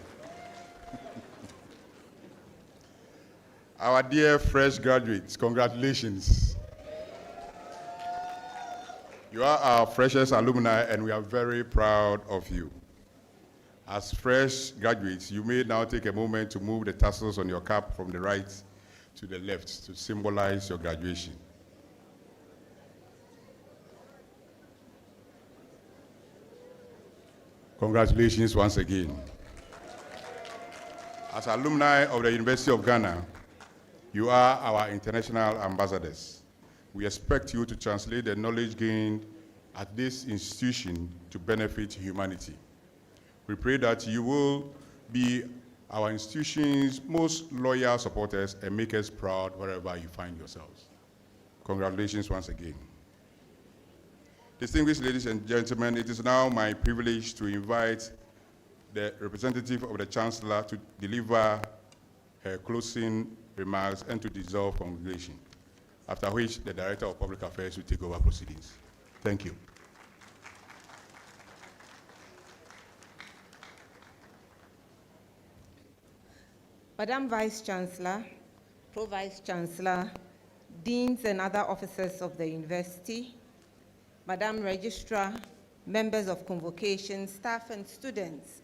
Our dear fresh graduates, congratulations. You are our freshest alumni, and we are very proud of you. As fresh graduates, you may now take a moment to move the tassels on your cap from the right to the left to symbolize your graduation. Congratulations once again. As alumni of the University of Ghana, you are our international ambassadors. We expect you to translate the knowledge gained at this institution to benefit humanity. We pray that you will be our institution's most loyal supporters and make us proud wherever you find yourselves. Congratulations once again. Distinguished ladies and gentlemen, it is now my privilege to invite the representative of the Chancellor to deliver her closing remarks and to dissolve congregation, after which the Director of Public Affairs will take over proceedings. Thank you. Madam Vice Chancellor, Pro-Vice Chancellor, Deans and other officers of the University, Madam Registrar, members of convocation, staff and students,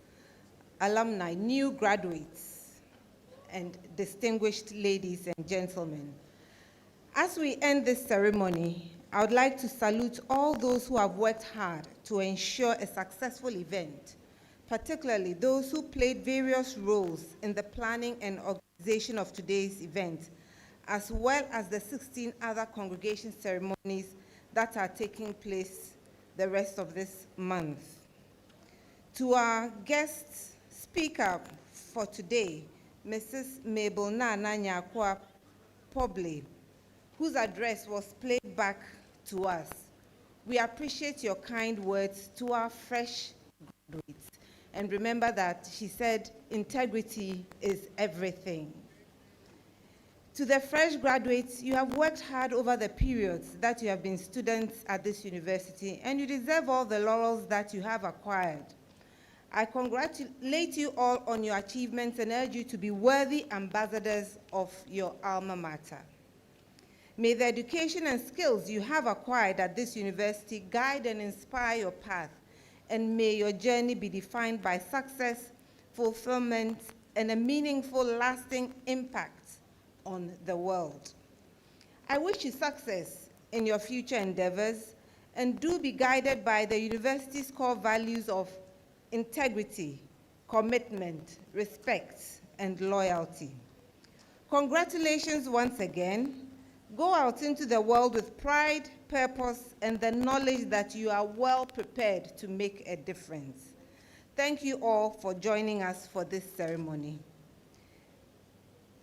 alumni, new graduates, and distinguished ladies and gentlemen. As we end this ceremony, I would like to salute all those who have worked hard to ensure a successful event, particularly those who played various roles in the planning and organization of today's event, as well as the 16 other congregation ceremonies that are taking place the rest of this month. To our guest speaker for today, Mrs. Mabel Nana Nyakwa Poble, whose address was played back to us. We appreciate your kind words to our fresh graduates. And remember that she said integrity is everything. To the fresh graduates, you have worked hard over the periods that you have been students at this university, and you deserve all the laurels that you have acquired. I congratulate you all on your achievements and urge you to be worthy ambassadors of your alma mater. May the education and skills you have acquired at this university guide and inspire your path, and may your journey be defined by success, fulfillment, and a meaningful, lasting impact on the world. I wish you success in your future endeavors, and do be guided by the university's core values of integrity, commitment, respect, and loyalty. Congratulations once again. Go out into the world with pride, purpose, and the knowledge that you are well prepared to make a difference. Thank you all for joining us for this ceremony.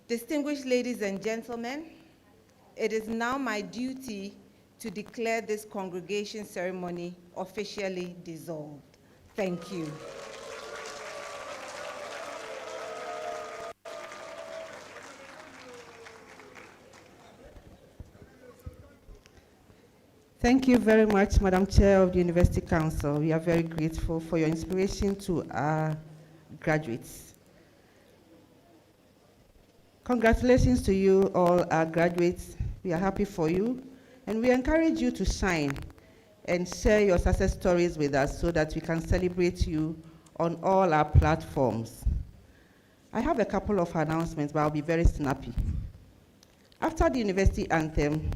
Distinguished ladies and gentlemen, it is now my duty to declare this congregation ceremony officially dissolved. Thank you. Thank you very much, Madam Chair of the University Council. We are very grateful for your inspiration to our graduates. Congratulations to you all, our graduates. We are happy for you, and we encourage you to shine and share your success stories with us so that we can celebrate you on all our platforms. I have a couple of announcements, but I'll be very snappy. After the university anthem,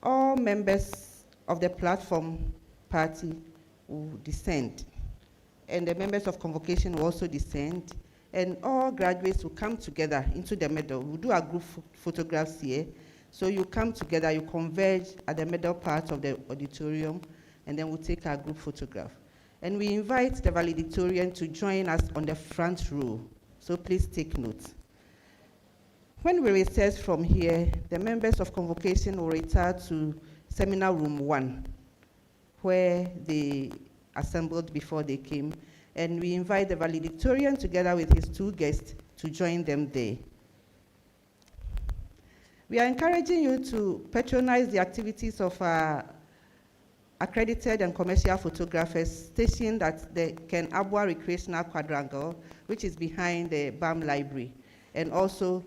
all members of the platform party will descend, and the members of convocation will also descend, and all graduates will come together into the middle. We'll do our group photographs here. So you come together, you converge at the middle part of the auditorium, and then we'll take our group photograph. And we invite the valedictorian to join us on the front row. So please take note. When we recess from here, the members of convocation will retire to seminar room 1, where they assembled before they came. And we invite the valedictorian together with his 2 guests to join them there. We are encouraging you to patronize the activities of our accredited and commercial photographers stationed at the Ken Abua Recreational Quadrangle, which is behind the BAM Library, and also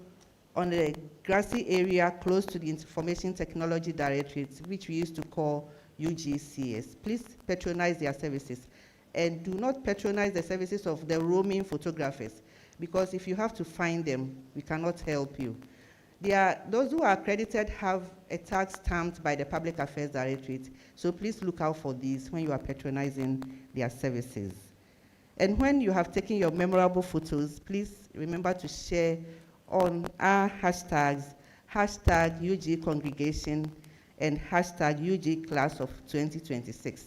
on the grassy area close to the Information Technology Directorate, which we used to call UGCS. Please patronize their services, and do not patronize the services of the roaming photographers, because if you have to find them, we cannot help you. Those who are accredited have a tag stamped by the Public Affairs Directorate, so please look out for these when you are patronizing their services. And when you have taken your memorable photos, please remember to share on our hashtags, hashtag UG Congregation and hashtag UG Class of 2026.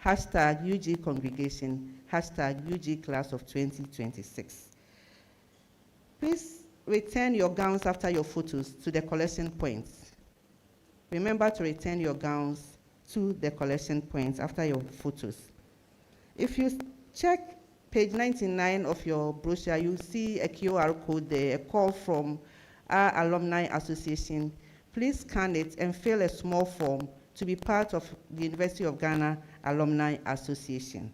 Hashtag UG Congregation, hashtag UG Class of 2026. Please return your gowns after your photos to the collection points. Remember to return your gowns to the collection points after your photos. If you check page 99 of your brochure, you'll see a QR code there, a call from our Alumni Association. Please scan it and fill a small form to be part of the University of Ghana Alumni Association.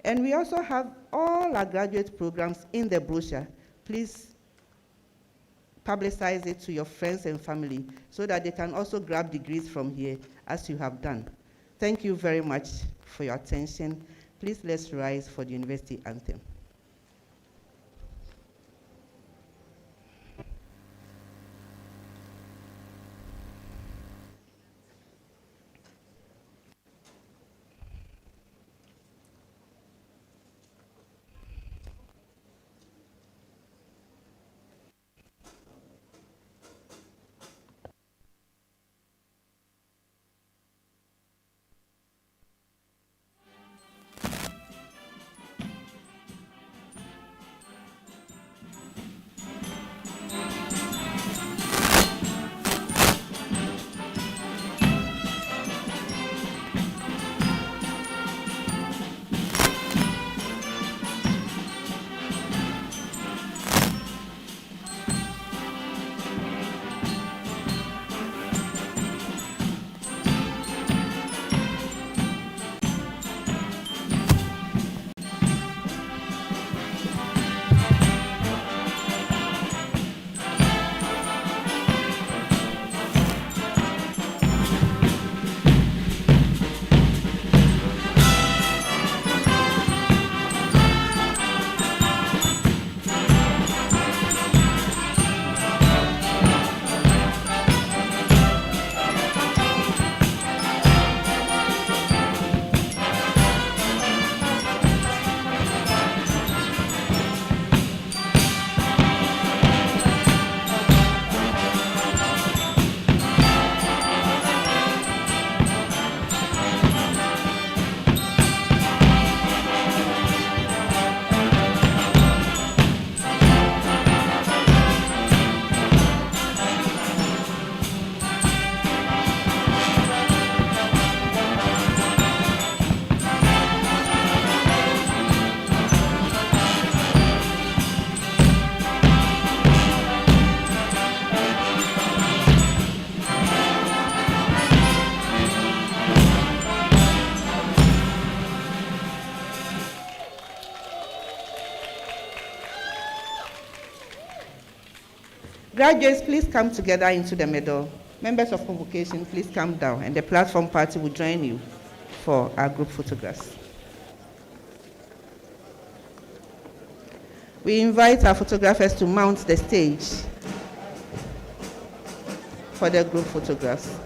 And we also have all our graduate programs in the brochure. Please publicize it to your friends and family so that they can also grab degrees from here as you have done. Thank you very much for your attention. Please let's rise for the university anthem. Graduates, please come together into the middle. Members of convocation, please come down, and the platform party will join you for our group photographs. We invite our photographers to mount the stage for the group photographs.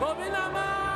Gobinama.